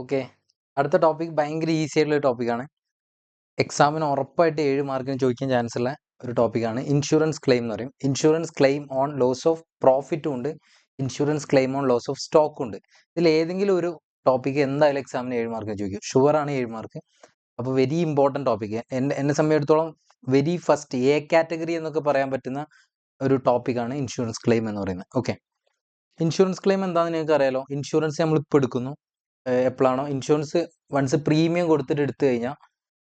Okay. അടുത്ത topic ഭയങ്കര easy ആയിട്ടുള്ള ടോപ്പിക്കാണ്. എക്സാമിന് ഉറപ്പായിട്ട് 7 മാർക്കിന് ചോദിക്കാൻ ചാൻസ് ഉള്ള ഒരു ടോപ്പിക്കാണ്. ഇൻഷുറൻസ് ക്ലെയിം എന്ന് പറയും. Insurance claim on loss of പ്രോഫിറ്റും ഉണ്ട്, insurance claim on loss of സ്റ്റോക്കും ഉണ്ട്. ഇതിൽ ഏതെങ്കിലും ഒരു ടോപ്പിക്ക് എന്തായാലും എക്സാമിന് 7 മാർക്കിന് ചോദിക്കും. ഷുവറാണ് 7 മാർക്ക്. അപ്പോൾ വെരി ഇമ്പോർട്ടൻറ്റ് ടോപ്പിക്ക്. എന്നെ സംബന്ധിച്ചിടത്തോളം വെരി ഫസ്റ്റ് എ കാറ്റഗറി എന്നൊക്കെ പറയാൻ പറ്റുന്ന ഒരു ടോപ്പിക്കാണ് ഇൻഷുറൻസ് ക്ലെയിം എന്ന് പറയുന്നത്. ഓക്കെ, ഇൻഷുറൻസ് ക്ലെയിം എന്താണെന്ന് നിങ്ങൾക്ക് അറിയാലോ. ഇൻഷുറൻസ് നമ്മളിപ്പോൾ എടുക്കുന്നു. എപ്പോഴാണോ ഇൻഷുറൻസ് വൺസ് പ്രീമിയം കൊടുത്തിട്ട് എടുത്തു കഴിഞ്ഞാൽ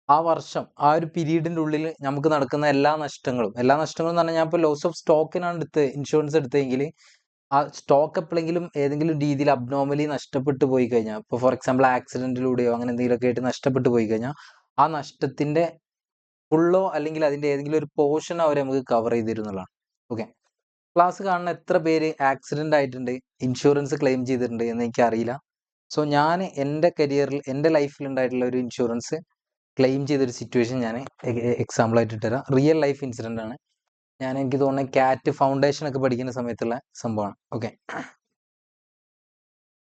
ആ വർഷം ആ ഒരു പീരീഡിൻ്റെ ഉള്ളിൽ നമുക്ക് നടക്കുന്ന എല്ലാ നഷ്ടങ്ങളും എന്ന് പറഞ്ഞാൽ ഞാൻ ഇപ്പോൾ ലോസ് ഓഫ് സ്റ്റോക്കിനാണ് ഇൻഷുറൻസ് എടുത്തതെങ്കിൽ ആ സ്റ്റോക്ക് എപ്പോഴെങ്കിലും ഏതെങ്കിലും രീതിയിൽ അബ്നോർമലി നഷ്ടപ്പെട്ടു പോയി കഴിഞ്ഞാൽ, ഇപ്പോൾ ഫോർ എക്സാമ്പിൾ ആക്സിഡൻറ്റിലൂടെയോ അങ്ങനെ എന്തെങ്കിലുമൊക്കെ ആയിട്ട് നഷ്ടപ്പെട്ടു പോയി കഴിഞ്ഞാൽ ആ നഷ്ടത്തിൻ്റെ ഫുള്ളോ അല്ലെങ്കിൽ അതിൻ്റെ ഏതെങ്കിലും ഒരു പോർഷനോ അവർ നമുക്ക് കവർ ചെയ്ത് തരുന്നതാണ്. ഓക്കെ, ക്ലാസ് കാണുന്ന എത്ര പേര് ആക്സിഡൻ്റ് ആയിട്ടുണ്ട്, ഇൻഷുറൻസ് ക്ലെയിം ചെയ്തിട്ടുണ്ട് എന്ന് എനിക്കറിയില്ല. സോ ഞാൻ എൻ്റെ കരിയറിൽ എൻ്റെ ലൈഫിൽ ഉണ്ടായിട്ടുള്ള ഒരു ഇൻഷുറൻസ് ക്ലെയിം ചെയ്തൊരു സിറ്റുവേഷൻ ഞാൻ എക്സാമ്പിളായിട്ട് ഇട്ടുതരാം. റിയൽ ലൈഫ് ഇൻസിഡൻ്റ് ആണ്. എനിക്ക് തോന്നുന്നത് കാറ്റ് ഫൗണ്ടേഷൻ ഒക്കെ പഠിക്കുന്ന സമയത്തുള്ള സംഭവമാണ്. ഓക്കെ,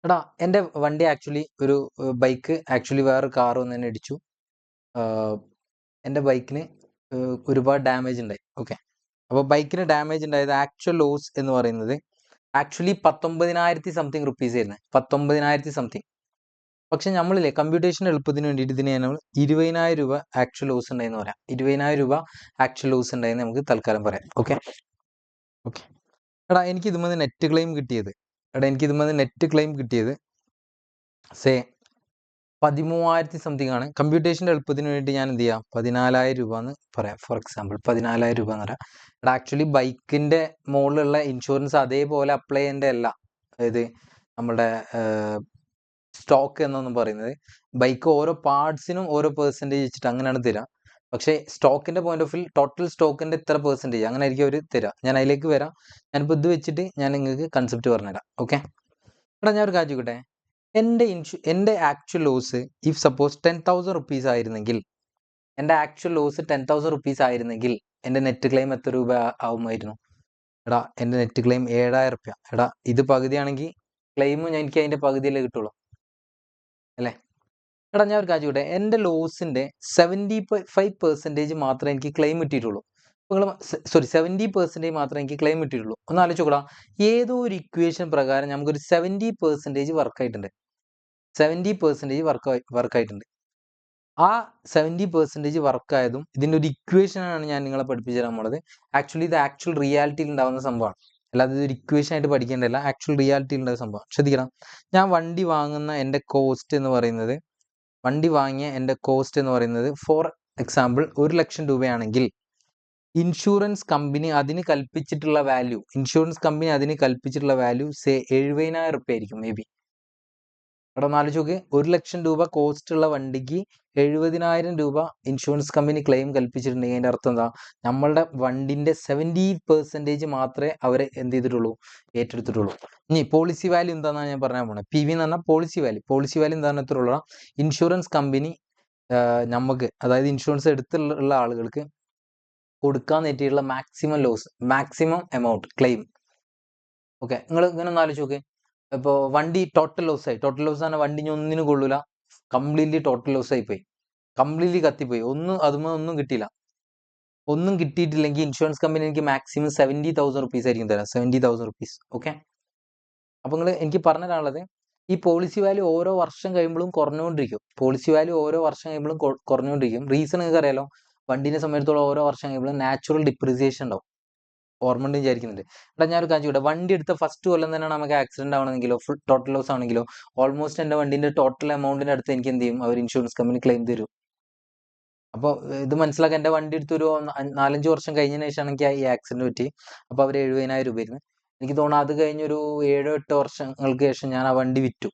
എടാ എൻ്റെ വണ്ടി ആക്ച്വലി ഒരു ബൈക്ക് ആക്ച്വലി വേറെ കാർ വന്ന് തന്നെ ഇടിച്ചു. എൻ്റെ ബൈക്കിന് ഒരുപാട് ഡാമേജ് ഉണ്ടായി. ഓക്കെ, അപ്പോൾ ബൈക്കിന് ഡാമേജ് ഉണ്ടായത് ആക്ച്വൽ ലോസ് എന്ന് പറയുന്നത് ആക്ച്വലി 19,000 സംതിങ് റുപ്പീസ് ആയിരുന്നു. 19,000 സംതിങ്. പക്ഷെ നമ്മളില്ലേ കമ്പ്യൂട്ടേഷൻ എളുപ്പത്തിന് വേണ്ടിയിട്ട് ഇതിന് നമ്മൾ 20,000 രൂപ ആക്ച്വൽ ലോസ് ഉണ്ടായെന്ന് പറയാം. 20,000 രൂപ ആക്ച്വൽ ലോസ് ഉണ്ടായെന്ന് നമുക്ക് തൽക്കാലം പറയാം. ഓക്കെ ഓക്കെ എടാ എനിക്ക് ഇതുമതി നെറ്റ് ക്ലെയിം കിട്ടിയത് സേ 13,000 സംതിങ് ആണ്. കമ്പ്യൂട്ടേഷൻ്റെ എളുപ്പത്തിന് വേണ്ടി ഞാൻ എന്ത് ചെയ്യാം, 14,000 രൂപ എന്ന് പറയാം. ഫോർ എക്സാമ്പിൾ 14,000 രൂപ എന്ന് പറയാം. എടാ ആക്ച്വലി ബൈക്കിൻ്റെ മുകളിലുള്ള ഇൻഷുറൻസ് അതേപോലെ അപ്ലൈ ചെയ്യേണ്ട അല്ല. അതായത് നമ്മുടെ സ്റ്റോക്ക് എന്നൊന്നും പറയുന്നത് ബൈക്ക് ഓരോ പാർട്സിനും ഓരോ പെർസെൻറ്റേജ് വെച്ചിട്ട് അങ്ങനെയാണ് തരിക. പക്ഷേ സ്റ്റോക്കിൻ്റെ പോയിന്റ് ഓഫ് വ്യൂ ടോട്ടൽ സ്റ്റോക്കിൻ്റെ ഇത്ര പെർസെൻറ്റേജ് അങ്ങനെ ആയിരിക്കും അവർ തരിക. ഞാൻ അതിലേക്ക് വരാം. ഞാനിപ്പോൾ ഇത് വെച്ചിട്ട് ഞാൻ നിങ്ങൾക്ക് കൺസെപ്റ്റ് പറഞ്ഞുതരാം. ഓക്കെ എടാ ഞാൻ ഒരു കാര്യം ചോദിക്കട്ടെ. എൻ്റെ actual loss if suppose 10,000 rupees ആയിരുന്നെങ്കിൽ, എൻ്റെ ആക്ച്വൽ ലോസ് 10,000 റുപ്പീസ് ആയിരുന്നെങ്കിൽ എൻ്റെ നെറ്റ് ക്ലെയിം എത്ര രൂപ ആവുമായിരുന്നു? എടാ എൻ്റെ നെറ്റ് ക്ലെയിം 7,000 റുപ്യ. എടാ ഇത് പകുതിയാണെങ്കിൽ ക്ലെയിമും എനിക്ക് അതിൻ്റെ പകുതിയല്ലേ കിട്ടുള്ളൂ അല്ലേ? എടാ ഞാൻ ഒരു കാര്യം ചോദിക്കട്ടെ. എൻ്റെ ലോസിൻ്റെ 75% മാത്രമേ എനിക്ക് ക്ലെയിം കിട്ടിയിട്ടുള്ളൂ. നിങ്ങൾ 70% മാത്രമേ എനിക്ക് ക്ലെയിം കിട്ടിയിട്ടുള്ളൂ. ഒന്ന് ആലോചിച്ചോടാ, ഏതോ ഒരു ഇക്വേഷൻ പ്രകാരം നമുക്കൊരു 70% വർക്കായിട്ടുണ്ട്. 70% വർക്കായിട്ടുണ്ട്. ആ 70% വർക്കായതും ഇതിൻ്റെ ഒരു ഇക്വേഷനാണ് ഞാൻ നിങ്ങളെ പഠിപ്പിച്ചു തരാൻ പോണത്. ആക്ച്വലി ഇത് ആക്ച്വൽ റിയാലിറ്റിയിൽ ഉണ്ടാകുന്ന സംഭവമാണ്. അല്ലാതെ ഇതൊരു ഇക്വേഷൻ ആയിട്ട് പഠിക്കേണ്ടതല്ല, ആക്ച്വൽ റിയാലിറ്റിയിൽ ഉണ്ടാകുന്ന സംഭവം. ശ്രദ്ധിക്കണം, ഞാൻ വണ്ടി വാങ്ങുന്ന എൻ്റെ കോസ്റ്റ് എന്ന് പറയുന്നത് ഫോർ എക്സാമ്പിൾ 1,00,000 രൂപയാണെങ്കിൽ ഇൻഷുറൻസ് കമ്പനി അതിന് കൽപ്പിച്ചിട്ടുള്ള വാല്യൂ സേ 70,000 റുപ്യ ആയിരിക്കും മേ ബി. അവിടെ ഒന്ന് ആലോചിച്ച് നോക്ക്, 1,00,000 രൂപ കോസ്റ്റ് ഉള്ള വണ്ടിക്ക് 70,000 രൂപ ഇൻഷുറൻസ് കമ്പനി ക്ലെയിം കൽപ്പിച്ചിട്ടുണ്ടെങ്കിൽ അതിൻ്റെ അർത്ഥം എന്താ? നമ്മളുടെ വണ്ടിൻ്റെ 70% മാത്രമേ അവർ എന്ത് ചെയ്തിട്ടുള്ളൂ, ഏറ്റെടുത്തിട്ടുള്ളൂ. ഇനി പോളിസി വാല്യൂ എന്താണെന്നാണ് ഞാൻ പറയാൻ പോണത്. PV എന്ന് പറഞ്ഞാൽ പോളിസി വാല്യൂ എന്താണെന്ന് എത്രയുള്ള ഇൻഷുറൻസ് കമ്പനി നമുക്ക്, അതായത് ഇൻഷുറൻസ് എടുത്തുള്ള ആളുകൾക്ക് കൊടുക്കാൻ നേറ്റിയുള്ള മാക്സിമം എമൗണ്ട് ക്ലെയിം. ഓക്കെ, നിങ്ങൾ ഇങ്ങനെ ഒന്ന് ആലോചിച്ച് നോക്ക്. ഇപ്പോൾ വണ്ടി ടോട്ടൽ ലോസ് പറഞ്ഞാൽ വണ്ടി ഇനി ഒന്നിനും കൊള്ളൂല, കംപ്ലീറ്റ്ലി ടോട്ടൽ ലോസ് ആയിപ്പോയി, കംപ്ലീറ്റ്ലി കത്തിപ്പോയി, ഒന്നും കിട്ടിയില്ല. ഒന്നും കിട്ടിയിട്ടില്ലെങ്കിൽ ഇൻഷുറൻസ് കമ്പനി എനിക്ക് മാക്സിമം 70,000 റുപ്പീസ് ആയിരിക്കും തരാം. 70,000 റുപ്പീസ്. ഓക്കെ, അപ്പോൾ നിങ്ങൾ എനിക്ക് പറഞ്ഞു തരാനുള്ളത്, ഈ പോളിസി വാല്യൂ ഓരോ വർഷം കഴിയുമ്പോഴും കുറഞ്ഞുകൊണ്ടിരിക്കും. റീസൺ നിങ്ങൾക്ക് അറിയാലോ. വണ്ടീനെ സംബന്ധിച്ചിടത്തോളം ഓരോ വർഷം കഴിയുമ്പോഴും നാച്ചുറൽ ഡിപ്രിസിയേഷൻ ഉണ്ടാവും. ഓർമ്മ ഉണ്ട് വിചാരിക്കുന്നുണ്ട്. എടാ ഞാനൊരു കാര്യം ചോദിക്കട്ടെ. വണ്ടി എടുത്ത ഫസ്റ്റ് കൊല്ലം തന്നെയാണ് നമുക്ക് ആക്സിഡന്റ് ആവണമെങ്കിലോ ഫുൾ ടോട്ടൽ ലോസ് ആണെങ്കിലോ ഓൾമോസ്റ്റ് എൻ്റെ വണ്ടിന്റെ ടോട്ടൽ എമൗണ്ടിന്റെ അടുത്ത് എനിക്ക് എന്ത് ചെയ്യും, അവർ ഇൻഷുറൻസ് കമ്പനി ക്ലെയിം തരും. അപ്പോൾ ഇത് മനസ്സിലാക്കാൻ, എൻ്റെ വണ്ടി എടുത്തൊരു 4-5 വർഷം കഴിഞ്ഞതിന് ശേഷമാണ് എനിക്ക് ഈ ആക്സിഡന്റ് പറ്റി. അപ്പോൾ അവർ 70,000 രൂപ ആയിരുന്നു. എനിക്ക് തോന്നുന്നു അത് കഴിഞ്ഞൊരു 7-8 വർഷങ്ങൾക്ക് ശേഷം ഞാൻ ആ വണ്ടി വിറ്റു.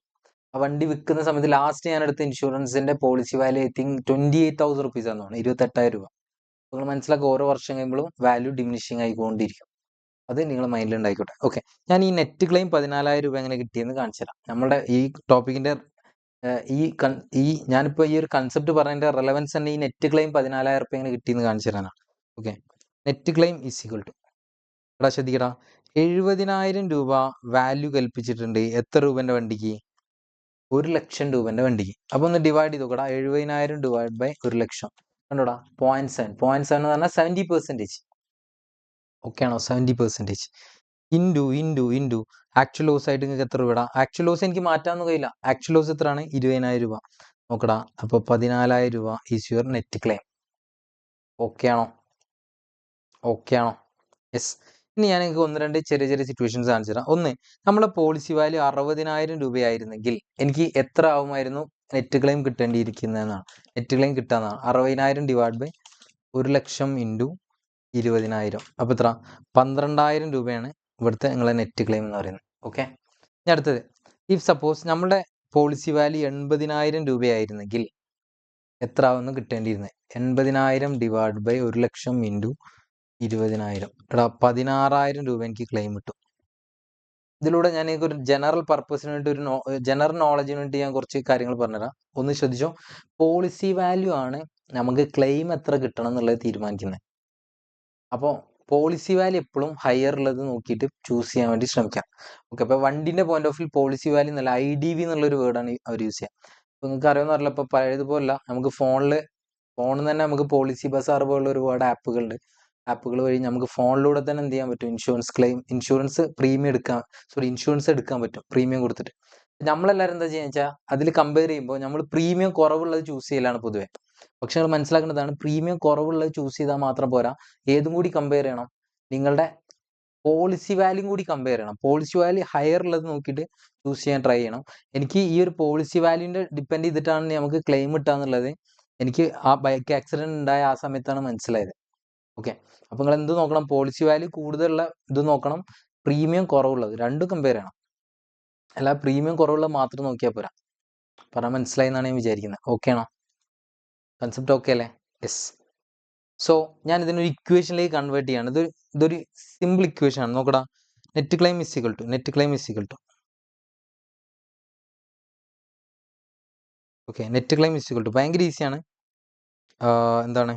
ആ വണ്ടി വിൽക്കുന്ന സമയത്ത് ലാസ്റ്റ് ഞാൻ എടുത്ത ഇൻഷുറൻസിന്റെ policy value I think 28,000 rupees ആണെന്ന് തോന്നുന്നു, 28,000 രൂപ. നിങ്ങൾ മനസ്സിലാക്കുക, ഓരോ വർഷം കഴിയുമ്പോഴും വാല്യൂ ഡിമിനിഷിങ് ആയിക്കൊണ്ടിരിക്കും. അത് നിങ്ങൾ മൈൻഡിൽ ഉണ്ടായിക്കോട്ടെ. ഓക്കെ, ഞാൻ ഈ നെറ്റ് ക്ലെയിം 14,000 രൂപ എങ്ങനെ കിട്ടിയെന്ന് കാണിച്ചു തരാം. നമ്മുടെ ഈ ടോപ്പിക്കിന്റെ ഞാനിപ്പോൾ ഈ ഒരു കൺസെപ്റ്റ് പറഞ്ഞതിന്റെ റെലവൻസ് തന്നെ ഈ നെറ്റ് ക്ലെയിം 14,000 രൂപ എങ്ങനെ കിട്ടിയെന്ന് കാണിച്ചു തരാനാണ്. Okay, net claim is equal to, എടാ ശ്രദ്ധിക്കടാ, 70,000 രൂപ വാല്യൂ കൽപ്പിച്ചിട്ടുണ്ട് എത്ര രൂപന്റെ വണ്ടിക്ക്? 1 ലക്ഷം രൂപന്റെ വണ്ടിക്ക്. അപ്പൊ ഒന്ന് ഡിവൈഡ് ചെയ്ത് നോക്കടാ. 70,000 ഡിവൈഡ് ബൈ 1 ലക്ഷം. കണ്ടോടാ 0.7 എന്ന് പറഞ്ഞാൽ 70%. ഓക്കെ ആണോ? 70% ഇൻറ്റു ആക്ച്വൽ ലോസ് ആയിട്ട് നിങ്ങൾക്ക് എത്ര രൂപ? ആക്ച്വൽ ലോസ് എനിക്ക് മാറ്റാനൊന്നും കഴിയില്ല. ആക്ച്വൽ ലോസ് എത്രയാണ്? 20,000 രൂപ. നോക്കടാ, അപ്പോൾ 14,000 രൂപ is your net claim. Okay ആണോ? യെസ്. ഇനി ഞാൻ നിങ്ങൾക്ക് ഒന്ന് രണ്ട് ചെറിയ ചെറിയ സിറ്റുവേഷൻസ് കാണിച്ചു തരാം. ഒന്ന്, നമ്മളെ പോളിസി വാല്യൂ 60,000 രൂപയായിരുന്നെങ്കിൽ എനിക്ക് എത്ര ആവുമായിരുന്നു നെറ്റ് ക്ലെയിം കിട്ടേണ്ടിയിരിക്കുന്നതെന്നാണ്. നെറ്റ് ക്ലെയിം കിട്ടാന്നാണ് 60,000 ഡിവൈഡ് ബൈ 1 ലക്ഷം ഇൻറ്റു 20,000. അപ്പോൾ എത്ര? 12,000 രൂപയാണ് ഇവിടുത്തെ നിങ്ങളെ നെറ്റ് ക്ലെയിം എന്ന് പറയുന്നത്. ഓക്കെ. ഇനി അടുത്തത്, ഇഫ് സപ്പോസ് നമ്മുടെ പോളിസി വാല്യൂ 80,000 രൂപയായിരുന്നെങ്കിൽ എത്ര ആവുമെന്ന് കിട്ടേണ്ടിയിരുന്നത്? 80,000 ഡിവൈഡ് ബൈ 1 ലക്ഷം ഇൻറ്റു 20,000. എടാ 16,000 രൂപ എനിക്ക് ക്ലെയിം കിട്ടും. ഇതിലൂടെ ഞാൻ ഒരു ജനറൽ പർപ്പസിന് വേണ്ടി ജനറൽ നോളജിന് വേണ്ടി ഞാൻ കുറച്ച് കാര്യങ്ങൾ പറഞ്ഞുതരാം. ഒന്ന് ശ്രദ്ധിച്ചോ. പോളിസി വാല്യൂ ആണ് നമുക്ക് ക്ലെയിം എത്ര കിട്ടണം എന്നുള്ളത് തീരുമാനിക്കുന്നത്. അപ്പോൾ പോളിസി വാല്യൂ എപ്പോഴും ഹയർ ഉള്ളത് നോക്കിയിട്ട് ചൂസ് ചെയ്യാൻ വേണ്ടി ശ്രമിക്കാം. ഓക്കെ. അപ്പോൾ വണ്ടിന്റെ point of view policy value എന്നല്ല IDV എന്നുള്ളൊരു വേർഡാണ് അവർ യൂസ് ചെയ്യുക. അപ്പോൾ നിങ്ങൾക്ക് അറിയാമെന്ന് പറഞ്ഞാൽ ഇപ്പോൾ പഴയതുപോലല്ല, നമുക്ക് ഫോണിൽ തന്നെ നമുക്ക് പോളിസി ബസാർ പോലുള്ള ഒരുപാട് ആപ്പുകളുണ്ട്. ആപ്പുകൾ വഴി നമുക്ക് ഫോണിലൂടെ തന്നെ എന്ത് ചെയ്യാൻ പറ്റും? ഇൻഷുറൻസ് എടുക്കാൻ പറ്റും പ്രീമിയം കൊടുത്തിട്ട്. നമ്മളെല്ലാവരും എന്താ ചെയ്യുക വെച്ചാൽ അതിൽ കമ്പയർ ചെയ്യുമ്പോൾ നമ്മൾ പ്രീമിയം കുറവുള്ളത് ചൂസ് ചെയ്യലാണ് പൊതുവെ. പക്ഷെ നിങ്ങൾ മനസ്സിലാക്കേണ്ടതാണ്, പ്രീമിയം കുറവുള്ളത് ചൂസ് ചെയ്താൽ മാത്രം പോരാ, ഏതും കൂടി കമ്പയർ ചെയ്യണം. നിങ്ങളുടെ പോളിസി വാല്യൂ കൂടി കമ്പയർ ചെയ്യണം. പോളിസി വാല്യൂ ഹയർ ഉള്ളത് നോക്കിയിട്ട് ചൂസ് ചെയ്യാൻ ട്രൈ ചെയ്യണം. എനിക്ക് ഈ ഒരു പോളിസി വാല്യൂവിൻ്റെ ഡിപ്പെൻഡ് ചെയ്തിട്ടാണ് നമുക്ക് ക്ലെയിം കിട്ടുക എന്നുള്ളത് എനിക്ക് ആ ബൈക്ക് ആക്സിഡൻറ്റ് ഉണ്ടായ ആ സമയത്താണ് മനസ്സിലായത്. ഓക്കെ. അപ്പോൾ നിങ്ങൾ എന്ത് നോക്കണം? പോളിസി വാല്യൂ കൂടുതലുള്ള ഇത് നോക്കണം, പ്രീമിയം കുറവുള്ളത്, രണ്ടും കമ്പയർ ചെയ്യണം. അല്ല പ്രീമിയം കുറവുള്ളത് മാത്രം നോക്കിയാൽ പോരാ. പറഞ്ഞാൽ മനസ്സിലായി എന്നാണ് ഞാൻ വിചാരിക്കുന്നത്. ഓക്കെ ആണോ? കൺസെപ്റ്റ് ഓക്കെ അല്ലേ? യെസ്. സോ ഞാൻ ഇതിനൊരു ഇക്വേഷനിലേക്ക് കൺവേർട്ട് ചെയ്യാണ്. ഇതൊരു സിമ്പിൾ ഇക്വേഷൻ ആണ്. നോക്കടാ, net claim is equal to okay. Net claim is equal to ഭയങ്കര ഈസിയാണ്. എന്താണ്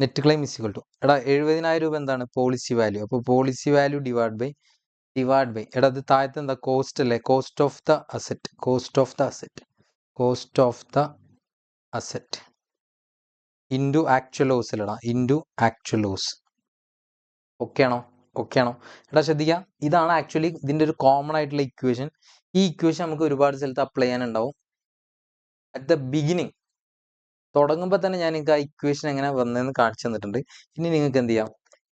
net claim is equal to? എടാ 70,000 രൂപ എന്താണ്? Policy value. അപ്പോൾ പോളിസി വാല്യൂ ഡിവൈഡ് ബൈ എടാ അത് താഴത്തെ എന്താ? കോസ്റ്റ് അല്ലേ? Cost of the asset into actual loss അല്ലടാ, ഇൻറ്റു ആക്ച്വൽ ലോസ്. ഓക്കെ ആണോ? എടാ ശ്രദ്ധിക്കുക, ഇതാണ് ആക്ച്വലി ഇതിൻ്റെ ഒരു കോമൺ ആയിട്ടുള്ള ഇക്വേഷൻ. ഈ ഇക്വേഷൻ നമുക്ക് ഒരുപാട് സ്ഥലത്ത് അപ്ലൈ ചെയ്യാനുണ്ടാവും. അറ്റ് ദ ബിഗിനിങ് തുടങ്ങുമ്പോൾ തന്നെ ഞാൻ നിങ്ങൾക്ക് ആ ഇക്വേഷൻ എങ്ങനെ വന്നതെന്ന് കാണിച്ചു തന്നിട്ടുണ്ട്. ഇനി നിങ്ങൾക്ക് എന്ത് ചെയ്യാം?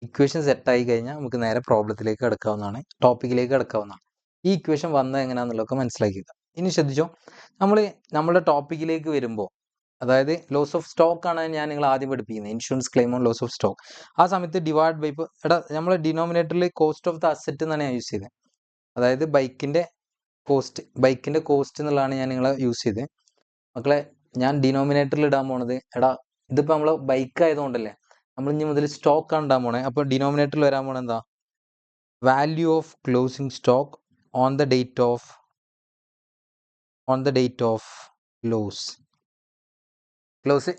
ഇക്വേഷൻ സെറ്റായി കഴിഞ്ഞാൽ നമുക്ക് നേരെ പ്രോബ്ലത്തിലേക്ക് കിടക്കാവുന്നതാണ്, ടോപ്പിക്കിലേക്ക് കിടക്കാവുന്നതാണ്. ഈ ഇക്വേഷൻ വന്നത് എങ്ങനെയാണെന്നുള്ളതൊക്കെ മനസ്സിലാക്കിയത്. ഇനി ശ്രദ്ധിച്ചോ, നമ്മുടെ ടോപ്പിക്കിലേക്ക് വരുമ്പോൾ, അതായത് ലോസ് ഓഫ് സ്റ്റോക്ക് ആണ് ഞാൻ നിങ്ങൾ ആദ്യം പഠിപ്പിക്കുന്നത്, insurance claim on loss of stock. ആ സമയത്ത് ഡിവൈഡ് ബൈ, ഇപ്പോൾ എടാ നമ്മൾ ഡിനോമിനേറ്ററിൽ കോസ്റ്റ് ഓഫ് ദ അസെറ്റ് എന്നാണ് ഞാൻ യൂസ് ചെയ്തത്. അതായത് ബൈക്കിൻ്റെ കോസ്റ്റ് എന്നുള്ളതാണ് ഞാൻ നിങ്ങളെ യൂസ് ചെയ്തത്. മക്കളെ ഞാൻ ഡിനോമിനേറ്ററിൽ ഇടാൻ പോണത്, എടാ ഇതിപ്പോൾ നമ്മൾ ബൈക്ക് ആയതുകൊണ്ടല്ലേ, നമ്മൾ ഇനി മുതൽ സ്റ്റോക്കാണ് ഇടാൻ പോണേ. അപ്പോൾ ഡിനോമിനേറ്ററിൽ വരാൻ പോണത് എന്താ? Value of closing stock on the date of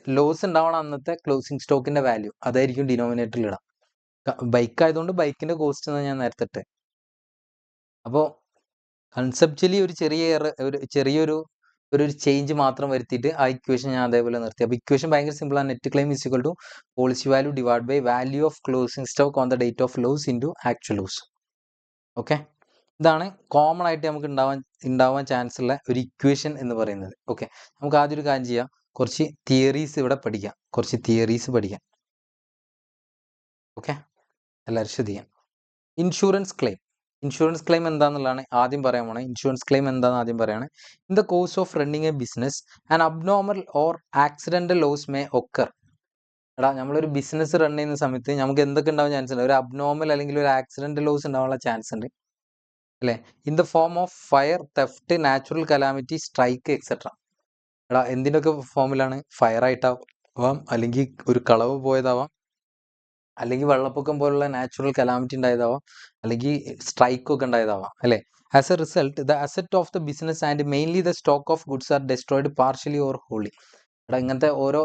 loss ഉണ്ടാവണം അന്നത്തെ ക്ലോസിംഗ് സ്റ്റോക്കിന്റെ വാല്യൂ, അതായിരിക്കും ഡിനോമിനേറ്ററിൽ ഇടാം. ബൈക്ക് ആയതുകൊണ്ട് ബൈക്കിന്റെ കോസ്റ്റ് എന്ന് ഞാൻ നേരത്തെ ഇട്ട്. അപ്പോൾ കൺസെപ്ച്വലി ഒരു ചെറിയൊരു ചേഞ്ച് മാത്രം വരുത്തിയിട്ട് ആ ഇക്വേഷൻ ഞാൻ അതേപോലെ നിർത്തി. അപ്പോൾ ഇക്വേഷൻ ഭയങ്കര സിമ്പിളാണ്. Net claim is equal to policy value divide by value of closing stock on the date of loss into actual loss. Okay. ഇതാണ് കോമൺ ആയിട്ട് നമുക്ക് ഉണ്ടാവാൻ ചാൻസ് ഉള്ള ഒരു ഇക്വേഷൻ എന്ന് പറയുന്നത്. ഓക്കെ. നമുക്ക് ആദ്യം ഒരു കാര്യം ചെയ്യാം, കുറച്ച് തിയറീസ് ഇവിടെ പഠിക്കാം. ഓക്കെ. എല്ലാവരും ശ്രദ്ധിക്കാം. ഇൻഷുറൻസ് ക്ലെയിം എന്താണെന്നുള്ളതാണ് ആദ്യം പറയാൻ പോണേ. ഇൻഷുറൻസ് ക്ലെയിം എന്താണെന്ന് ആദ്യം പറയാണ്. In the course of running a business an abnormal or accidental loss may occur. എടാ നമ്മളൊരു ബിസിനസ് റൺ ചെയ്യുന്ന സമയത്ത് നമുക്ക് എന്തൊക്കെ ഉണ്ടാവാൻ ചാൻസ് ഉണ്ട്? ഒരു അബ്നോർമൽ അല്ലെങ്കിൽ ഒരു ആക്സിഡന്റൽ ലോസ് ഉണ്ടാവാനുള്ള ചാൻസ് ഉണ്ട് അല്ലേ? In the form of fire, theft, natural calamity, strike etcetera. എടാ എന്തിൻ്റെയൊക്കെ ഫോമിലാണ്? ഫയർ ആയിട്ടാവാം, അല്ലെങ്കിൽ ഒരു കളവ് പോയതാവാം, അല്ലെങ്കിൽ വെള്ളപ്പൊക്കം പോലുള്ള നാച്ചുറൽ കലാമിറ്റി ഉണ്ടായതാവാം, അല്ലെങ്കിൽ സ്ട്രൈക്ക് ഒക്കെ ഉണ്ടായതാവാം അല്ലേ? As a result the asset of the business and mainly the stock of goods are destroyed partially or wholly. എടാ ഇങ്ങനത്തെ ഓരോ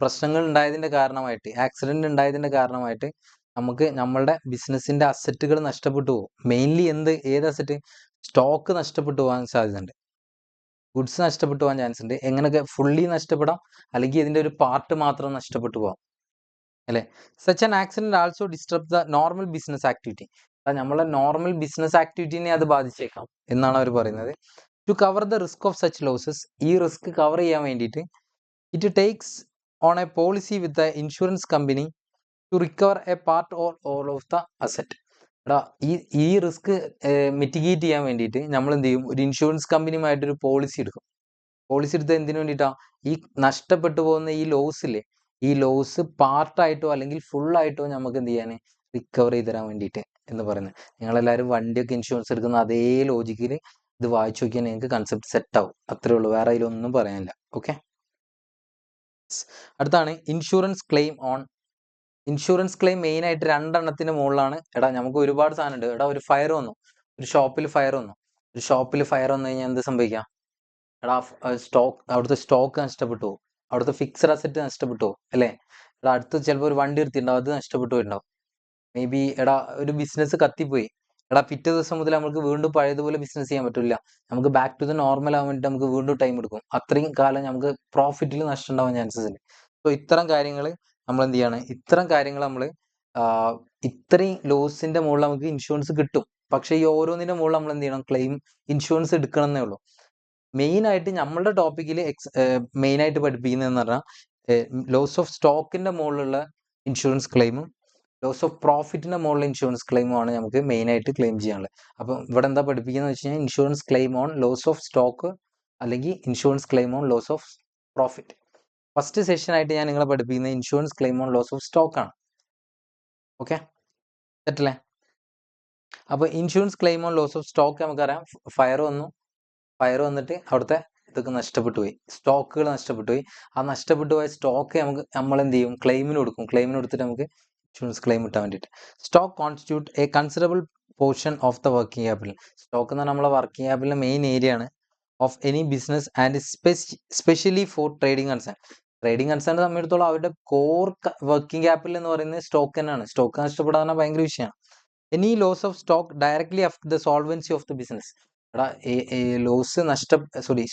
പ്രശ്നങ്ങൾ ഉണ്ടായതിൻ്റെ കാരണമായിട്ട്, ആക്സിഡന്റ് ഉണ്ടായതിൻ്റെ കാരണമായിട്ട് നമുക്ക് നമ്മളുടെ ബിസിനസ്സിന്റെ അസറ്റുകൾ നഷ്ടപ്പെട്ടു പോകും. മെയിൻലി ഏത് അസറ്റ്? സ്റ്റോക്ക് നഷ്ടപ്പെട്ടു പോകാൻ സാധ്യതയുണ്ട്. ഗുഡ്സ് നഷ്ടപ്പെട്ടു പോകാൻ ചാൻസ് ഉണ്ട്. എങ്ങനെയൊക്കെ ഫുള്ളി നഷ്ടപ്പെടാം, അല്ലെങ്കിൽ ഇതിൻ്റെ ഒരു പാർട്ട് മാത്രം നഷ്ടപ്പെട്ടു പോകാം അല്ലേ. Such an accident also disturb the normal business activity. നമ്മളെ നോർമൽ ബിസിനസ് ആക്ടിവിറ്റിനെ അത് ബാധിച്ചേക്കാം എന്നാണ് അവർ പറയുന്നത്. To cover the risk of such losses, ഈ റിസ്ക് കവർ ചെയ്യാൻ വേണ്ടിയിട്ട് it takes on a policy with the insurance company to recover a part or all of the asset. എടാ ഈ റിസ്ക് മിറ്റിഗേറ്റ് ചെയ്യാൻ വേണ്ടിയിട്ട് നമ്മൾ എന്ത് ചെയ്യും, ഒരു ഇൻഷുറൻസ് കമ്പനിയുമായിട്ടൊരു പോളിസി എടുക്കും. പോളിസി എടുത്ത് എന്തിനു വേണ്ടിയിട്ടാ, ഈ നഷ്ടപ്പെട്ടു പോകുന്ന ഈ ലോസ് ഇല്ലേ, ഈ ലോസ് പാർട്ടായിട്ടോ അല്ലെങ്കിൽ ഫുള്ളായിട്ടോ നമുക്ക് എന്ത് ചെയ്യാൻ, റിക്കവർ ചെയ്ത് തരാൻ വേണ്ടിയിട്ട് എന്ന് പറയുന്നത്. നിങ്ങളെല്ലാവരും വണ്ടിയൊക്കെ ഇൻഷുറൻസ് എടുക്കുന്ന അതേ ലോജിക്കിൽ ഇത് വായിച്ചു നോക്കിയാൽ നിങ്ങൾക്ക് കൺസെപ്റ്റ് സെറ്റ് ആവും. അത്രേ ഉള്ളൂ, വേറെ അതിലൊന്നും പറയാനില്ല. ഓക്കെ, അടുത്താണ് insurance claim on. Insurance claim main ആയിട്ട് രണ്ടെണ്ണത്തിന്റെ മുകളിലാണ്. എടാ നമുക്ക് ഒരുപാട് സാധനം ഉണ്ട്. എടാ ഒരു ഫയർ വന്നു, ഒരു ഷോപ്പിൽ ഫയർ വന്നു. ഒരു ഷോപ്പിൽ ഫയർ വന്നു കഴിഞ്ഞാൽ എന്ത് സംഭവിക്കാം? എടാ അവിടുത്തെ സ്റ്റോക്ക് നഷ്ടപ്പെട്ടു പോകും, അവിടുത്തെ ഫിക്സഡ് അസറ്റ് നഷ്ടപ്പെട്ടു പോകും അല്ലേ. എടാ അടുത്ത് ചിലപ്പോൾ ഒരു വണ്ടി എടുത്തിട്ടുണ്ടാവും, അത് നഷ്ടപ്പെട്ടു പോയിട്ടുണ്ടാവും. മേ ബി എടാ ഒരു ബിസിനസ് കത്തിപ്പോയി. എടാ പിറ്റേ ദിവസം മുതൽ നമുക്ക് വീണ്ടും പഴയതുപോലെ ബിസിനസ് ചെയ്യാൻ പറ്റില്ല. നമുക്ക് ബാക്ക് ടു ദ നോർമൽ ആവാൻ വേണ്ടിയിട്ട് നമുക്ക് വീണ്ടും ടൈം എടുക്കും. അത്രയും കാലം നമുക്ക് പ്രോഫിറ്റിൽ നഷ്ടം ഉണ്ടാവാൻ ചാൻസസ് ഉണ്ട്. സോ ഇത്തരം കാര്യങ്ങൾ നമ്മൾ എന്ത് ചെയ്യാണ്, ഇത്തരം കാര്യങ്ങൾ നമ്മൾ ഇത്രയും ലോസിന്റെ മുകളിൽ നമുക്ക് ഇൻഷുറൻസ് കിട്ടും. പക്ഷേ ഈ ഓരോന്നിന്റെ മുകളിൽ നമ്മൾ എന്ത് ചെയ്യണം, ക്ലെയിം ഇൻഷുറൻസ് എടുക്കണം എന്നേ ഉള്ളൂ. മെയിൻ ആയിട്ട് നമ്മളുടെ ടോപ്പിക്കിൽ മെയിൻ ആയിട്ട് പഠിപ്പിക്കുന്നതെന്ന് പറഞ്ഞാൽ ലോസ് ഓഫ് സ്റ്റോക്കിന്റെ മുകളിലുള്ള ഇൻഷുറൻസ് ക്ലെയിമും ലോസ് ഓഫ് പ്രോഫിറ്റിന്റെ മുകളിൽ ഇൻഷുറൻസ് ക്ലെയിമുമാണ് നമുക്ക് മെയിൻ ആയിട്ട് ക്ലെയിം ചെയ്യാനുള്ളത്. അപ്പം ഇവിടെ എന്താ പഠിപ്പിക്കുന്നത് വെച്ച് കഴിഞ്ഞാൽ insurance claim on loss of stock അല്ലെങ്കിൽ insurance claim on loss of profit. First session ആയിട്ട് ഞാൻ നിങ്ങളെ പഠിപ്പിക്കുന്നത് insurance claim on loss of stock ആണ്. ഓക്കെ, സെറ്റല്ലേ? അപ്പൊ insurance claim on loss of stock നമുക്കറിയാം, ഫയർ വന്നിട്ട് അവിടുത്തെ ഇതൊക്കെ നഷ്ടപ്പെട്ടു പോയി, സ്റ്റോക്കുകൾ നഷ്ടപ്പെട്ടു പോയി. ആ നഷ്ടപ്പെട്ടു പോയ സ്റ്റോക്ക് നമ്മൾ എന്ത് ചെയ്യും, ക്ലെയിമിന് കൊടുക്കും. ക്ലെയിമിന് കൊടുത്തിട്ട് നമുക്ക് ഇൻഷുറൻസ് ക്ലെയിം കിട്ടാൻ വേണ്ടിയിട്ട്. Stock constitute A considerable portion of the working capital. Stock എന്ന് പറഞ്ഞാൽ നമ്മളെ വർക്കിംഗ് ക്യാപിറ്റലിന്റെ മെയിൻ ഏരിയ ആണ് of any business and specially for trading concern. Trading concern സംബന്ധിച്ചിടത്തോളം അവരുടെ കോർ വർക്കിംഗ് ക്യാപിറ്റൽ എന്ന് പറയുന്നത് സ്റ്റോക്ക് തന്നെയാണ്. സ്റ്റോക്ക് നഷ്ടപ്പെടാൻ ഭയങ്കര വിഷയമാണ്. Any loss of stock directly affect the solvency of the business. എടാ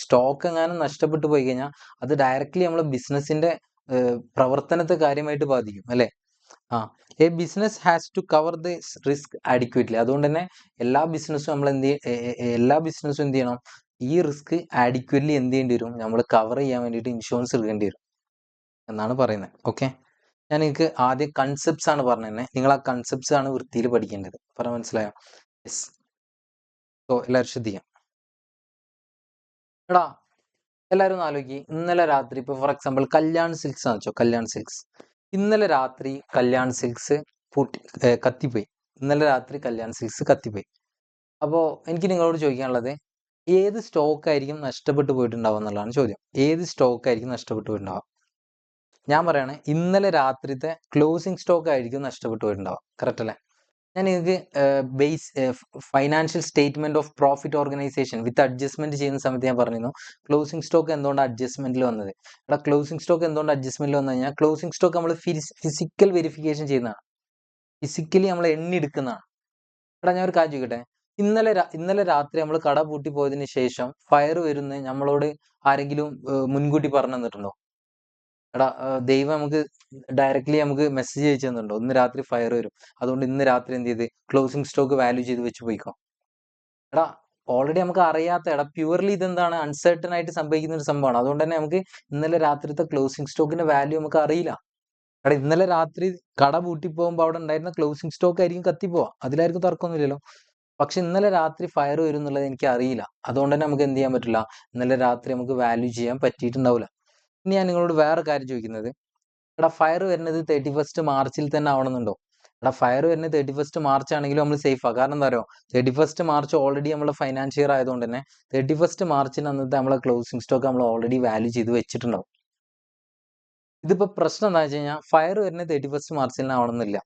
സ്റ്റോക്ക് എങ്ങാനും നഷ്ടപ്പെട്ടു പോയി കഴിഞ്ഞാൽ അത് ഡയറക്ട്ലി നമ്മളെ ബിസിനസിന്റെ പ്രവർത്തനത്തെ കാര്യമായിട്ട് ബാധിക്കും അല്ലേ. A business has to cover the risk adequately. അതുകൊണ്ട് തന്നെ എല്ലാ ബിസിനസ്സും എന്ത് ചെയ്യണം, ഈ റിസ്ക് ആഡിക്വേറ്റ്ലി എന്ത് ചെയ്യേണ്ടി വരും, നമ്മൾ കവർ ചെയ്യാൻ വേണ്ടിയിട്ട് ഇൻഷുറൻസ് എടുക്കേണ്ടി വരും എന്നാണ് പറയുന്നത്. ഓക്കെ, ഞാൻ നിങ്ങൾക്ക് ആദ്യം കൺസെപ്റ്റ്സ് ആണ് പറഞ്ഞത്, നിങ്ങൾ ആ കൺസെപ്റ്റ്സ് ആണ് വൃത്തിയിൽ പഠിക്കേണ്ടത്. പറഞ്ഞ മനസ്സിലായോ? യെസ്. സോ എല്ലാവരും ശ്രദ്ധിക്കാം. എടാ എല്ലാവരും ഒന്ന് ആലോചിക്ക്, ഇന്നലെ രാത്രി ഇപ്പൊ ഫോർ എക്സാമ്പിൾ കല്യാൺ സിൽക്സ് എന്ന് വെച്ചോ, കല്യാൺ സിൽക്സ് ഇന്നലെ രാത്രി കല്യാൺ സിൽക്സ് കത്തിപ്പോയി. ഇന്നലെ രാത്രി കല്യാൺ സിൽക്സ് കത്തിപ്പോയി. അപ്പോൾ എനിക്ക് നിങ്ങളോട് ചോദിക്കാനുള്ളത്, ഏത് സ്റ്റോക്ക് ആയിരിക്കും നഷ്ടപ്പെട്ടു പോയിട്ടുണ്ടാവുക എന്നുള്ളതാണ് ചോദ്യം. ഏത് സ്റ്റോക്ക് ആയിരിക്കും നഷ്ടപ്പെട്ടു പോയിട്ടുണ്ടാവുക? ഞാൻ പറയാണ്, ഇന്നലെ രാത്രിത്തെ ക്ലോസിംഗ് സ്റ്റോക്ക് ആയിരിക്കും നഷ്ടപ്പെട്ടു പോയിട്ടുണ്ടാവുക. കറക്റ്റ് അല്ലേ? ഞാൻ നിങ്ങൾക്ക് financial statement of profit organisation with adjustment ചെയ്യുന്ന സമയത്ത് ഞാൻ പറഞ്ഞിരുന്നു ക്ലോസിംഗ് സ്റ്റോക്ക് എന്തുകൊണ്ട് അഡ്ജസ്റ്റ്മെന്റിൽ വന്നത്. എടാ ക്ലോസിംഗ് സ്റ്റോക്ക് എന്തുകൊണ്ട് അഡ്ജസ്റ്റ്മെന്റിൽ വന്നു കഴിഞ്ഞാൽ, ക്ലോസിംഗ് സ്റ്റോക്ക് നമ്മൾ ഫിസിക്കൽ വെരിഫിക്കേഷൻ ചെയ്യുന്നതാണ്, ഫിസിക്കലി നമ്മൾ എണ്ണി എടുക്കുന്നതാണ്. എടാ ഞാൻ ഒരു കാര്യം ചോദിക്കട്ടെ, ഇന്നലെ രാത്രി നമ്മൾ കട പൂട്ടി പോയതിനു ശേഷം ഫയർ വരുന്ന നമ്മളോട് ആരെങ്കിലും മുൻകൂട്ടി പറഞ്ഞു തന്നിട്ടുണ്ടോ? എടാ ദൈവം നമുക്ക് ഡയറക്ട്ലി നമുക്ക് മെസ്സേജ് അയച്ചു തന്നിട്ടുണ്ടോ, ഇന്ന് രാത്രി ഫയർ വരും, അതുകൊണ്ട് ഇന്ന് രാത്രി എന്ത് ചെയ്ത് ക്ലോസിംഗ് സ്റ്റോക്ക് വാല്യൂ ചെയ്ത് വെച്ച് പോയിക്കോ? എടാ ഓൾറെഡി നമുക്ക് അറിയാത്ത, എടാ പ്യുവർലി ഇതെന്താണ്, അൺസർട്ടൺ ആയിട്ട് സംഭവിക്കുന്ന ഒരു സംഭവമാണ്. അതുകൊണ്ട് തന്നെ നമുക്ക് ഇന്നലെ രാത്രിത്തെ ക്ലോസിംഗ് സ്റ്റോക്കിന്റെ വാല്യൂ നമുക്ക് അറിയില്ല. എടാ ഇന്നലെ രാത്രി കട പൂട്ടി പോകുമ്പോൾ അവിടെ ഉണ്ടായിരുന്ന ക്ലോസിംഗ് സ്റ്റോക്ക് ആയിരിക്കും കത്തിപ്പോവാ, അതിലായിരിക്കും തർക്കമൊന്നുമില്ലല്ലോ. പക്ഷെ ഇന്നലെ രാത്രി ഫയർ വരും എന്നുള്ളത് എനിക്ക് അറിയില്ല. അതുകൊണ്ട് തന്നെ നമുക്ക് എന്ത് ചെയ്യാൻ പറ്റില്ല, ഇന്നലെ രാത്രി നമുക്ക് വാല്യൂ ചെയ്യാൻ പറ്റിയിട്ടുണ്ടാവില്ല. ഇനി ഞാൻ നിങ്ങളോട് വേറെ കാര്യം ചോദിക്കുന്നത്, എടാ ഫയർ വരുന്നത് 31 മാർച്ചിൽ തന്നെ ആവണമെന്നുണ്ടോ? എടാ ഫയർ വരുന്നത് 31 മാർച്ച് ആണെങ്കിലും നമ്മൾ സേഫാണ്. കാരണം എന്താ പറയുക, 31 മാർച്ച് ഓൾറെഡി നമ്മളെ ഫൈനാൻഷ്യൽ ഇയർ ആയതുകൊണ്ട് തന്നെ 31 മാർച്ചിന് അന്നത്തെ നമ്മളെ ക്ലോസിംഗ് സ്റ്റോക്ക് നമ്മൾ ഓൾറെഡി വാല്യൂ ചെയ്ത് വെച്ചിട്ടുണ്ടാവും. ഇതിപ്പോ പ്രശ്നം എന്താ വെച്ച് കഴിഞ്ഞാൽ, ഫയർ വരുന്നത് 31 മാർച്ചിൽ തന്നെ ആവണമെന്നില്ല.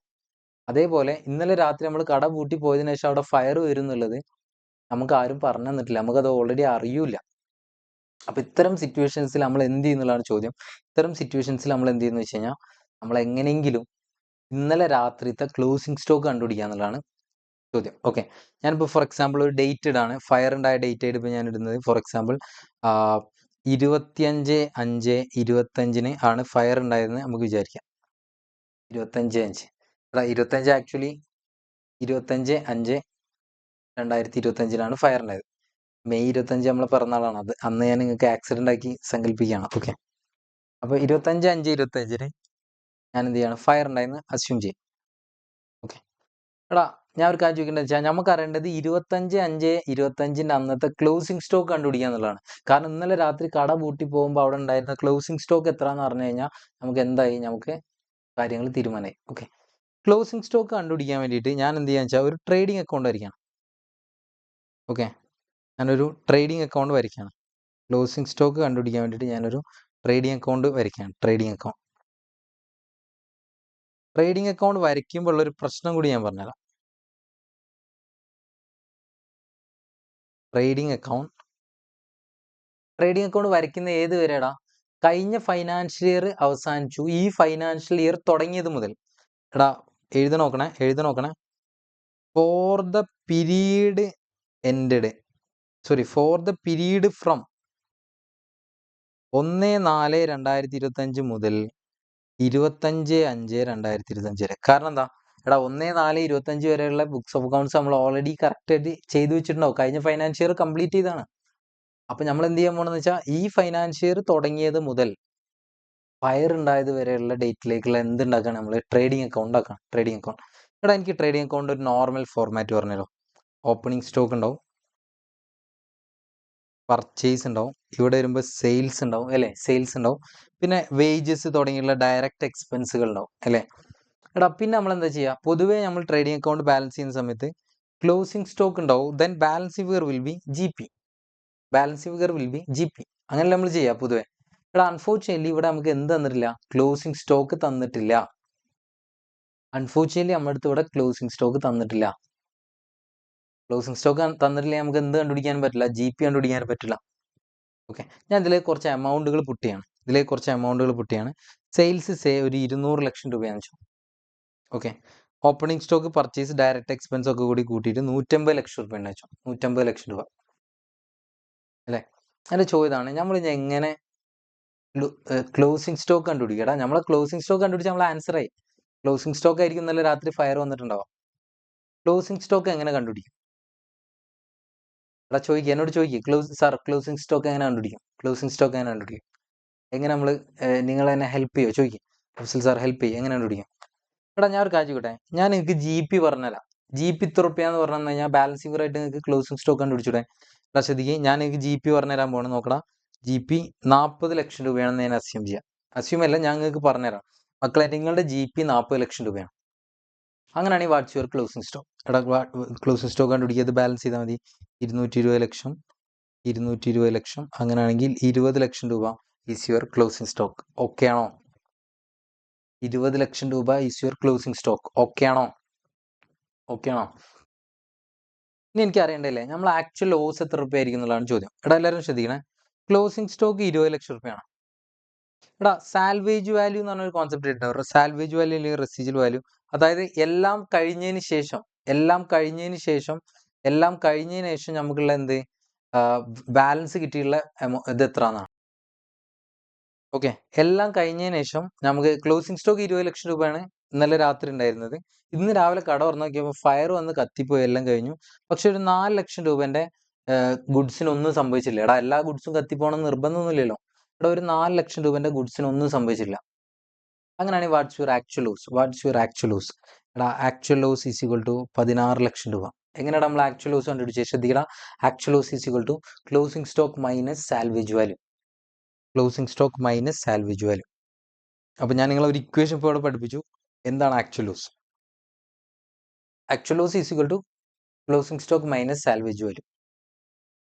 അതേപോലെ ഇന്നലെ രാത്രി നമ്മൾ കട പൂട്ടി പോയതിനു ശേഷം അവിടെ ഫയർ വരും എന്നുള്ളത് നമുക്ക് ആരും പറഞ്ഞു തന്നിട്ടില്ല, നമുക്കത് ഓൾറെഡി അറിയൂല. അപ്പൊ ഇത്തരം സിറ്റുവേഷൻസിൽ നമ്മൾ എന്ത് ചെയ്യുന്നുള്ളതാണ് ചോദ്യം. ഇത്തരം സിറ്റുവേഷൻസിൽ നമ്മൾ എന്ത് ചെയ്യുന്നു വെച്ച് കഴിഞ്ഞാൽ, നമ്മൾ എങ്ങനെയെങ്കിലും ഇന്നലെ രാത്രിത്തെ ക്ലോസിംഗ് സ്റ്റോക്ക് കണ്ടുപിടിക്കുക എന്നുള്ളതാണ് ചോദ്യം. ഓക്കെ, ഞാനിപ്പോൾ ഫോർ എക്സാമ്പിൾ ഒരു ഡേറ്റഡ് ആണ്, ഫയർ ഉണ്ടായ ഡേറ്റ് ആയിട്ട് ഇപ്പോൾ ഞാൻ ഇടുന്നത് ഫോർ എക്സാമ്പിൾ 25/5/25 ആണ് ഫയർ ഉണ്ടായതെന്ന് നമുക്ക് വിചാരിക്കാം. 25/5 25 ആക്ച്വലി 25/5/2025 ഫയർ ഉണ്ടായത്. മെയ് 25 നമ്മളെ പിറന്നാളാണ്. അത് അന്ന് ഞാൻ നിങ്ങൾക്ക് ആക്സിഡന്റ് ആക്കി സങ്കല്പിക്കുകയാണ്. ഓക്കെ, അപ്പോൾ 25/5/25 ഞാൻ എന്ത് ചെയ്യാണ്, ഫയർ ഉണ്ടായെന്ന് അസ്യൂം ചെയ്യും. ഓക്കെ, എടാ ഞാൻ ഒരു കാര്യം ചോദിക്കേണ്ടത് വെച്ചാൽ നമുക്ക് അറിയേണ്ടത് 25/5/25 അന്നത്തെ ക്ലോസിംഗ് സ്റ്റോക്ക് കണ്ടുപിടിക്കുക എന്നുള്ളതാണ്. കാരണം ഇന്നലെ രാത്രി കട പൂട്ടി പോകുമ്പോൾ അവിടെ ഉണ്ടായിരുന്ന ക്ലോസിംഗ് സ്റ്റോക്ക് എത്ര എന്ന് പറഞ്ഞു കഴിഞ്ഞാൽ നമുക്ക് എന്തായി, നമുക്ക് കാര്യങ്ങൾ തീരുമാനമായി. ഓക്കെ, ക്ലോസിംഗ് സ്റ്റോക്ക് കണ്ടുപിടിക്കാൻ വേണ്ടിയിട്ട് ഞാൻ എന്ത് ചെയ്യാന്ന് വെച്ചാൽ ഒരു ട്രേഡിംഗ് അക്കൗണ്ട് വരയ്ക്കണം. ഓക്കെ, ഞാനൊരു ട്രേഡിംഗ് അക്കൗണ്ട് വരയ്ക്കുകയാണ്. ക്ലോസിംഗ് സ്റ്റോക്ക് കണ്ടുപിടിക്കാൻ വേണ്ടിയിട്ട് ഞാനൊരു ട്രേഡിംഗ് അക്കൗണ്ട് വരയ്ക്കുകയാണ്. ട്രേഡിംഗ് അക്കൗണ്ട് വരയ്ക്കുമ്പോൾ ഉള്ളൊരു പ്രശ്നം കൂടി ഞാൻ പറഞ്ഞുതരാം. ട്രേഡിംഗ് അക്കൗണ്ട് വരയ്ക്കുന്ന ഏത് വരെടാ, കഴിഞ്ഞ ഫൈനാൻഷ്യൽ ഇയർ അവസാനിച്ചു, ഈ ഫൈനാൻഷ്യൽ ഇയർ തുടങ്ങിയത് മുതൽ. എടാ എഴുതി നോക്കണേ four the period ended, four the period from 1/4/2025 മുതൽ 25/5/2025 വരെ. കാരണം എന്താ, എടാ 1/4/25 വരെയുള്ള ബുക്സ് ഓഫ് അക്കൗണ്ട്സ് നമ്മൾ ഓൾറെഡി കറക്റ്റ് ആയിട്ട് ചെയ്തു വെച്ചിട്ടുണ്ടാവും. കഴിഞ്ഞ ഫൈനാൻഷ്യൽ ഇയർ കംപ്ലീറ്റ് ചെയ്താണ്. അപ്പൊ നമ്മൾ എന്ത് ചെയ്യാൻ പോണെന്ന് വെച്ചാൽ ഈ ഫൈനാൻഷ്യൽ ഇയർ തുടങ്ങിയത് മുതൽ ഫയർ ഉണ്ടായത് വരെയുള്ള ഡേറ്റിലേക്കുള്ള എന്തുണ്ടാക്കണം, നമ്മൾ ട്രേഡിംഗ് അക്കൗണ്ട് ആക്കണം. ട്രേഡിംഗ് അക്കൗണ്ട്, എടാ എനിക്ക് ട്രേഡിംഗ് അക്കൗണ്ട് ഒരു നോർമൽ ഫോർമാറ്റ് പറഞ്ഞല്ലോ. ഓപ്പണിംഗ് സ്റ്റോക്ക് ഉണ്ടാവും, പർച്ചേസ് ഉണ്ടാവും, ഇവിടെ വരുമ്പോൾ സെയിൽസ് ഉണ്ടാവും അല്ലേ, സെയിൽസ് ഉണ്ടാവും, പിന്നെ വേജസ് തുടങ്ങിയുള്ള ഡയറക്റ്റ് എക്സ്പെൻസുകൾ ഉണ്ടാവും അല്ലേ. എടാ പിന്നെ നമ്മൾ എന്താ ചെയ്യുക, പൊതുവേ നമ്മൾ ട്രേഡിംഗ് അക്കൗണ്ട് ബാലൻസ് ചെയ്യുന്ന സമയത്ത് ക്ലോസിംഗ് സ്റ്റോക്ക് ഉണ്ടാവും, then balance figure will be G P. അങ്ങനെ നമ്മൾ ചെയ്യുക പൊതുവെ. എടാ അൺഫോർച്യുനേറ്റ്ലി ഇവിടെ നമുക്ക് എന്ത് തന്നിട്ടില്ല, ക്ലോസിംഗ് സ്റ്റോക്ക് തന്നിട്ടില്ല. നമ്മുടെ അടുത്ത് ഇവിടെ ക്ലോസിംഗ് സ്റ്റോക്ക് തന്നിട്ടില്ല. നമുക്ക് എന്ത് കണ്ടുപിടിക്കാൻ പറ്റില്ല, ജി പി കണ്ടുപിടിക്കാൻ പറ്റില്ല. ഓക്കെ, ഞാൻ ഇതിലേക്ക് കുറച്ച് എമൗണ്ടുകൾ പുട്ടിയാണ്. സെയിൽസ് ഒരു 200 ലക്ഷം രൂപയാണെന്ന് വെച്ചു. Okay, opening stock, purchase, direct expense ഒക്കെ കൂടി കൂട്ടിയിട്ട് 150 ലക്ഷം രൂപ ഉണ്ട് വെച്ചു. 150 ലക്ഷം രൂപ അല്ലേ. എൻ്റെ ചോദ്യമാണ്, നമ്മൾ എങ്ങനെ ക്ലോസിംഗ് സ്റ്റോക്ക് കണ്ടുപിടിക്കടാ. നമ്മളെ ക്ലോസിംഗ് സ്റ്റോക്ക് കണ്ടുപിടിച്ചാൽ നമ്മൾ ആൻസർ ആയി. ക്ലോസിംഗ് സ്റ്റോക്ക് ആയിരിക്കും ഇന്നലെ രാത്രി ഫയർ വന്നിട്ടുണ്ടാവാം. ക്ലോസിംഗ് സ്റ്റോക്ക് എങ്ങനെ കണ്ടുപിടിക്കും? എടാ എന്നോട് ചോദിക്കുക, ക്ലോസിംഗ് സ്റ്റോക്ക് എങ്ങനെ കണ്ടുപിടിക്കും? എങ്ങനെ നമ്മൾ നിങ്ങൾ എന്നെ ഹെൽപ്പ് ചെയ്യുമോ ചോദിക്കും. അഫ്സൽ സാർ ഹെൽപ്പ് ചെയ്യും, എങ്ങനെ കണ്ടുപിടിക്കും? എടാ ഞാൻ ഒരു കാര്യം ചോദിക്കട്ടെ, ഞാൻ നിങ്ങൾക്ക് ജി പി പറഞ്ഞുതരാം. ജി പി ഇത്ര റുപ്യാന്ന് പറഞ്ഞു കഴിഞ്ഞാൽ ബാലൻസിംഗ് ആയിട്ട് നിങ്ങൾക്ക് ക്ലോസിംഗ് സ്റ്റോക്ക് കണ്ടുപിടിച്ചൂടെ? എടാ ശ്രദ്ധിക്കുക, ഞാൻ നിങ്ങൾക്ക് ജി പി പറഞ്ഞുതരാൻ പോകണം. നോക്കടാ, ജി പി 40 ലക്ഷം രൂപയാണെന്ന് ഞാൻ അസ്യൂം അല്ല, ഞാൻ നിങ്ങൾക്ക് പറഞ്ഞുതരാം. മക്കളെ നിങ്ങളുടെ ജി പി 40 ലക്ഷം രൂപയാണ്. അങ്ങനെയാണെങ്കിൽ വാട്ട്സ് യുവർ ക്ലോസിംഗ് സ്റ്റോക്ക്? എടാ ക്ലോസിംഗ് സ്റ്റോക്ക് കണ്ടുപിടിക്കുക, ബാലൻസ് ചെയ്താൽ മതി. 220 ലക്ഷം. അങ്ങനെയാണെങ്കിൽ 20 ലക്ഷം രൂപ is your closing stock. Okay ആണോ? 20 ലക്ഷം രൂപ is your closing stock. Okay ആണോ? ഇനി എനിക്ക് അറിയണ്ടല്ലേ, നമ്മൾ ആക്ച്വൽ ലോസ് എത്ര രൂപ ആയിരിക്കും എന്നുള്ളതാണ് ചോദ്യം. എടാ എല്ലാവരും ശ്രദ്ധിക്കണേ, ക്ലോസിംഗ് സ്റ്റോക്ക് 20 ലക്ഷം രൂപയാണ്. എടാ സാൽവേജ് വാല്യൂ എന്ന് പറഞ്ഞൊരു കോൺസെപ്റ്റ് ഉണ്ടാവും. സാൽവേജ് വാല്യൂ അല്ലെങ്കിൽ റെസിജ്വൽ വാല്യൂ, അതായത് എല്ലാം കഴിഞ്ഞതിന് ശേഷം നമുക്കുള്ള എന്ത് ബാലൻസ് കിട്ടിയുള്ള ഇത് എത്ര എന്നാണ്. ഓക്കെ, എല്ലാം കഴിഞ്ഞതിന് ശേഷം നമുക്ക് ക്ലോസിംഗ് സ്റ്റോക്ക് 20 ലക്ഷം രൂപയാണ് ഇന്നലെ രാത്രി ഉണ്ടായിരുന്നത്. ഇന്ന് രാവിലെ കട തുറന്നു നോക്കിയപ്പോൾ ഫയർ വന്ന് കത്തിപ്പോയി, എല്ലാം കഴിഞ്ഞു. പക്ഷെ ഒരു 4 ലക്ഷം രൂപന്റെ ഗുഡ്സിനൊന്നും സംഭവിച്ചില്ല. എടാ എല്ലാ ഗുഡ്സും കത്തിപ്പോകണം നിർബന്ധമൊന്നുമില്ലല്ലോ. ഇവിടെ ഒരു 4 ലക്ഷം രൂപന്റെ ഗുഡ്സിനൊന്നും സംഭവിച്ചില്ല. അങ്ങനെയാണെങ്കിൽ വാട്ട്സ് യുവർ ആക്ച്വൽ ലോസ്? എടാ actual loss is equal to 16 ലക്ഷം രൂപ. എങ്ങനെയാണ് നമ്മൾ ആക്ച്വൽ ലോസ് കണ്ടുപിടിച്ചത്? ശ്രദ്ധിക്കടാ, actual loss is equal to closing stock minus salvage value. അപ്പൊ ഞാൻ നിങ്ങളെ ഒരു ഇക്വേഷൻ ഇപ്പോൾ ഇവിടെ പഠിപ്പിച്ചു. എന്താണ് actual loss? Is equal to closing stock minus salvage value.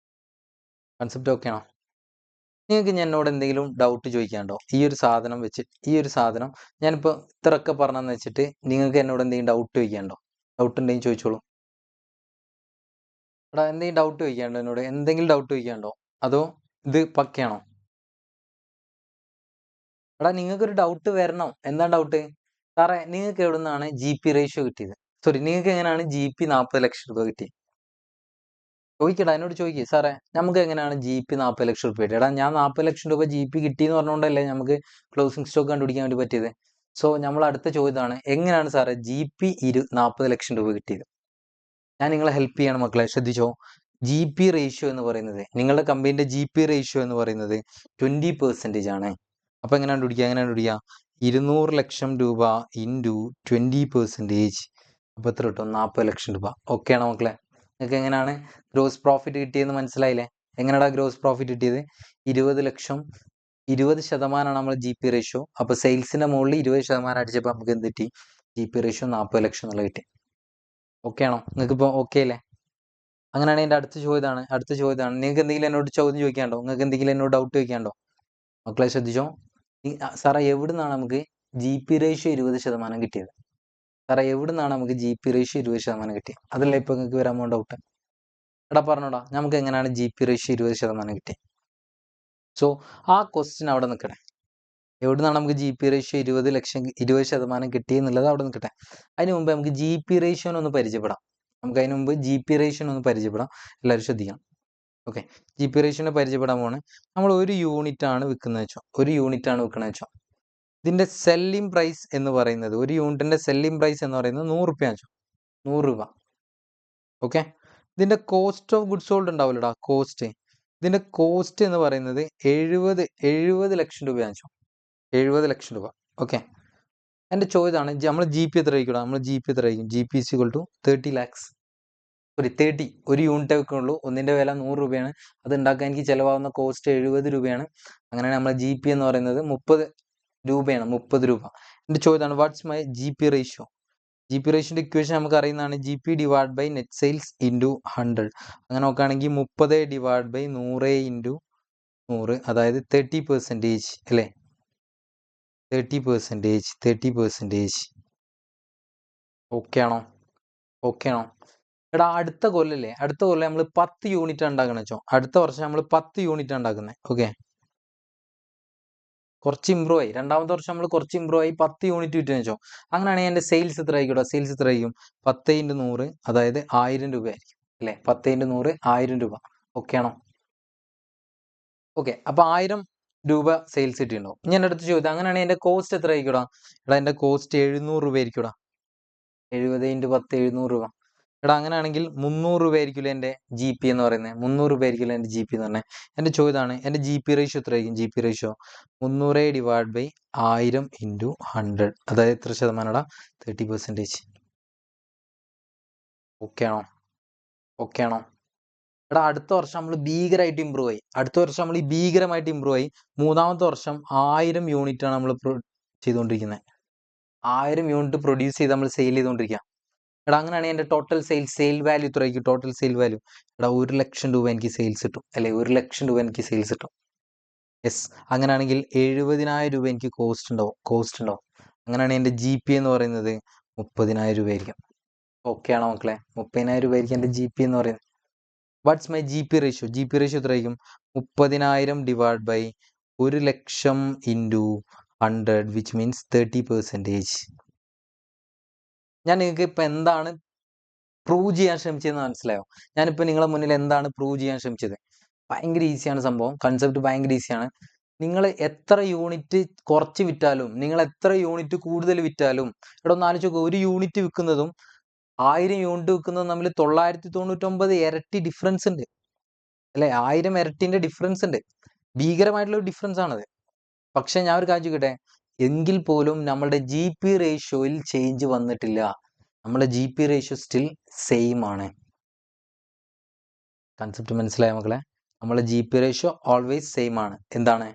Concept okay ആണോ? നിങ്ങൾക്ക് എന്നോട് എന്തെങ്കിലും ഡൗട്ട് ചോദിക്കാനുണ്ടോ? ഈ ഒരു സാധനം ഞാനിപ്പോൾ ഇത്രയൊക്കെ പറഞ്ഞെന്ന് വെച്ചിട്ട് നിങ്ങൾക്ക് എന്നോട് എന്തെങ്കിലും ഡൗട്ട് ചോദിക്കാനുണ്ടോ? ഡൗട്ട് ഉണ്ടെങ്കിൽ ചോദിച്ചോളൂ. എടാ എന്തെങ്കിലും ഡൗട്ട് ചോദിക്കാനുണ്ടോ എന്നോട്? അതോ ഇത് പക്കയാണോ? എടാ നിങ്ങൾക്കൊരു ഡൗട്ട് വരണം. എന്താണ് ഡൗട്ട്? സാറേ നിങ്ങൾക്ക് എവിടെ നിന്നാണ് ജി പി റേഷ്യോ കിട്ടിയത്? സോറി, നിങ്ങൾക്ക് എങ്ങനെയാണ് GP 40 ലക്ഷം രൂപ കിട്ടി? ചോദിക്കടാ, എന്നോട് ചോദിക്കേ സാറേ, നമുക്ക് എങ്ങനെയാണ് GP 40 ലക്ഷം രൂപ കിട്ടിയത്? എടാ, ഞാൻ 40 ലക്ഷം രൂപ GP കിട്ടി എന്ന് പറഞ്ഞുകൊണ്ടല്ലേ നമുക്ക് ക്ലോസിംഗ് സ്റ്റോക്ക് കണ്ടുപിടിക്കാൻ വേണ്ടി പറ്റിയത്. സോ നമ്മൾ അടുത്ത ചോദ്യമാണ്, എങ്ങനെയാണ് സാറേ GP 40 ലക്ഷം രൂപ കിട്ടിയത്? ഞാൻ നിങ്ങളെ ഹെൽപ്പ് ചെയ്യണം മക്കളെ, ശ്രദ്ധിച്ചോ. GP റേഷ്യോ എന്ന് പറയുന്നത്, നിങ്ങളുടെ കമ്പനീൻ്റെ GP റേഷ്യോ എന്ന് പറയുന്നത് 20% ആണ്. അപ്പോൾ എങ്ങനെ കണ്ടുപിടിക്കുക? 200 ലക്ഷം രൂപ ഇൻറ്റു 20%. അപ്പോൾ എത്ര കിട്ടും? 40 ലക്ഷം രൂപ. ഓക്കെ ആണോ മക്കളെ? നിങ്ങൾക്ക് എങ്ങനെയാണ് ഗ്രോസ് പ്രോഫിറ്റ് കിട്ടിയതെന്ന് മനസ്സിലായില്ലേ? എങ്ങനെയാണ് ഗ്രോസ് പ്രോഫിറ്റ് കിട്ടിയത്? 20% നമ്മൾ GP റേഷ്യോ. അപ്പോൾ സെയിൽസിൻ്റെ മുകളിൽ 20% അടിച്ചപ്പോൾ നമുക്ക് എന്ത് കിട്ടി? GP റേഷ്യോ 40 ലക്ഷം എന്നുള്ള കിട്ടി. ഓക്കെ ആണോ? നിങ്ങൾക്ക് ഇപ്പോൾ ഓക്കെ അല്ലേ? അങ്ങനെയാണെങ്കിൽ എൻ്റെ അടുത്ത ചോദ്യമാണ്. നിങ്ങൾക്ക് എന്തെങ്കിലും എന്നോട് ചോദ്യം ചോദിക്കാണ്ടോ? നിങ്ങൾക്ക് എന്തെങ്കിലും എന്നോട് ഡൗട്ട് ചോദിക്കാണ്ടോ? മക്കളെ ശ്രദ്ധിച്ചോ. സാറേ, എവിടെ നിന്നാണ് നമുക്ക് GP റേഷ്യോ 20% കിട്ടിയത്? സാറേ, എവിടെ നിന്നാണ് നമുക്ക് GP റേഷ്യോ 20% കിട്ടിയത്? അതല്ലേ ഇപ്പോൾ നിങ്ങൾക്ക് വരാൻ പോകുന്ന ഡൗട്ട്. എടാ പറഞ്ഞോടാ, നമുക്ക് എങ്ങനെയാണ് GP റേഷ്യോ 20% കിട്ടിയത്? സോ ആ ക്വസ്റ്റ്യൻ അവിടെ നിൽക്കട്ടെ. എവിടെ നിന്നാണ് നമുക്ക് GP റേഷ്യോ 20% കിട്ടിയെന്നുള്ളത് അവിടെ നിൽക്കട്ടെ. അതിന് മുമ്പ് നമുക്ക് GP റേഷ്യോനെ ഒന്ന് പരിചയപ്പെടാം. GP റേഷ്യോനെ ഒന്ന് പരിചയപ്പെടാം. എല്ലാവരും ശ്രദ്ധിക്കണം. ഓക്കെ, GP റേഷ്യോനെ പരിചയപ്പെടാൻ പോവാണ്. നമ്മൾ ഒരു യൂണിറ്റ് ആണ് വിൽക്കുന്നത് വെച്ചോ. ഇതിൻ്റെ സെല്ലിംഗ് പ്രൈസ് എന്ന് പറയുന്നത്, ഒരു യൂണിറ്റിൻ്റെ സെല്ലിംഗ് പ്രൈസ് എന്ന് പറയുന്നത് 100 രൂപ വെച്ചോ. 100 രൂപ. ഓക്കെ, ഇതിൻ്റെ കോസ്റ്റ് ഓഫ് ഗുഡ്സ് സോൾഡ് ഉണ്ടാവില്ലടാ, കോസ്റ്റ്. ഇതിൻ്റെ കോസ്റ്റ് എന്ന് പറയുന്നത് 70 ലക്ഷം രൂപ വെച്ചോ. 70 ലക്ഷം രൂപ. ഓക്കെ, എൻ്റെ ചോദ്യമാണ്, നമ്മൾ GP എത്ര ആയിരിക്കും? GP is equal to 30 lakhs. Sorry, 30. ഒരു യൂണിറ്റ് വെക്കുള്ളൂ, ഒന്നിൻ്റെ വില 100 രൂപയാണ്. അത് ഉണ്ടാക്കാൻ എനിക്ക് ചിലവാകുന്ന കോസ്റ്റ് 70 രൂപയാണ്. അങ്ങനെയാണ് നമ്മൾ GP എന്ന് പറയുന്നത് 30 രൂപയാണ്. 30 രൂപ. എൻ്റെ ചോദ്യമാണ്, what's my GP ratio? GP റേഷ്യോൻ്റെ ഇക്വേഷൻ നമുക്ക് അറിയുന്നതാണ്, GP divide by net sales into 100. അങ്ങനെ നോക്കുകയാണെങ്കിൽ 30 ഡിവൈഡ് ബൈ 100 ഇൻറ്റു 100, അതായത് 30% അല്ലേ? 30%. ഓക്കെ ആണോ? എടാ, അടുത്ത കൊല്ലം നമ്മൾ 10 യൂണിറ്റ് ഉണ്ടാക്കണം വെച്ചോ. അടുത്ത വർഷം നമ്മൾ 10 യൂണിറ്റ് ഉണ്ടാക്കുന്നത്. ഓക്കെ, കുറച്ച് ഇമ്പ്രൂവ് ആയി. രണ്ടാമത്തെ വർഷം നമ്മൾ കുറച്ച് ഇമ്പ്രൂവ് ആയി 10 യൂണിറ്റ് വിറ്റെന്ന് വെച്ചോ. അങ്ങനെയാണെങ്കിൽ എൻ്റെ സെയിൽസ് എത്ര ആയിരിക്കും? 10 × 100, അതായത് 1000 രൂപയായിരിക്കും അല്ലേ? 10 × 100 1000 രൂപ. ഓക്കെ ആണോ? ഓക്കെ, അപ്പോൾ 1000 രൂപ സെയിൽസ് കിട്ടിയിട്ടുണ്ടാവും. ഞാൻ അടുത്ത് ചോദിച്ചത്, അങ്ങനെയാണെങ്കിൽ എൻ്റെ കോസ്റ്റ് എത്ര ആയിരിക്കും? എടാ, എൻ്റെ കോസ്റ്റ് 700 രൂപ ആയിരിക്കും. 70 × 10 700 രൂപ. എടാ, അങ്ങനെയാണെങ്കിൽ 300 രൂപ ആയിരിക്കില്ല എൻ്റെ GP എന്ന് പറയുന്നത്. 300 രൂപ ആയിരിക്കില്ല എൻ്റെ GP എന്ന് പറഞ്ഞത്. എൻ്റെ ചോദ്യമാണ്, എൻ്റെ GP റേഷ്യോ എത്ര ആയിരിക്കും? GP ratio 300 divide by 1000 into 100, അതായത് എത്ര ശതമാനടാ? 30%. ഓക്കെ ആണോ? എടാ, അടുത്ത വർഷം നമ്മൾ ഭീകരമായിട്ട് ഇമ്പ്രൂവ് ആയി. മൂന്നാമത്തെ വർഷം 1000 യൂണിറ്റാണ് നമ്മൾ ചെയ്തുകൊണ്ടിരിക്കുന്നത്. 1000 യൂണിറ്റ് പ്രൊഡ്യൂസ് ചെയ്ത് നമ്മൾ സെയിൽ ചെയ്തുകൊണ്ടിരിക്കുക. എടാ, അങ്ങനെയാണെങ്കിൽ എൻ്റെ ടോട്ടൽ സെയിൽ വാല്യൂ എത്ര ആയിരിക്കും? ടോട്ടൽ സെയിൽ വാല്യൂ എടാ 1 ലക്ഷം രൂപ എനിക്ക് സെയിൽസ് കിട്ടും അല്ലേ? 1 ലക്ഷം രൂപ എനിക്ക് സെയിൽസ് കിട്ടും. യെസ്. അങ്ങനെയാണെങ്കിൽ 70,000 രൂപ എനിക്ക് കോസ്റ്റ് ഉണ്ടാവും. അങ്ങനെയാണെങ്കിൽ എൻ്റെ GP എന്ന് പറയുന്നത് 30,000 രൂപ ആയിരിക്കും. ഓക്കെ ആണോ മക്കളെ? 30,000 രൂപ ആയിരിക്കും എൻ്റെ GP എന്ന് പറയുന്നത്. What's my GP ratio? GP ratio എത്ര ആയിരിക്കും? 30,000 divide by 1 lakh into 100, which means 30%. ഞാൻ നിങ്ങൾക്ക് ഇപ്പം എന്താണ് പ്രൂവ് ചെയ്യാൻ ശ്രമിച്ചതെന്ന് മനസ്സിലായോ? ഞാനിപ്പോൾ നിങ്ങളെ മുന്നിൽ എന്താണ് പ്രൂവ് ചെയ്യാൻ ശ്രമിച്ചത്? ഭയങ്കര ഈസിയാണ് സംഭവം. കൺസെപ്റ്റ് ഭയങ്കര ഈസിയാണ്. നിങ്ങൾ എത്ര യൂണിറ്റ് കുറച്ച് വിറ്റാലും, നിങ്ങൾ എത്ര യൂണിറ്റ് കൂടുതൽ വിറ്റാലും, ഇവിടെ ഒന്ന് ആലോചിച്ച് നോക്കുക, ഒരു യൂണിറ്റ് വിൽക്കുന്നതും 1000 യൂണിറ്റ് വിൽക്കുന്നതും തമ്മിൽ 999 ഇരട്ടി ഡിഫറൻസ് ഉണ്ട് അല്ലേ? 1000 ഇരട്ടിൻ്റെ ഡിഫറൻസ് ഉണ്ട്. ഭീകരമായിട്ടുള്ള ഒരു ഡിഫറൻസ് ആണത്. പക്ഷെ ഞാൻ ഒരു കാര്യം ചോദിക്കട്ടെ, എങ്കിൽ പോലും നമ്മളുടെ GP റേഷ്യോയിൽ ചേഞ്ച് വന്നിട്ടില്ല. നമ്മുടെ GP റേഷ്യോ സ്റ്റിൽ സെയിം ആണ്. കൺസെപ്റ്റ് മനസ്സിലായ മക്കളെ? നമ്മുടെ GP റേഷ്യോ ഓൾവേസ് സെയിം ആണ്. എന്താണ്?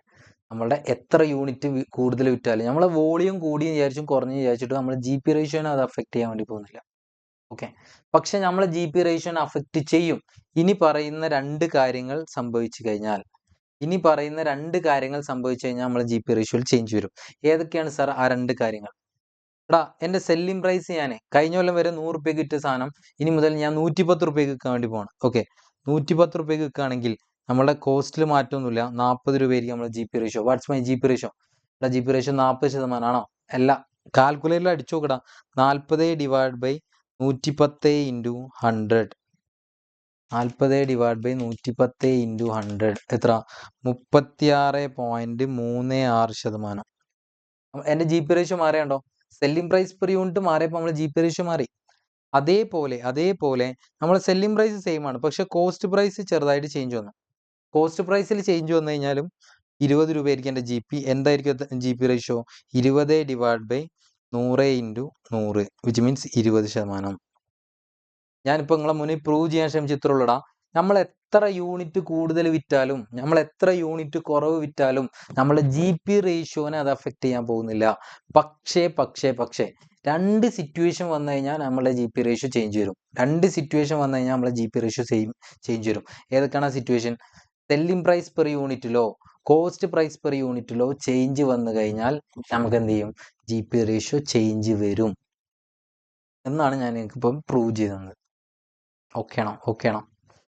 നമ്മളുടെ എത്ര യൂണിറ്റ് കൂടുതൽ വിറ്റാലും, നമ്മളെ വോളിയം കൂടിയെന്ന് വിചാരിച്ചും കുറഞ്ഞു വിചാരിച്ചിട്ട് നമ്മൾ GP റേഷ്യോനെ അത് അഫക്റ്റ് ചെയ്യാൻ വേണ്ടി പോകുന്നില്ല. ഓക്കെ, പക്ഷെ നമ്മൾ GP റേഷ്യോനെ അഫക്റ്റ് ചെയ്യും. ഇനി പറയുന്ന രണ്ട് കാര്യങ്ങൾ സംഭവിച്ചു കഴിഞ്ഞാൽ നമ്മൾ GP റേഷ്യോയിൽ ചേഞ്ച് വരും. ഏതൊക്കെയാണ് സാർ ആ രണ്ട് കാര്യങ്ങൾ? എടാ, എൻ്റെ സെല്ലിംഗ് പ്രൈസ് ഞാൻ കഴിഞ്ഞ കൊല്ലം വരെ 100 രൂപയ്ക്ക് വിറ്റ സാധനം ഇനി മുതൽ ഞാൻ 110 രൂപയ്ക്ക് വിൽക്കാൻ വേണ്ടി പോകണം. ഓക്കെ, 110 രൂപയ്ക്ക് വിൽക്കുകയാണെങ്കിൽ നമ്മുടെ കോസ്റ്റിൽ മാറ്റമൊന്നുമില്ല. 40 രൂപയായിരിക്കും നമ്മുടെ GP ratio. What's my GP ratio? എടാ, GP റേഷ്യോ 40% ആണോ? അല്ല, കാൽക്കുലേറ്ററിൽ അടിച്ചു നോക്കടാ. 40 divide by 110 into 100, 40 divide by 110 into 100 എത്ര? 36.36%. എൻ്റെ ജി പി റേഷ്യോ മാറിയുണ്ടോ? സെല്ലിംഗ് പ്രൈസ് പെർ യൂണിറ്റ് മാറിയപ്പോൾ നമ്മൾ ജി പി റേഷ്യോ മാറി. അതേപോലെ നമ്മൾ സെല്ലിംഗ് പ്രൈസ് സെയിം ആണ്, പക്ഷെ കോസ്റ്റ് പ്രൈസ് ചെറുതായിട്ട് ചേഞ്ച് വന്നു. കോസ്റ്റ് പ്രൈസിൽ ചേഞ്ച് വന്നു കഴിഞ്ഞാലും 20 രൂപയായിരിക്കും എൻ്റെ ജി പി. എന്തായിരിക്കും G P ratio? 20 divide by 100 into 100 which means 20%. ഞാനിപ്പോൾ നിങ്ങളെ മുന്നിൽ പ്രൂവ് ചെയ്യാൻ ശ്രമിച്ചിട്ടുള്ളടാ, നമ്മൾ എത്ര യൂണിറ്റ് കൂടുതൽ വിറ്റാലും നമ്മൾ എത്ര യൂണിറ്റ് കുറവ് വിറ്റാലും നമ്മളെ ജി പി റേഷ്യോനെ അത് അഫക്റ്റ് ചെയ്യാൻ പോകുന്നില്ല. പക്ഷേ 2 സിറ്റുവേഷൻ വന്നു കഴിഞ്ഞാൽ നമ്മളെ ജി പി റേഷ്യോ ചേഞ്ച് വരും. 2 സിറ്റുവേഷൻ വന്നു കഴിഞ്ഞാൽ നമ്മളെ ജി പി റേഷ്യോ ചേഞ്ച് വരും. ഏതൊക്കെയാണ് സിറ്റുവേഷൻ? സെല്ലിംഗ് പ്രൈസ് പെർ യൂണിറ്റിലോ കോസ്റ്റ് പ്രൈസ് പെർ യൂണിറ്റിലോ ചേഞ്ച് വന്നു കഴിഞ്ഞാൽ നമുക്ക് എന്ത് ചെയ്യും? ജി പി റേഷ്യോ ചേഞ്ച് വരും എന്നാണ് ഞാൻ എനിക്കിപ്പം പ്രൂവ് ചെയ്തത്. ഓക്കെ ആണോ?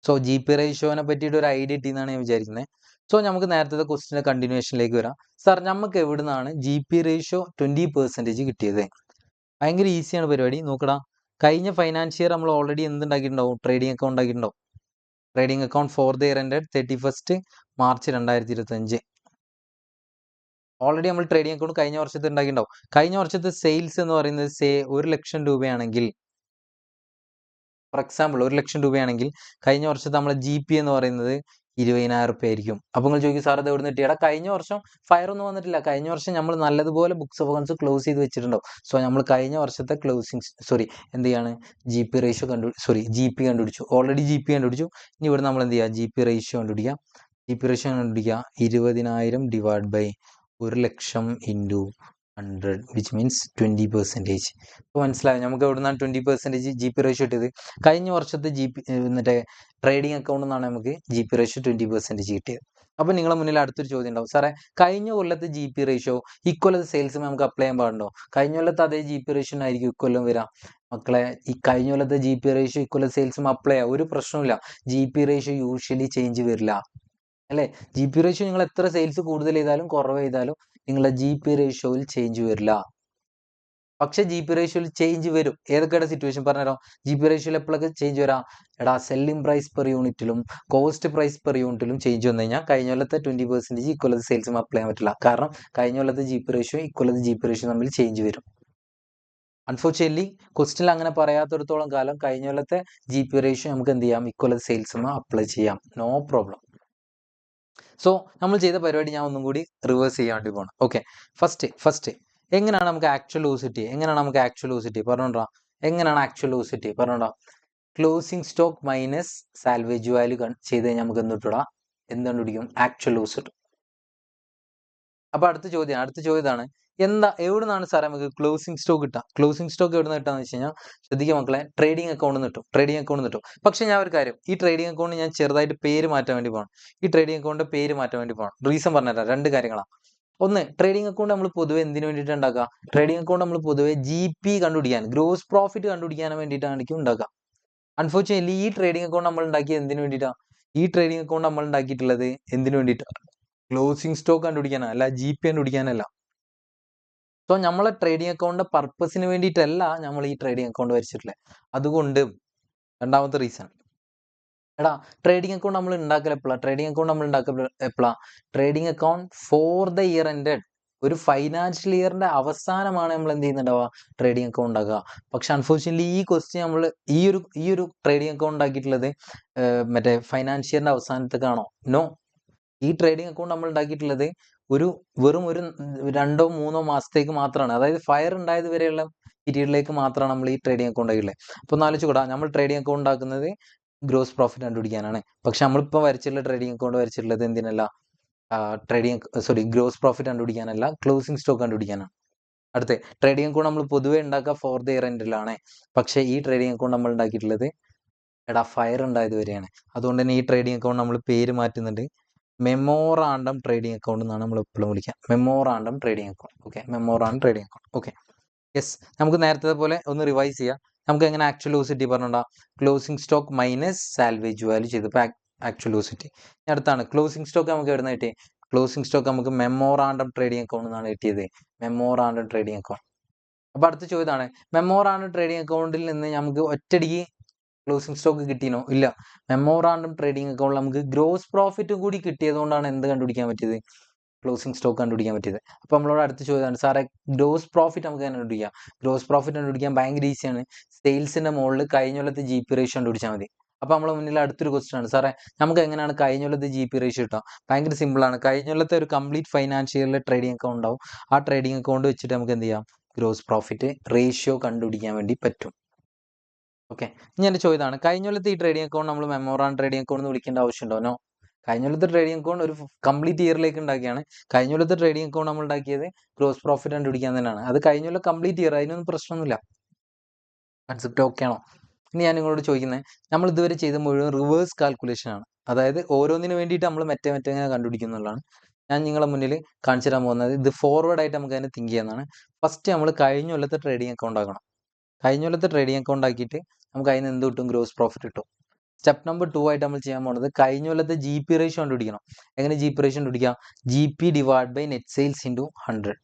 സോ ജി പി റേഷ്യോനെ പറ്റിയിട്ട് ഒരു ഐഡിയ കിട്ടിയെന്നാണ് ഞാൻ വിചാരിക്കുന്നത്. സോ നമുക്ക് നേരത്തെ ക്വസ്റ്റിൻ്റെ കണ്ടിന്യൂഷനിലേക്ക് വരാം. സാർ നമുക്ക് എവിടെ നിന്നാണ് ജി പി റേഷ്യോ 20% കിട്ടിയത്? ഭയങ്കര ഈസിയാണ് പരിപാടി. നോക്കടാ, കഴിഞ്ഞ ഫൈനാൻഷ്യൽ ഇയർ നമ്മൾ ഓൾറെഡി എന്തുണ്ടാക്കിയിട്ടുണ്ടാവും? ട്രേഡിംഗ് അക്കൗണ്ട് ഉണ്ടാക്കിയിട്ടുണ്ടാവും. Trading account for the year ended 31 March 2025. Already നമ്മൾ ട്രേഡിംഗ് അക്കൗണ്ട് കഴിഞ്ഞ വർഷത്തെ ഉണ്ടാക്കിയിട്ടുണ്ടാവും. കഴിഞ്ഞ വർഷത്തെ സെയിൽസ് എന്ന് പറയുന്നത് 1 ലക്ഷം രൂപയാണെങ്കിൽ, ഫോർ എക്സാമ്പിൾ 1 ലക്ഷം രൂപയാണെങ്കിൽ കഴിഞ്ഞ വർഷത്തെ നമ്മളെ ജി പി എന്ന് പറയുന്നത് 20,000 റുപ്യ ആയിരിക്കും. അപ്പോൾ നിങ്ങൾ ചോദിക്കും, സാർ അത് എവിടെ നിന്ന് കിട്ടിയടാ? കഴിഞ്ഞ വർഷം ഫയർ ഒന്നും വന്നിട്ടില്ല. കഴിഞ്ഞ വർഷം നമ്മൾ നല്ലതുപോലെ ബുക്സ് ഓഫ് അക്കൗണ്ട്സ് ക്ലോസ് ചെയ്ത് വെച്ചിട്ടുണ്ടാവും. സോ നമ്മൾ കഴിഞ്ഞ വർഷത്തെ എന്ത് ചെയ്യാണ്? G P ratio G P കണ്ടുപിടിച്ചു. ഓൾറെഡി ജി പി കണ്ടുപിടിച്ചു. ഇനി ഇവിടെ നമ്മൾ എന്ത് ചെയ്യുക? ജി പി റേഷ്യോ കണ്ടുപിടിക്കുക. 20,000 divide by 1 lakh into 100 which means 20%. ഇപ്പോൾ മനസ്സിലായോ നമുക്ക് എവിടെ നിന്നാണ് 20% ജി പി റേഷ്യോ കിട്ടിയത്? കഴിഞ്ഞ വർഷത്തെ മറ്റേ ട്രേഡിംഗ് അക്കൗണ്ടിൽ നിന്നാണ് നമുക്ക് ജി പി റേഷ്യോ 20% കിട്ടിയത്. അപ്പോൾ നിങ്ങളുടെ മുന്നിൽ അടുത്തൊരു ചോദ്യം ഉണ്ടാവും, സാറേ കഴിഞ്ഞ കൊല്ലത്തെ ജി പി റേഷ്യോ ഇക്കൊല്ലത്തെ സെയിൽസ് നമുക്ക് അപ്ലൈ ചെയ്യാൻ പാടുണ്ടോ? കഴിഞ്ഞ കൊല്ലത്തെ അതേ ജി പി റേഷ്യോ ആയിരിക്കും ഇക്കൊല്ലം വരാം. മക്കളെ, ഈ കഴിഞ്ഞ കൊല്ലത്തെ ജി പി റേഷ്യോ ഇക്കൊല്ലത്തെ സെയിൽസും അപ്ലൈ ചെയ്യാം, ഒരു പ്രശ്നമില്ല. G P ratio usually change വരില്ല, അല്ലേ? ജി പി റേഷ്യോ നിങ്ങൾ എത്ര സെയിൽസ് കൂടുതൽ ചെയ്താലും കുറവ് ചെയ്താലും നിങ്ങളുടെ ജി പി റേഷ്യോയിൽ ചേഞ്ച് വരില്ല. പക്ഷെ ജി പി റേഷ്യോയിൽ ചേഞ്ച് വരും. ഏതൊക്കെയാണ് സിറ്റുവേഷൻ പറഞ്ഞുതരാം. ജി പി റേഷ്യോയിൽ എപ്പോഴൊക്കെ ചേഞ്ച് വരാം? എടാ, സെല്ലിംഗ് പ്രൈസ് പെർ യൂണിറ്റിലും കോസ്റ്റ് പ്രൈസ് പെർ യൂണിറ്റിലും ചേഞ്ച് വന്നു കഴിഞ്ഞാൽ കഴിഞ്ഞ കൊല്ലത്തെ 20% ഇക്കൊല്ലത്തെ സെയിൽസും അപ്ലൈ ചെയ്യാൻ പറ്റില്ല. കാരണം കഴിഞ്ഞ കൊല്ലത്തെ ജി പി റേഷ്യോ ഇക്കൊല്ലത്തെ ജി പി റേഷ്യോ തമ്മിൽ ചേഞ്ച് വരും. അൺഫോർച്യുനേറ്റ്ലി ക്വസ്റ്റിൽ അങ്ങനെ പറയാത്തിടത്തോളം കാലം കഴിഞ്ഞ കൊല്ലത്തെ ജി പി റേഷ്യോ നമുക്ക് എന്ത് ചെയ്യാം? ഇക്കൊല്ലത്തെ സെയിൽസും അപ്ലൈ ചെയ്യാം, നോ പ്രോബ്ലം. സോ നമ്മൾ ചെയ്ത പരിപാടി ഞാൻ ഒന്നും കൂടി റിവേഴ്സ് ചെയ്യാൻ വേണ്ടി പോകണം. ഓക്കെ, ഫസ്റ്റ് എങ്ങനെയാണ് നമുക്ക് ആക്ച്വൽ ലോസിറ്റി? പറഞ്ഞോണ്ടാ, എങ്ങനെയാണ് ആക്ച്വൽ ലോസിറ്റി? പറഞ്ഞോണ്ടാ, closing stock minus salvage value ചെയ്ത് കഴിഞ്ഞാൽ നമുക്ക് എന്തിട്ടാ? എന്ത് കണ്ടുപിടിക്കും? ആക്ച്വൽ ലോസ് കിട്ടും. അപ്പൊ അടുത്ത ചോദ്യം ഇതാണ്, എവിടെ നിന്നാണ് സാറേ നമുക്ക് ക്ലോസിംഗ് സ്റ്റോക്ക് കിട്ടുക? ക്ലോസിംഗ് സ്റ്റോക്ക് എവിടെ നിന്ന് കിട്ടാന്ന് വെച്ച് കഴിഞ്ഞാൽ, ശ്രദ്ധിക്കുക മക്കളെ, ട്രേഡിംഗ് അക്കൗണ്ട് കിട്ടും. പക്ഷെ ഞാൻ ഒരു കാര്യം, ഈ ട്രേഡിംഗ് അക്കൗണ്ട് ഞാൻ ചെറുതായിട്ട് പേര് മാറ്റാൻ വേണ്ടി പോകണം. റീസൺ പറഞ്ഞുതരാം. 2 കാര്യങ്ങളാണ്. ഒന്ന്, ട്രേഡിംഗ് അക്കൗണ്ട് നമ്മൾ പൊതുവെ എന്തിനു വേണ്ടിയിട്ട് ഉണ്ടാക്കുക? ട്രേഡിംഗ് അക്കൗണ്ട് നമ്മൾ പൊതുവെ ജി പി കണ്ടുപിടിക്കാൻ, ഗ്രോസ് പ്രോഫിറ്റ് കണ്ടുപിടിക്കാൻ വേണ്ടിയിട്ടായിരിക്കും ഉണ്ടാക്കുക. അൺഫോർച്യുനേറ്റ്ലി ഈ ട്രേഡിംഗ് അക്കൗണ്ട് നമ്മൾ ഉണ്ടാക്കിയത് എന്തിനു വേണ്ടിയിട്ടാണ്? ഈ ട്രേഡിംഗ് അക്കൗണ്ട് നമ്മൾ ഉണ്ടാക്കിയിട്ടുള്ളത് എന്തിനു വേണ്ടിയിട്ടാണ്? ക്ലോസിംഗ് സ്റ്റോക്ക് കണ്ടുപിടിക്കാനല്ല, അല്ല ജി പി കണ്ടുപിടിക്കാനല്ല. സോ നമ്മളെ ട്രേഡിംഗ് അക്കൗണ്ടിന്റെ പർപ്പസിന് വേണ്ടിയിട്ടല്ല നമ്മൾ ഈ ട്രേഡിംഗ് അക്കൗണ്ട് വരച്ചിട്ടില്ലേ. അതുകൊണ്ട് രണ്ടാമത്തെ റീസൺ, എടാ, ട്രേഡിംഗ് അക്കൗണ്ട് നമ്മൾ ഉണ്ടാക്കൽ എപ്പോഴാണ്? Trading account for the year ended, ഒരു ഫൈനാൻഷ്യൽ ഇയറിന്റെ അവസാനമാണ് നമ്മൾ എന്ത് ചെയ്യുന്നുണ്ടാവുക? ട്രേഡിംഗ് അക്കൗണ്ട് ഉണ്ടാക്കുക. പക്ഷെ അൺഫോർച്യുനേറ്റ്ലി ഈ ക്വസ്റ്റ്യൻ നമ്മൾ ഈ ഒരു ട്രേഡിംഗ് അക്കൗണ്ട് ഉണ്ടാക്കിയിട്ടുള്ളത് മറ്റേ ഫൈനാൻഷ്യൽ ഇയറിന്റെ അവസാനത്തേക്കാണോ? നോ. ഈ ട്രേഡിംഗ് അക്കൗണ്ട് നമ്മൾ ഉണ്ടാക്കിയിട്ടുള്ളത് വെറും ഒരു 2-3 മാസത്തേക്ക് മാത്രമാണ്. അതായത് ഫയർ ഉണ്ടായത് വരെയുള്ള പീരീഡിലേക്ക് മാത്രമാണ് നമ്മൾ ഈ ട്രേഡിംഗ് അക്കൗണ്ട് ആയിട്ടുള്ളത്. അപ്പോൾ ഒന്ന് ആലോചിച്ചുകൂടാ, നമ്മൾ ട്രേഡിംഗ് അക്കൗണ്ട് ഉണ്ടാക്കുന്നത് ഗ്രോസ് പ്രോഫിറ്റ് കണ്ടുപിടിക്കാനാണ്. പക്ഷെ നമ്മളിപ്പോൾ വരച്ചിട്ടുള്ള ട്രേഡിംഗ് അക്കൗണ്ട് വരച്ചിട്ടുള്ളത് എന്തിനല്ല? ഗ്രോസ് പ്രോഫിറ്റ് കണ്ടുപിടിക്കാനല്ല, ക്ലോസിംഗ് സ്റ്റോക്ക് കണ്ടുപിടിക്കാനാണ്. അടുത്ത ട്രേഡിംഗ് അക്കൗണ്ട് നമ്മൾ പൊതുവെ ഉണ്ടാക്കുക ഫോർ ദ ഇയർ എൻഡിലാണ്. പക്ഷേ ഈ ട്രേഡിംഗ് അക്കൗണ്ട് നമ്മൾ ഉണ്ടാക്കിയിട്ടുള്ളത് ഫയർ ഉണ്ടായത് വരെയാണ്. അതുകൊണ്ട് തന്നെ ഈ ട്രേഡിംഗ് അക്കൗണ്ട് നമ്മൾ പേര് മാറ്റുന്നുണ്ട്. മെമ്മോറാണ്ടം ട്രേഡിംഗ് അക്കൗണ്ട് എന്നാണ് നമ്മൾ എപ്പോഴും വിളിക്കുക. Memorandum trading account. Okay, yes. നമുക്ക് നേരത്തെ പോലെ ഒന്ന് റിവൈസ് ചെയ്യാം. നമുക്ക് എങ്ങനെ ആക്ച്വൽ ലോസിറ്റി പറഞ്ഞോണ്ടാ? Closing stock minus salvage value ചെയ്തപ്പോൾ ആക്ച്വൽ ലോസിറ്റി. അടുത്താണ് ക്ലോസിംഗ് സ്റ്റോക്ക് നമുക്ക് എവിടെ നിന്ന് കിട്ടി? ക്ലോസിംഗ് സ്റ്റോക്ക് നമുക്ക് മെമ്മോറാണ്ടം ട്രേഡിംഗ് അക്കൗണ്ട് എന്നാണ് കിട്ടിയത്. Memorandum trading account. അപ്പോൾ അടുത്ത ചോദ്യമാണ്, മെമ്മോറാണ്ടം ട്രേഡിംഗ് അക്കൗണ്ടിൽ നിന്ന് നമുക്ക് ഒറ്റയടിക്ക് ക്ലോസിംഗ് സ്റ്റോക്ക് കിട്ടിയോ? ഇല്ല. മെമ്മോറാണ്ടം ട്രേഡിംഗ് അക്കൗണ്ടിൽ നമുക്ക് ഗ്രോസ് പ്രോഫിറ്റും കൂടി കിട്ടിയതുകൊണ്ടാണ് എന്ത് കണ്ടുപിടിക്കാൻ പറ്റിയത്? ക്ലോസിംഗ് സ്റ്റോക്ക് കണ്ടുപിടിക്കാൻ പറ്റിയത്. അപ്പോൾ നമ്മളോട് അടുത്ത ചോദ്യമാണ്, സാറേ ഗ്രോസ് പ്രോഫിറ്റ് നമുക്ക് എങ്ങനെ കണ്ടുപിടിക്കാം? ഗ്രോസ് പ്രോഫിറ്റ് കണ്ടുപിടിക്കാൻ ഭയങ്കര ഈസിയാണ്. സെയിൽസിൻ്റെ മുകളിൽ കഴിഞ്ഞ കൊല്ലത്തെ GP റേഷ്യോ കണ്ടുപിടിച്ചാൽ മതി. അപ്പോൾ നമ്മളെ മുന്നിൽ അടുത്തൊരു ക്വസ്റ്റൻ ആണ്, സാറേ നമുക്ക് എങ്ങനെയാണ് കഴിഞ്ഞ കൊല്ലത്തെ GP റേഷ്യോ കിട്ടുക? ഭയങ്കര സിമ്പിളാണ്. കഴിഞ്ഞ കൊല്ലത്തെ ഒരു കംപ്ലീറ്റ് ഫൈനാൻഷ്യലിലെ ട്രേഡിംഗ് അക്കൗണ്ട് ഉണ്ടാവും. ആ ട്രേഡിംഗ് അക്കൗണ്ട് വെച്ചിട്ട് നമുക്ക് എന്ത് ചെയ്യാം? ഗ്രോസ് പ്രോഫിറ്റ് റേഷ്യോ കണ്ടുപിടിക്കാൻ വേണ്ടി പറ്റും. ഓക്കെ, ഇനി എൻ്റെ ചോദ്യമാണ്, കഴിഞ്ഞ കൊല്ലത്തെ ഈ ട്രേഡിംഗ് അക്കൗണ്ട് നമ്മൾ മെമ്മോറാണ്ടം ട്രേഡിംഗ് അക്കൗണ്ട് എന്ന് വിളിക്കേണ്ട ആവശ്യമുണ്ടോ? നോ. കഴിഞ്ഞ കൊല്ലത്തെ ട്രേഡിംഗ് അക്കൗണ്ട് ഒരു കംപ്ലീറ്റ് ഇയറിലേക്ക് ഉണ്ടാക്കിയാണ്. കഴിഞ്ഞ കൊല്ലത്തെ ട്രേഡിംഗ് അക്കൗണ്ട് നമ്മൾ ഉണ്ടാക്കിയത് ഗ്രോസ് പ്രോഫിറ്റ് കണ്ടുപിടിക്കാൻ തന്നെയാണ്. അത് കഴിഞ്ഞ കൊല്ലം കംപ്ലീറ്റ് ഇയർ, അതിനൊന്നും പ്രശ്നമൊന്നുമില്ല. കൺസെപ്റ്റ് ഓക്കെ ആണോ? ഇനി ഞാൻ നിങ്ങളോട് ചോദിക്കുന്നത്, നമ്മൾ ഇതുവരെ ചെയ്ത മുഴുവൻ റിവേഴ്സ് കാൽക്കുലേഷൻ ആണ്. അതായത് ഓരോന്നിന് വേണ്ടിയിട്ട് നമ്മൾ മറ്റേ ഇങ്ങനെ കണ്ടുപിടിക്കുന്നുള്ളതാണ്. ഞാൻ നിങ്ങളെ മുന്നിൽ കാണിച്ചു തരാൻ പോകുന്നത് ഇത് ഫോർവേഡ് ആയിട്ട് നമുക്ക് അതിനെ തിങ്ക് ചെയ്യാവുന്നതാണ്. ഫസ്റ്റ് നമ്മൾ കഴിഞ്ഞ കൊല്ലത്തെ ട്രേഡിംഗ് അക്കൗണ്ട് ആക്കണം. കഴിഞ്ഞ കൊല്ലത്തെ ട്രേഡിംഗ് അക്കൗണ്ട് ആക്കിയിട്ട് നമുക്ക് അതിന് എന്ത് കിട്ടും? ഗ്രോസ് പ്രോഫിറ്റ് കിട്ടും. സ്റ്റെപ്പ് നമ്പർ 2 ആയിട്ട് നമ്മൾ ചെയ്യാൻ പോകുന്നത് കഴിഞ്ഞ കൊല്ലത്തെ GP റേഷ്യോ കണ്ടുപിടിക്കണം. എങ്ങനെ GP റേഷ്യോ കണ്ടുപിടിക്കാം? GP divide by net sales into 100.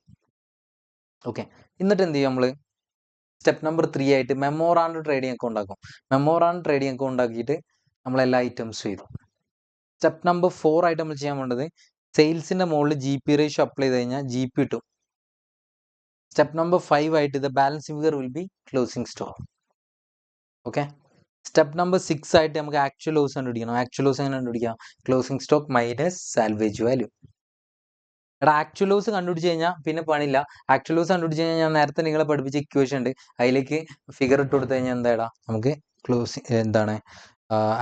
Okay, എന്നിട്ട് എന്ത് ചെയ്യും? നമ്മൾ സ്റ്റെപ്പ് നമ്പർ 3 ആയിട്ട് മെമ്മോറാണ്ടം ട്രേഡിംഗ് അക്കൗണ്ട് ആക്കും. മെമ്മോറാണ്ടം ട്രേഡിംഗ് അക്കൗണ്ട് ആക്കിയിട്ട് നമ്മൾ എല്ലാ ഐറ്റംസും ചെയ്തു. സ്റ്റെപ്പ് നമ്പർ 4 ആയിട്ട് നമ്മൾ ചെയ്യാൻ വേണ്ടത് സെയിൽസിൻ്റെ മുകളിൽ GP റേഷ്യോ അപ്ലൈ ചെയ്ത് കഴിഞ്ഞാൽ GP കിട്ടും. സ്റ്റെപ്പ് നമ്പർ 5 ആയിട്ട് the balance figure will be closing stock. Okay, step number 6 ആയിട്ട് നമുക്ക് ആക്ച്വൽ ലോസ് കണ്ടുപിടിക്കണം. ആക്ച്വൽ ലോസ് എങ്ങനെ കണ്ടുപിടിക്കാം? Closing stock minus salvage value. എടാ ആക്ച്വൽ ലോസ് കണ്ടുപിടിച്ച് കഴിഞ്ഞാൽ പിന്നെ പണിയില്ല. ആക്ച്വൽ ലോസ് കണ്ടുപിടിച്ച് കഴിഞ്ഞാൽ ഞാൻ നേരത്തെ നിങ്ങളെ പഠിപ്പിച്ച ഇക്വേഷൻ ഉണ്ട്, അതിലേക്ക് ഫിഗർ ഇട്ട് കൊടുത്തു കഴിഞ്ഞാൽ എന്താടാ നമുക്ക്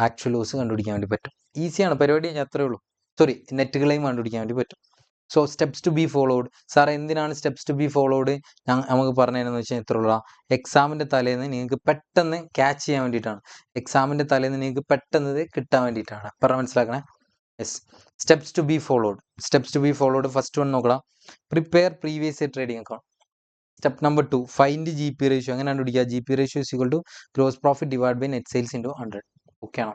ആക്ച്വൽ ലോസ് കണ്ടുപിടിക്കാൻ വേണ്ടി പറ്റും. ഈസിയാണ് പരിപാടി, കഴിഞ്ഞാൽ അത്രേ ഉള്ളൂ. സോറി, നെറ്റ് ക്ലെയിം കണ്ടുപിടിക്കാൻ വേണ്ടി പറ്റും. So steps to be followed. Sir എന്തിനാണ് സ്റ്റെപ്സ് ടു ബി ഫോളോഡ് നമുക്ക് പറഞ്ഞു തരുന്നത് വെച്ചാൽ ഇത്രയുള്ള എക്സാമിൻ്റെ തലേന്ന് നിങ്ങൾക്ക് പെട്ടെന്ന് ക്യാച്ച് ചെയ്യാൻ വേണ്ടിയിട്ടാണ്. എക്സാമിൻ്റെ തലേന്ന് നിങ്ങൾക്ക് പെട്ടെന്ന് ഇത് കിട്ടാൻ വേണ്ടിയിട്ടാണ്. പറഞ്ഞ് മനസ്സിലാക്കണേ. Yes, steps to be followed. Steps to be followed first one നോക്കണം, prepare previous year trading account. Step number 2 find GP ratio. എങ്ങനെ കണ്ടുപിടിക്കുക? GP ratio is equal to gross profit divide by net sales into 100. Okay ആണോ?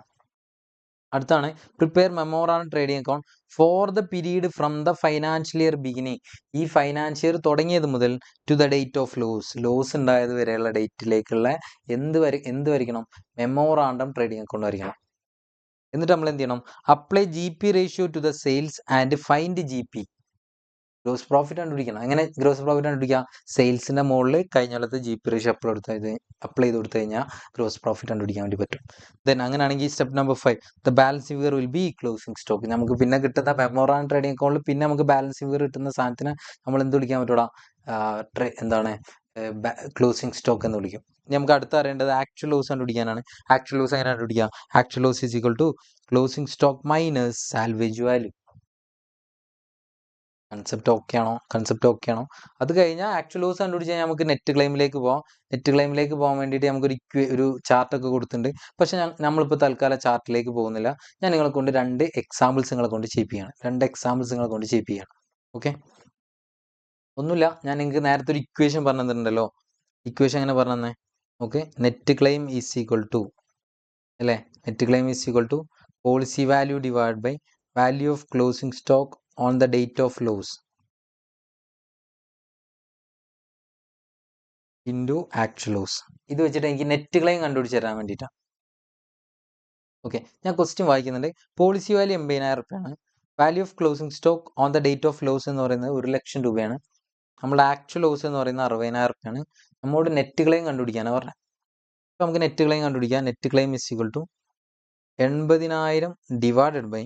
അടുത്താണ് prepare memorandum trading account for the period from the financial year beginning. ഈ financial year തുടങ്ങിയത് മുതൽ to the date of loss ഉണ്ടായത് വരെയുള്ള ഡേറ്റിലേക്കുള്ള എന്ത് വരയ്ക്കണം? Memorandum trading account വരയ്ക്കണം. എന്നിട്ട് നമ്മൾ എന്ത് ചെയ്യണം? Apply GP ratio two the sales and find GP. Gross profit കണ്ടുപിടിക്കണം. എങ്ങനെ ഗ്രോസ് പ്രോഫിറ്റ് കണ്ടുപിടിക്കുക? സെയിൽസിൻ്റെ മുകളിൽ കഴിഞ്ഞ കാലത്ത് GP റേഷ്യോ അപ്ലൈ ചെയ്ത് കൊടുത്തു കഴിഞ്ഞാൽ ഗ്രോസ് പ്രോഫിറ്റ് കണ്ടുപിടിക്കാൻ വേണ്ടി പറ്റും. ദെൻ അങ്ങനെയാണെങ്കിൽ step number 5 the balance figure will be closing stock. നമുക്ക് പിന്നെ കിട്ടുന്ന മെമ്മോറാണ്ടം ട്രേഡിംഗ് അക്കൗണ്ടിൽ പിന്നെ നമുക്ക് ബാലൻസ് ഫിഗർ കിട്ടുന്ന സാധനത്തിന് നമ്മൾ എന്ത് വിളിക്കാൻ പറ്റൂടാ? ക്ലോസിംഗ് സ്റ്റോക്ക് എന്ന് വിളിക്കും. ഇനി നമുക്ക് അടുത്ത് അറിയേണ്ടത് ആക്ച്വൽ ലോസ് കണ്ടുപിടിക്കാനാണ്. ആക്ച്വൽ ലോസ് എങ്ങനെ കണ്ടുപിടിക്കുക? Actual loss is equal to closing stock minus salvage value. Concept okay ആണോ? അത് കഴിഞ്ഞാൽ ആക്ച്വൽ ലോസ് കണ്ടുപിടിച്ച് കഴിഞ്ഞാൽ നമുക്ക് നെറ്റ് ക്ലെയിമിലേക്ക് പോകാം. നെറ്റ് ക്ലെയിമിലേക്ക് പോകാൻ വേണ്ടിയിട്ട് നമുക്കൊരു ഒരു ചാർട്ടൊക്കെ കൊടുത്തിട്ടുണ്ട്. പക്ഷെ നമ്മളിപ്പോൾ തൽക്കാലം ചാർട്ടിലേക്ക് പോകുന്നില്ല. ഞാൻ നിങ്ങളെ കൊണ്ട് 2 എക്സാമ്പിൾസ് നിങ്ങളെ കൊണ്ട് ചെയ്യിപ്പിക്കുകയാണ്. ഓക്കെ, ഒന്നുമില്ല, ഞാൻ നിങ്ങൾക്ക് നേരത്തെ ഒരു ഇക്വേഷൻ പറഞ്ഞു തന്നിട്ടുണ്ടല്ലോ. ഇക്വേഷൻ എങ്ങനെ പറഞ്ഞു തന്നെ? Okay, net claim is equal to അല്ലേ, net claim is equal to policy value divide by value of closing stock on the date of loss into actual loss. ഇത് വെച്ചിട്ട് എനിക്ക് നെറ്റ് ക്ലെയിം കണ്ടുപിടിച്ച് തരാൻ വേണ്ടിയിട്ടാണ്. ഓക്കെ, ഞാൻ ക്വസ്റ്റ്യൻ വായിക്കുന്നുണ്ട്. Policy value 80,000 രൂപയാണ്. Value of closing stock on the date of loss എന്ന് പറയുന്നത് 1,00,000 രൂപയാണ്. നമ്മുടെ ആക്ച്വൽ ലോസ് എന്ന് പറയുന്നത് 60,000 രൂപയാണ്. നമ്മോട് നെറ്റ് ക്ലെയിം കണ്ടുപിടിക്കാനാണ് പറഞ്ഞത്. അപ്പോൾ നമുക്ക് നെറ്റ് ക്ലെയിം കണ്ടുപിടിക്കാം. Net claim is equal to 80,000 divided by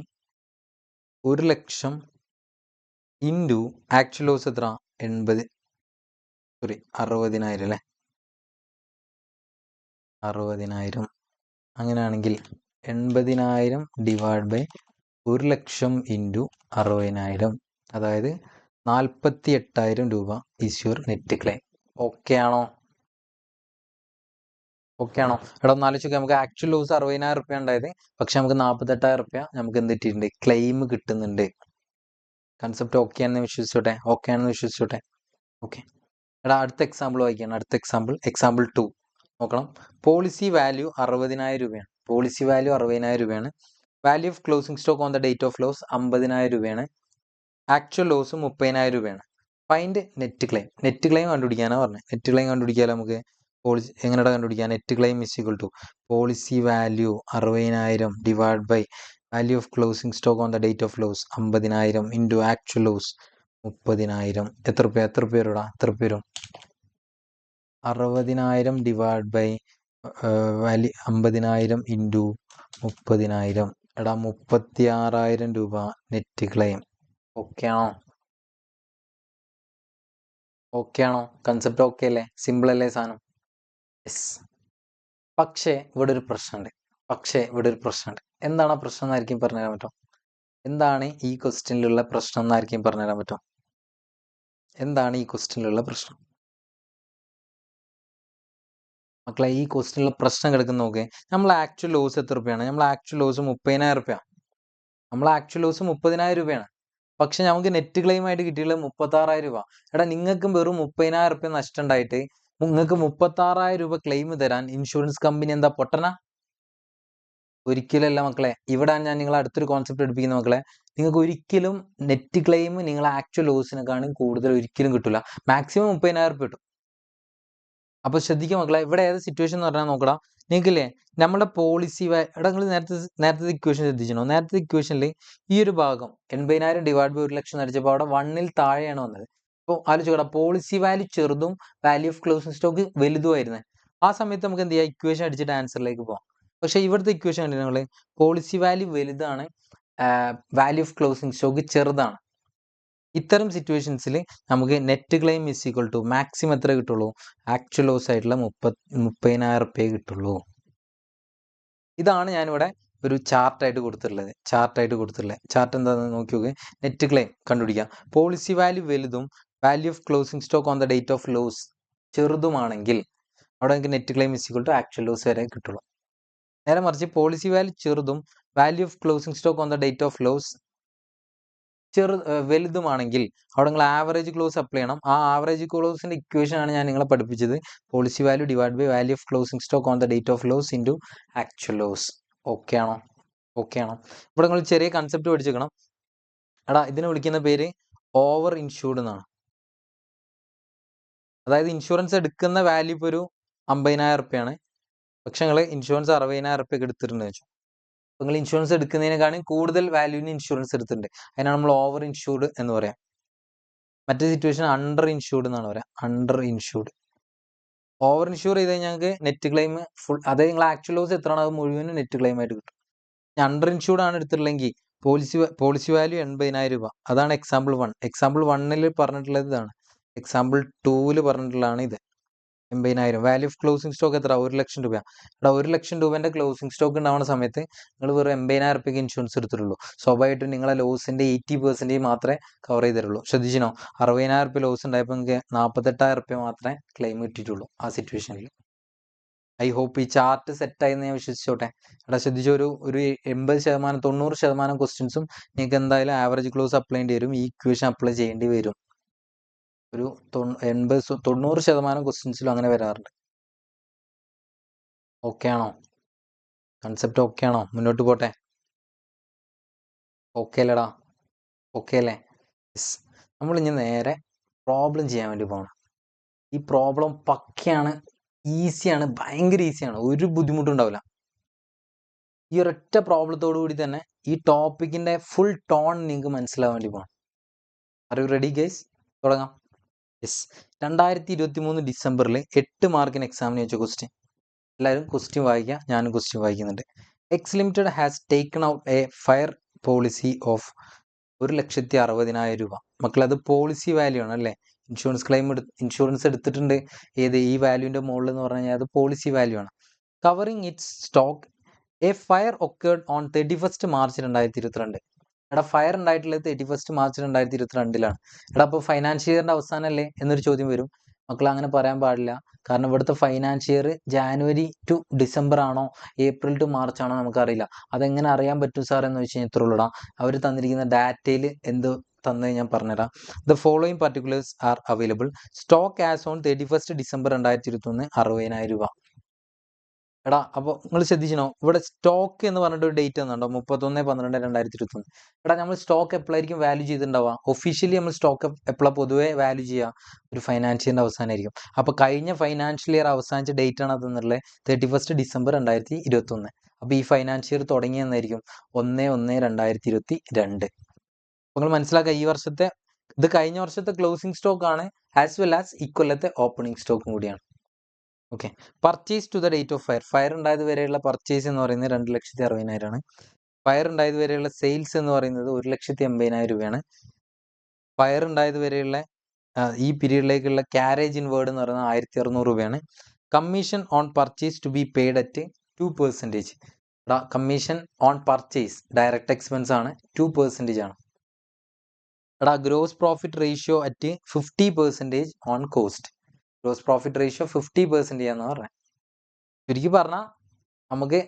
1,00,000 into actual loss എത്ര? 60,000 അല്ലേ, 60,000. അങ്ങനെയാണെങ്കിൽ 80,000 ഡിവൈഡ് ബൈ 1,00,000 ഇൻറ്റു 60,000, അതായത് 48,000 രൂപ is your net claim. Okay ആണോ? എടാ ഒന്ന് ആലോചിച്ച് നമുക്ക് ആക്ച്വൽ ലോസ് 60,000 രൂപ ഉണ്ടായത്, പക്ഷെ നമുക്ക് 48,000 രൂപ നമുക്ക് എന്ത് കിട്ടിയിട്ടുണ്ട്? ക്ലെയിം കിട്ടുന്നുണ്ട്. കൺസെപ്റ്റ് ഓക്കെ ആണെന്ന് വിശ്വസിച്ചോട്ടെ. ഓക്കെ, എടാ അടുത്ത എക്സാമ്പിൾ വായിക്കുകയാണ്. എക്സാമ്പിൾ 2 നോക്കണം. പോളിസി വാല്യൂ 60,000 രൂപയാണ്. Value of closing stock on the date of loss 50,000 രൂപയാണ്. ആക്ച്വൽ ലോസ് 30,000 രൂപയാണ്. ഫൈൻഡ് നെറ്റ് ക്ലെയിം കണ്ടുപിടിക്കാനാണ് പറഞ്ഞത്. നെറ്റ് ക്ലെയിം കണ്ടുപിടിക്കാമല്ലോ നമുക്ക്. എങ്ങനെയാണ് കണ്ടുപിടിക്കുക? Net claim is equal to policy value 60,000 divide by value of closing stock on the date of loss 50,000 into actual loss 30,000. എത്ര രൂപ വരും? 60,000 divide by value 50,000 into 30,000. 36,000 രൂപ net claim. Okay ആണോ? Concept okay അല്ലേ? Simple അല്ലേ സാധനം? Yes. പക്ഷേ ഇവിടെ ഒരു പ്രശ്നമുണ്ട്. എന്താണ് ആ പ്രശ്നം എന്നായിരിക്കും പറഞ്ഞുതരാൻ പറ്റും? എന്താണ് ഈ ക്വസ്റ്റ്യനിലുള്ള പ്രശ്നം എന്നായിരിക്കും പറഞ്ഞുതരാൻ പറ്റും? എന്താണ് ഈ ക്വസ്റ്റ്യനിലുള്ള പ്രശ്നം? മക്കളെ, ഈ ക്വസ്റ്റ്യനിലുള്ള പ്രശ്നം കിടക്കുന്ന നോക്കേ. നമ്മൾ ആക്ച്വൽ ലോസ് എത്ര രൂപയാണ്? നമ്മൾ ആക്ച്വൽ ലോസ് 30,000 രൂപയാണ്. നമ്മൾ ആക്ച്വൽ ലോസ് 30,000 രൂപയാണ്. പക്ഷെ നമുക്ക് നെറ്റ് ക്ലെയിം ആയിട്ട് കിട്ടിയുള്ളത് 36,000 രൂപ. നിങ്ങൾക്കും വെറും 30,000 രൂപ നഷ്ടം ഉണ്ടായിട്ട് നിങ്ങൾക്ക് 36,000 രൂപ ക്ലെയിം തരാൻ ഇൻഷുറൻസ് കമ്പനി എന്താ പൊട്ടന? ഒരിക്കലല്ല മക്കളെ. ഇവിടെ ഞാൻ നിങ്ങളെ അടുത്തൊരു കോൺസെപ്റ്റ് പഠിപ്പിക്കുന്ന മക്കളെ. നിങ്ങൾക്ക് ഒരിക്കലും നെറ്റ് ക്ലെയിം നിങ്ങൾ ആക്ച്വൽ ലോസിനെക്കാളും കൂടുതൽ ഒരിക്കലും കിട്ടില്ല. മാക്സിമം 30,000 രൂപ കിട്ടും. അപ്പൊ ശ്രദ്ധിക്കുക മക്കളെ. ഇവിടെ ഏത് സിറ്റുവേഷൻ എന്ന് പറഞ്ഞാൽ നോക്കടാ. നിങ്ങൾക്കില്ലേ നമ്മുടെ പോളിസി നിങ്ങൾ നേരത്തെ ഇക്വേഷൻ ശ്രദ്ധിച്ചോ? നേരത്തെ ഇക്വേഷനിൽ ഈ ഒരു ഭാഗം 80,000 ഡിവൈഡ് ബൈ 1,00,000 അടിച്ചപ്പോൾ അവിടെ 1ൽ താഴെയാണ് വന്നത്. അപ്പോൾ ആലോചിക്കടാ, പോളിസി വാല്യൂ ചെറുതും വാല്യൂ ഓഫ് ക്ലോസിംഗ് സ്റ്റോക്ക് വലുതുമായിരുന്നു. ആ സമയത്ത് നമുക്ക് എന്ത് ചെയ്യാം? ഇക്വേഷൻ അടിച്ചിട്ട് ആൻസറിലേക്ക് പോകാം. പക്ഷേ ഇവിടുത്തെ ഇക്വേഷൻ കണ്ടിട്ട് നിങ്ങൾ പോളിസി വാല്യൂ വലുതാണ്, വാല്യൂ ഓഫ് ക്ലോസിംഗ് സ്റ്റോക്ക് ചെറുതാണ്. ഇത്തരം സിറ്റുവേഷൻസിൽ നമുക്ക് net claim is equal to maximum എത്ര കിട്ടുള്ളൂ? ആക്ച്വൽ ലോസ് ആയിട്ടുള്ള 30,000 രൂപയെ കിട്ടുള്ളൂ. ഇതാണ് ഞാനിവിടെ ഒരു ചാർട്ടായിട്ട് കൊടുത്തിട്ടുള്ളത്. ചാർട്ട് എന്താണെന്ന് നോക്കി നോക്ക്. നെറ്റ് ക്ലെയിം കണ്ടുപിടിക്കാം. പോളിസി വാല്യൂ വലുതും value of closing stock on the date of loss ചെറുതുമാണെങ്കിൽ അവിടെ നമുക്ക് net claim is equal to actual loss വരെ കിട്ടുള്ളൂ. നേരെ മറിച്ച് പോളിസി വാല്യൂ ചെറുതും value of closing stock on the date of loss വലുതുമാണെങ്കിൽ അവിടെ നിങ്ങൾ ആവറേജ് ക്ലോസ് അപ്ലൈ ചെയ്യണം. ആ ആവറേജ് ക്ലോസിന്റെ ഇക്വേഷൻ ആണ് ഞാൻ നിങ്ങളെ പഠിപ്പിച്ചത്. Policy value divide by value of closing stock on the date of loss into actual loss. Okay ആണോ? ഇവിടെ നിങ്ങൾ ചെറിയ കൺസെപ്റ്റ് പഠിച്ചേക്കണം. ഇതിനെ വിളിക്കുന്ന പേര് ഓവർ ഇൻഷൂർഡ് എന്നാണ്. അതായത് ഇൻഷുറൻസ് എടുക്കുന്ന വാല്യൂ ഇപ്പോൾ ഒരു 50,000 രൂപയാണ്. പക്ഷെ നിങ്ങൾ ഇൻഷുറൻസ് 60,000 രൂപയ്ക്ക് എടുത്തിട്ടുണ്ട് വെച്ചു. നിങ്ങൾ ഇൻഷുറൻസ് എടുക്കുന്നതിനേക്കാളും കൂടുതൽ വാല്യൂവിന് ഇൻഷുറൻസ് എടുത്തിട്ടുണ്ട്. അതിനാണ് നമ്മൾ ഓവർ ഇൻഷൂർഡ് എന്ന് പറയാം. മറ്റേ സിറ്റുവേഷൻ അണ്ടർ ഇൻഷൂർഡ് എന്നാണ് പറയാം. ഓവർ ഇൻഷൂർ ചെയ്ത് കഴിഞ്ഞാൽ ഞങ്ങൾക്ക് നെറ്റ് ക്ലെയിം ഫുൾ, അതായത് നിങ്ങൾ ആക്ച്വൽ ലോസ് എത്രയാണ് അത് മുഴുവനും നെറ്റ് ക്ലെയിം ആയിട്ട് കിട്ടും. അണ്ടർ ഇൻഷൂർഡ് ആണ് എടുത്തിട്ടുള്ളെങ്കിൽ പോളിസി വാല്യൂ 80,000 രൂപ. അതാണ് എക്സാമ്പിൾ 1. എക്സാമ്പിൾ 1ൽ പറഞ്ഞിട്ടുള്ളത് ഇതാണ്. എക്സാമ്പിൾ 2ൽ പറഞ്ഞിട്ടുള്ളതാണ് ഇത്. 80,000. വാല്യൂ ഓഫ് ക്ലോസിംഗ് സ്റ്റോക്ക് എത്ര? 1,00,000 രൂപ. 1,00,000 രൂപേന്റെ ക്ലോസിംഗ് സ്റ്റോക്ക് ഉണ്ടാവുന്ന സമയത്ത് നിങ്ങൾ വെറും 80,000 രൂപയ്ക്ക് ഇൻഷുറൻസ് എടുത്തിട്ടുള്ളൂ. സ്വാഭാവികമായിട്ടും നിങ്ങളെ ലോസിന്റെ 80% മാത്രമേ കവർ ചെയ്തിട്ടുള്ളൂ. ശ്രദ്ധിച്ചിനോ? 60,000 രൂപ ലോസ് ഉണ്ടായപ്പോൾ നിങ്ങൾക്ക് 48,000 രൂപ മാത്രമേ ക്ലെയിം കിട്ടിയിട്ടുള്ളൂ ആ സിറ്റുവേഷനിൽ. ഐ ഹോപ്പ് ഈ ചാർട്ട് സെറ്റായി എന്ന് ഞാൻ വിശ്വസിച്ചോട്ടെ. ശ്രദ്ധിച്ച ഒരു 80%, 90% ക്വസ്റ്റ്യൻസും നിങ്ങൾക്ക് എന്തായാലും ആവറേജ് ക്ലോസ് അപ്ലൈ ചെയ്യേണ്ടി വരും. ഈ ഇക്വേഷൻ അപ്ലൈ ചെയ്യേണ്ടി വരും. ഒരു 90% ക്വസ്റ്റ്യൻസിലും അങ്ങനെ വരാറുണ്ട്. ഓക്കെ ആണോ? കൺസെപ്റ്റ് ഓക്കെ ആണോ? മുന്നോട്ട് പോട്ടെ. ഓക്കെ അല്ലേടാ? ഓക്കെ അല്ലേ? യെസ്. നമ്മൾ ഇനി നേരെ പ്രോബ്ലം ചെയ്യാൻ വേണ്ടി പോകണം. ഈ പ്രോബ്ലം പക്കയാണ്, ഈസിയാണ്, ഭയങ്കര ഈസിയാണ്. ഒരു ബുദ്ധിമുട്ടുണ്ടാവില്ല. ഈ ഒരൊറ്റ പ്രോബ്ലത്തോടു കൂടി തന്നെ ഈ ടോപ്പിക്കിന്റെ ഫുൾ ടോൺ നിങ്ങൾക്ക് മനസ്സിലാവാൻ വേണ്ടി പോകണം. Are you ready guys? തുടങ്ങാം. യെസ്. 2023 ഡിസംബറിൽ 8 മാർക്കിന് എക്സാമിന് വെച്ച ക്വസ്റ്റ്യൻ. എല്ലാവരും ക്വസ്റ്റ്യൻ വായിക്കുക. ഞാനും ക്വസ്റ്റ്യൻ വായിക്കുന്നുണ്ട്. X limited has taken out A fire policy of 1,60,000 രൂപ. മക്കളത് പോളിസി വാല്യൂ ആണ് അല്ലേ? ഇൻഷുറൻസ് എടുത്തിട്ടുണ്ട്. ഈ വാല്യൂവിന്റെ മുകളിൽ എന്ന് പറഞ്ഞു കഴിഞ്ഞാൽ അത് പോളിസി വാല്യൂ ആണ്. Covering it's stock A fire occurred on 31 March 2022. Fire ഉണ്ടായിട്ടുള്ളത് 31 മാർച്ച് 2022-ലാണ്. അപ്പോൾ ഫൈനാൻഷ്യൽ ഇയറിന്റെ അവസാനമല്ലേ എന്നൊരു ചോദ്യം വരും. മക്കൾ അങ്ങനെ പറയാൻ പാടില്ല. കാരണം ഇവിടുത്തെ financial year January to December ആണോ ഏപ്രിൽ ടു മാർച്ച് ആണോ നമുക്കറിയില്ല. അതെങ്ങനെ അറിയാൻ പറ്റും സാർ എന്ന് വെച്ച് കഴിഞ്ഞാൽ ഇത്രയുള്ളൂ. അവർ തന്നിരിക്കുന്ന ഡാറ്റയിൽ എന്ത് തന്നത് ഞാൻ പറഞ്ഞുതരാം. The following particulars are available. Stock as on 31 December 2021 60,000 രൂപ. എടാ അപ്പോൾ നിങ്ങൾ ശ്രദ്ധിച്ചോ, ഇവിടെ സ്റ്റോക്ക് എന്ന് പറഞ്ഞിട്ട് ഒരു ഡേറ്റ് തന്നുണ്ടോ, 31/12/2021. എടാ നമ്മൾ സ്റ്റോക്ക് എപ്പോഴായിരിക്കും വാല്യൂ ചെയ്തിട്ടുണ്ടാവുക? ഒഫീഷ്യലി നമ്മൾ സ്റ്റോക്ക് എപ്പോഴാണ് പൊതുവേ വാല്യൂ ചെയ്യുക? ഒരു ഫൈനാൻഷ്യലിൻ്റെ അവസാനമായിരിക്കും. അപ്പോൾ കഴിഞ്ഞ ഫൈനാൻഷ്യൽ ഇയർ അവസാനിച്ച ഡേറ്റ് ആണ് അതെന്നുള്ളത് 31 ഡിസംബർ 2021. അപ്പോൾ ഈ ഫൈനാൻഷ്യൽ ഇയർ തുടങ്ങിയെന്നായിരിക്കും 1/1/2022. അപ്പോൾ നിങ്ങൾ മനസ്സിലാക്കുക, ഈ വർഷത്തെ ഇത് കഴിഞ്ഞ വർഷത്തെ ക്ലോസിംഗ് സ്റ്റോക്ക് ആണ്, ആസ് വെൽ ആസ് ഇക്കൊല്ലത്തെ ഓപ്പണിംഗ് സ്റ്റോക്കും കൂടിയാണ്. Okay. Purchase to the date of fire. Fire ഉണ്ടായത് വരെയുള്ള പർച്ചേസ് എന്ന് പറയുന്നത് 2,60,60,000 ആണ്. ഫയർ ഉണ്ടായത് വരെയുള്ള സെയിൽസ് എന്ന് പറയുന്നത് 1,80,000 രൂപയാണ്. ഫയർ ഉണ്ടായത് വരെയുള്ള ഈ പീരീഡിലേക്കുള്ള ക്യാരേജ് ഇൻ വേർഡ് എന്ന് പറയുന്നത് 1,600 രൂപയാണ്. Commission on purchase to be paid at 2%. Commission on purchase direct expense ആണ്, 2% ആണ്. Gross profit ratio at 50% on cost. Gross profit ratio 50% ചെയ്യാന്ന് പറഞ്ഞത്. ചുരുക്കി പറഞ്ഞാൽ നമുക്ക്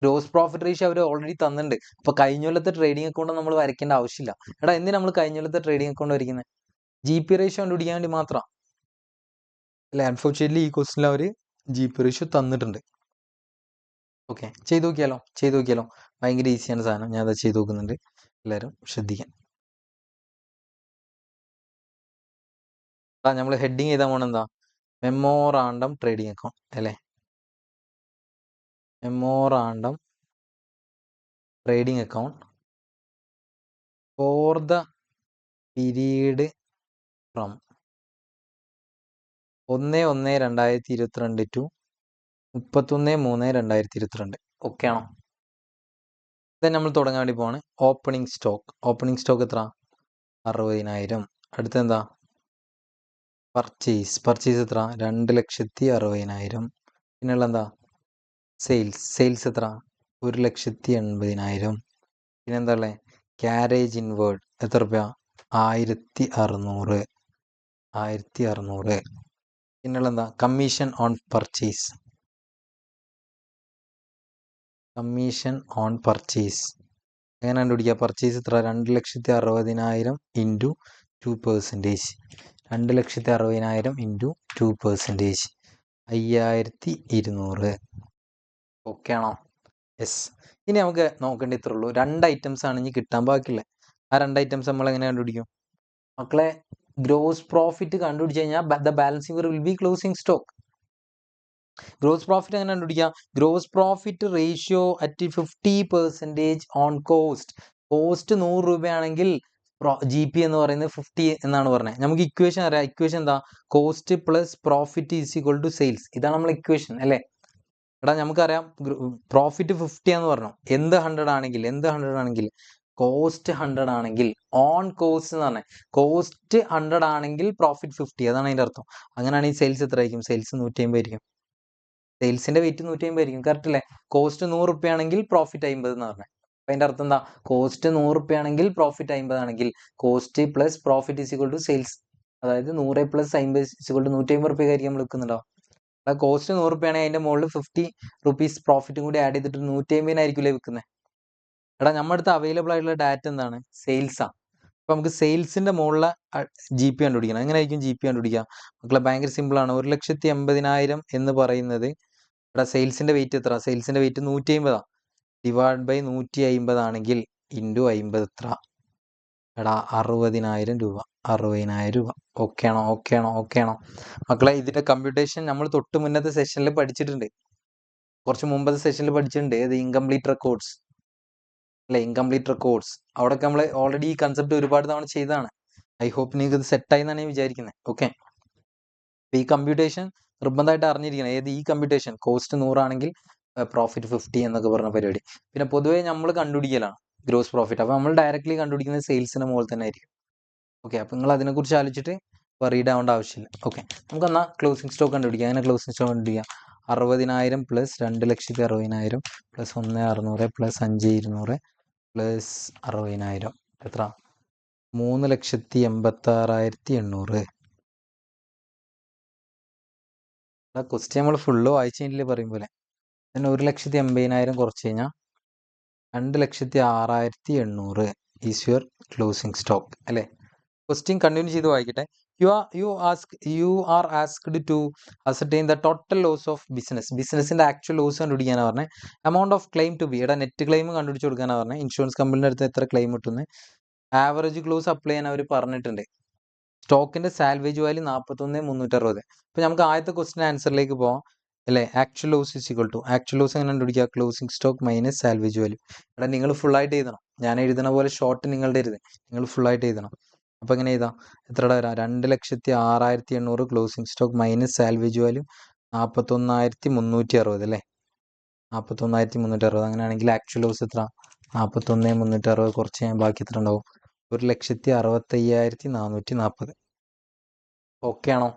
ഗ്രോസ് പ്രോഫിറ്റ് റേഷ്യോ അവർ ഓൾറെഡി തന്നിട്ടുണ്ട്. അപ്പോൾ കഴിഞ്ഞ കൊല്ലത്തെ ട്രേഡിംഗ് അക്കൗണ്ട് നമ്മൾ വരയ്ക്കേണ്ട ആവശ്യമില്ല. എന്തിനാ നമ്മൾ കഴിഞ്ഞ കൊല്ലത്തെ ട്രേഡിംഗ് അക്കൗണ്ട് വരയ്ക്കുന്നത്? GP റേഷ്യോ കണ്ടുപിടിക്കാൻ വേണ്ടി മാത്രം അല്ലെ? അൺഫോർച്യുനേറ്റ്ലി ഈ ക്വസ്റ്റിനിൽ അവർ GP റേഷ്യോ തന്നിട്ടുണ്ട്. ഓക്കെ, ചെയ്ത് നോക്കിയാലോ. ഭയങ്കര ഈസിയാണ് സാധനം. ഞാൻ അത് ചെയ്ത് നോക്കുന്നുണ്ട്, എല്ലാവരും ശ്രദ്ധിക്കാം. നമ്മൾ ഹെഡിങ് ചെയ്താൽ പോകണം എന്താ? മെമ്മോറാണ്ടം ട്രേഡിംഗ് അക്കൗണ്ട് അല്ലേ? Memorandum trading account for the period from 1/1/2022 to 31/3/2022. Okay ആണോ? ഇത് നമ്മൾ തുടങ്ങാൻ വേണ്ടി പോവാണ്. ഓപ്പണിംഗ് സ്റ്റോക്ക് എത്ര? 60,000. അടുത്തെന്താ? പർച്ചേസ് എത്ര? 2,60,60,000. പിന്നെയുള്ള എന്താ? സെയിൽസ് എത്ര? 1,80,000. പിന്നെന്താ ഉള്ളത്? ക്യാരേജ് ഇൻവേർഡ് എത്ര രൂപ? 1,600. പിന്നെയുള്ള എന്താ? കമ്മീഷൻ ഓൺ പർച്ചേസ് എങ്ങനെ കണ്ടുപിടിക്കുക? പർച്ചേസ് എത്ര? 2,60,60,000 ഇൻറ്റു 2%. 2,60,60,000 ഇൻറ്റു 2%, 5,200. ഓക്കെ ആണോ? യെസ്. ഇനി നമുക്ക് നോക്കേണ്ടി ഇത്രേ ഉള്ളൂ. 2 ഐറ്റംസ് ആണ് ഇനി കിട്ടാൻ ബാക്കിയുള്ളത്. ആ 2 ഐറ്റംസ് നമ്മൾ എങ്ങനെ കണ്ടുപിടിക്കും മക്കളെ? ഗ്രോസ് പ്രോഫിറ്റ് കണ്ടുപിടിച്ച് കഴിഞ്ഞാൽ the balancing will be closing stock. Gross profit എങ്ങനെ കണ്ടുപിടിക്കുക? Gross profit ratio at 50% on cost. 100 രൂപയാണെങ്കിൽ GP എന്ന് പറയുന്നത് 50 എന്നാണ് പറഞ്ഞത്. നമുക്ക് ഇക്വേഷൻ അറിയാം. ഇക്വേഷൻ എന്താ? Cost plus profit is equal to sales. ഇതാണ് നമ്മളെ ഇക്വേഷൻ അല്ലേ? നമുക്കറിയാം പ്രോഫിറ്റ് 50 എന്ന് പറഞ്ഞു. എന്ത് 100 ആണെങ്കിൽ കോസ്റ്റ് 100 ആണെങ്കിൽ ഓൺ കോസ്റ്റ് എന്ന് പറഞ്ഞാൽ കോസ്റ്റ് 100 ആണെങ്കിൽ പ്രോഫിറ്റ് 50. അതാണ് അതിൻ്റെ അർത്ഥം. അങ്ങനെയാണെങ്കിൽ സെയിൽസ് എത്ര ആയിരിക്കും? സെയിൽസ് 150 ആയിരിക്കും. സെയിൽസിന്റെ വെയിറ്റ് 150 ആയിരിക്കും. കറക്റ്റ് അല്ലേ? കോസ്റ്റ് 100 രൂപ ആണെങ്കിൽ പ്രോഫിറ്റ് 50 എന്ന് പറഞ്ഞത്. അപ്പം അതിൻ്റെ അർത്ഥം എന്താ? കോസ്റ്റ് 100 രൂപ ആണെങ്കിൽ പ്രോഫിറ്റ് 50 ആണെങ്കിൽ cost plus profit is equal to sales. അതായത് 100 + 50 ഈസ് ഈക്വൽ ടു 150 രൂപയ്ക്കായിരിക്കും നമ്മൾ വിൽക്കുന്നുണ്ടാവും. കോസ്റ്റ് 100 രൂപയാണെങ്കിൽ അതിൻ്റെ മുകളിൽ 50 rupees പ്രോഫിറ്റും കൂടി ആഡ് ചെയ്തിട്ട് 150-നായിരിക്കില്ലേ വിൽക്കുന്നത്? നമ്മുടെ അടുത്ത് അവൈലബിൾ ആയിട്ടുള്ള ഡാറ്റ എന്താണ്? സെയിൽസാണ്. അപ്പം നമുക്ക് സെയിൽസിന്റെ മുകളിലെ GP കണ്ടുപിടിക്കണം. എങ്ങനെയായിരിക്കും GP കണ്ടുപിടിക്കുക മക്കളെ? ഭയങ്കര സിമ്പിൾ ആണ്. 1,80,000 എന്ന് പറയുന്നത് സെയിൽസിന്റെ വെയിറ്റ് എത്ര? സെയിൽസിന്റെ വെയിറ്റ് 150 ഡിവൈഡ് ബൈ 150 ആണെങ്കിൽ ഇൻറ്റു 50 എത്ര? 60,000 രൂപ. 60,000 രൂപ. ഓക്കെ ആണോ മക്കളെ? ഇതിന്റെ കമ്പ്യൂട്ടേഷൻ നമ്മൾ തൊട്ട് മുന്നത്തെ സെഷനിൽ പഠിച്ചിട്ടുണ്ട്. കുറച്ച് മുമ്പത്തെ സെഷനിൽ പഠിച്ചിട്ടുണ്ട്. ഏത്? ഇൻകംപ്ലീറ്റ് റെക്കോർഡ്സ് അല്ലെ? Incomplete records. അവിടെ നമ്മൾ ഓൾറെഡി ഈ കൺസെപ്റ്റ് ഒരുപാട് തവണ ചെയ്തതാണ്. ഐ ഹോപ്പ് നിങ്ങൾക്ക് ഇത് സെറ്റായി എന്നാണ് ഞാൻ വിചാരിക്കുന്നത്. ഓക്കെ. ഈ കമ്പ്യൂട്ടേഷൻ നിർബന്ധമായിട്ട് അറിഞ്ഞിരിക്കണം. ഏത്? ഈ കമ്പ്യൂട്ടേഷൻ. കോസ്റ്റ് 100 ആണെങ്കിൽ പ്രോഫിറ്റ് 50 എന്നൊക്കെ പറഞ്ഞ പരിപാടി. പിന്നെ പൊതുവേ നമ്മൾ കണ്ടുപിടിക്കലാണ് ഗ്രോസ് പ്രോഫിറ്റ്. അപ്പോൾ നമ്മൾ ഡയറക്റ്റ്ലി കണ്ടുപിടിക്കുന്നത് സെയിൽസിന് മുകളിൽ തന്നെ ആയിരിക്കും. ഓക്കെ. അപ്പോൾ നിങ്ങൾ അതിനെക്കുറിച്ച് ആലോചിച്ചിട്ട് വറീഡ് ആവേണ്ട ആവശ്യമില്ല. ഓക്കെ. നമുക്ക് എന്നാൽ ക്ലോസിംഗ് സ്റ്റോക്ക് കണ്ടുപിടിക്കാം. അങ്ങനെ ക്ലോസിംഗ് സ്റ്റോക്ക് കണ്ടുപിടിക്കാം. 60,000 പ്ലസ് 2,60,60,000 പ്ലസ് 1,600 പ്ലസ് 5,200 പ്ലസ് 60,000 എത്ര? 3,86,800. ക്വസ്റ്റ്യൻ നമ്മൾ ഫുള്ള് വായിച്ചതിൽ പറയും പോലെ then 1,80,000 കുറച്ച് കഴിഞ്ഞാൽ 2,06,800 ഈസ് യുവർ ക്ലോസിംഗ് സ്റ്റോക്ക് അല്ലേ? ക്വസ്റ്റ്യൻ കണ്ടിന്യൂ ചെയ്ത് വായിക്കട്ടെ. you are asked to ascertain the total loss of ബിസിനസിന്റെ ആക്ച്വൽ ലോസ് കണ്ടുപിടിക്കാനാണ് പറഞ്ഞത്. Amount of claim to be, ഇവിടെ നെറ്റ് ക്ലെയിം കണ്ടുപിടിച്ച് കൊടുക്കാനാണ് പറഞ്ഞത്. ഇൻഷുറൻസ് കമ്പനിയുടെ അടുത്ത് എത്ര ക്ലെയിം കിട്ടുന്നത്, ആവറേജ് ക്ലോസ് അപ്ലൈ ചെയ്യാൻ അവർ പറഞ്ഞിട്ടുണ്ട്. സ്റ്റോക്കിന്റെ സാൽവേജ് വാല്യൂ 41,360. അപ്പോൾ നമുക്ക് ആദ്യത്തെ ക്വസ്റ്റിൻ ആൻസറിലേക്ക് പോവാം അല്ലേ. Actual loss is equal to, actual loss എങ്ങനെ കണ്ടുപിടിക്കുക, closing stock minus salvage value. ഇവിടെ നിങ്ങൾ ഫുള്ളായിട്ട് എഴുതണം, ഞാൻ എഴുതുന്ന പോലെ ഷോർട്ട് നിങ്ങളുടെ എഴുതി, നിങ്ങൾ ഫുള്ളായിട്ട് എഴുതണം. അപ്പോൾ എങ്ങനെ എഴുതാം, എത്രയുടെ വരാം, 2,06,800 closing stock minus salvage value 41,360 അല്ലേ, 41,360. അങ്ങനെയാണെങ്കിൽ ആക്ച്വൽ ലോസ് എത്ര, 41,360 കുറച്ച് ഞാൻ ബാക്കി എത്ര ഉണ്ടാവും, 1,65,440. ഓക്കെ ആണോ?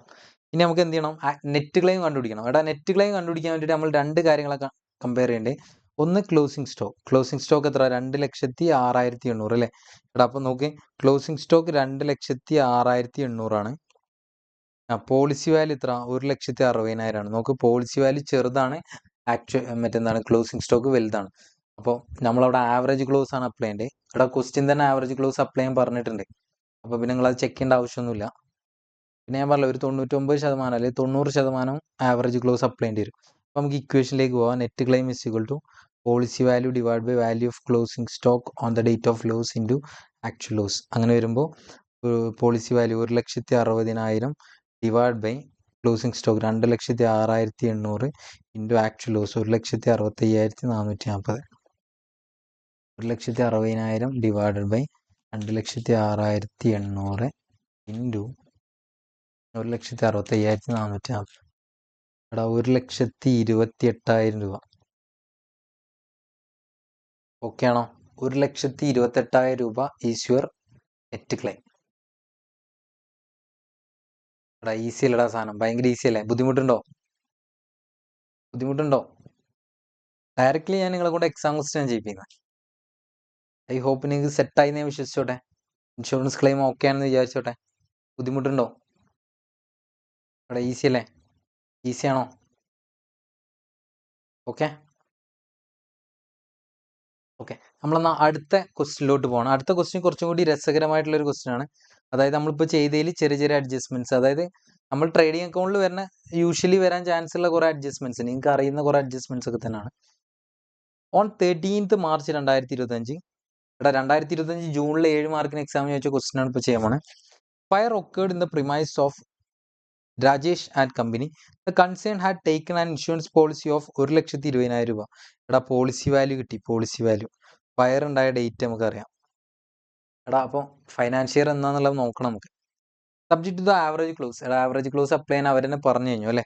ഇനി നമുക്ക് എന്ത് ചെയ്യണം, നെറ്റ് ക്ലെയിം കണ്ടുപിടിക്കണം. എടാ നെറ്റ് ക്ലെയിം കണ്ടുപിടിക്കാൻ വേണ്ടിയിട്ട് നമ്മൾ രണ്ട് കാര്യങ്ങളൊക്കെ കമ്പയർ ചെയ്യേണ്ടത്. ഒന്ന് ക്ലോസിംഗ് സ്റ്റോക്ക് എത്ര, 2,06,800 അല്ലേ. എടാ അപ്പോൾ നോക്കി, ക്ലോസിംഗ് സ്റ്റോക്ക് 2,06,800 ആണ്. പോളിസി വാല്യൂ എത്ര, 1,60,60,000 ആണ്. നോക്ക്, പോളിസി വാല്യൂ ചെറുതാണ്, മറ്റെന്താണ് ക്ലോസിംഗ് സ്റ്റോക്ക് വലുതാണ്. അപ്പോൾ നമ്മളവിടെ ആവറേജ് ക്ലോസ് ആണ് അപ്ലൈ ചെയ്യേണ്ടത്. ഇവിടെ ക്വസ്റ്റ്യൻ തന്നെ ആവറേജ് ക്ലോസ് അപ്ലൈ ചെയ്യാൻ പറഞ്ഞിട്ടുണ്ട്. അപ്പോൾ പിന്നെ നിങ്ങളത് ചെക്ക് ചെയ്യേണ്ട ആവശ്യമൊന്നുമില്ല. പിന്നെ ഞാൻ പറഞ്ഞില്ല, ഒരു 99% അല്ലെങ്കിൽ 90% ആവറേജ് ക്ലോസ് അപ്ലൈ ചെയ്യേണ്ടി വരും. അപ്പോൾ നമുക്ക് ഇക്വേഷനിലേക്ക് പോവാം. Net claim is equal to policy value divide by value of closing stock on the date of loss into actual loss. അങ്ങനെ വരുമ്പോൾ policy value 1,60,000 divide by closing stock 2,06,800 into actual loss 1,65,440. 1,60,000 divided by 2,06,800 into 1,65,440. എടാ 1,28,000 രൂപ. Okay ആണോ? 1,28,000 രൂപ is your net claim. എടാ easy അല്ലടാ സാധനം, ഭയങ്കര ഈസി അല്ലേ? ബുദ്ധിമുട്ടുണ്ടോ? ഡയറക്റ്റ്ലി ഞാൻ നിങ്ങളെ കൊണ്ട് എക്സാം ക്വസ്റ്റ്യൻ ചെയ്യിപ്പിക്കുന്നത്. ഐ ഹോപ്പ് നിങ്ങൾക്ക് സെറ്റായി ഞാൻ വിശ്വസിച്ചോട്ടെ. ഇൻഷുറൻസ് ക്ലെയിം ഓക്കെ ആണെന്ന് വിചാരിച്ചോട്ടെ. ബുദ്ധിമുട്ടുണ്ടോ? എടാ ഈസി അല്ലേ? ഈസി ആണോ? ഓക്കെ, നമ്മളെന്നാൽ അടുത്ത ക്വസ്റ്റ്യനിലോട്ട് പോകണം. അടുത്ത ക്വസ്റ്റ്യൻ കുറച്ചും കൂടി രസകരമായിട്ടുള്ളൊരു ക്വസ്റ്റ്യൻ ആണ്. അതായത് നമ്മളിപ്പോൾ ചെയ്തതിൽ ചെറിയ ചെറിയ അഡ്ജസ്റ്റ്മെന്റ്സ്, അതായത് നമ്മൾ ട്രേഡിംഗ് അക്കൗണ്ടിൽ വരുന്ന യൂഷ്വലി വരാൻ ചാൻസ് ഉള്ള കുറേ അഡ്ജസ്റ്റ്മെന്റ്സ്, നിങ്ങൾക്ക് അറിയുന്ന കുറേ അഡ്ജസ്റ്റ്മെന്റ്സ് ഒക്കെ തന്നെയാണ്. ഓൺ 13th March 2025, ഇവിടെ 2025 ജൂണിൽ 7 മാർക്കിന് എക്സാം ചോദിച്ച ക്വസ്റ്റ്യൻ ആണ് ഇപ്പോൾ ചെയ്യാൻ പോണേ. Fire occurred in the premise of Rajesh and company. The concern had taken an insurance policy of 1,20,000 രൂപ. എടാ പോളിസി വാല്യൂ കിട്ടി, പോളിസി വാല്യൂ. ഫയർ ഉണ്ടായ ഡേറ്റ് നമുക്കറിയാം. എടാ അപ്പോൾ ഫൈനാൻഷ്യർ എന്താണെന്നുള്ളത് നോക്കണം നമുക്ക്. Subject to the average clause. എടാ ആവറേജ് ക്ലോസ് അപ്ലൈ ചെയ്യാൻ അവർ തന്നെ പറഞ്ഞു കഴിഞ്ഞു അല്ലേ.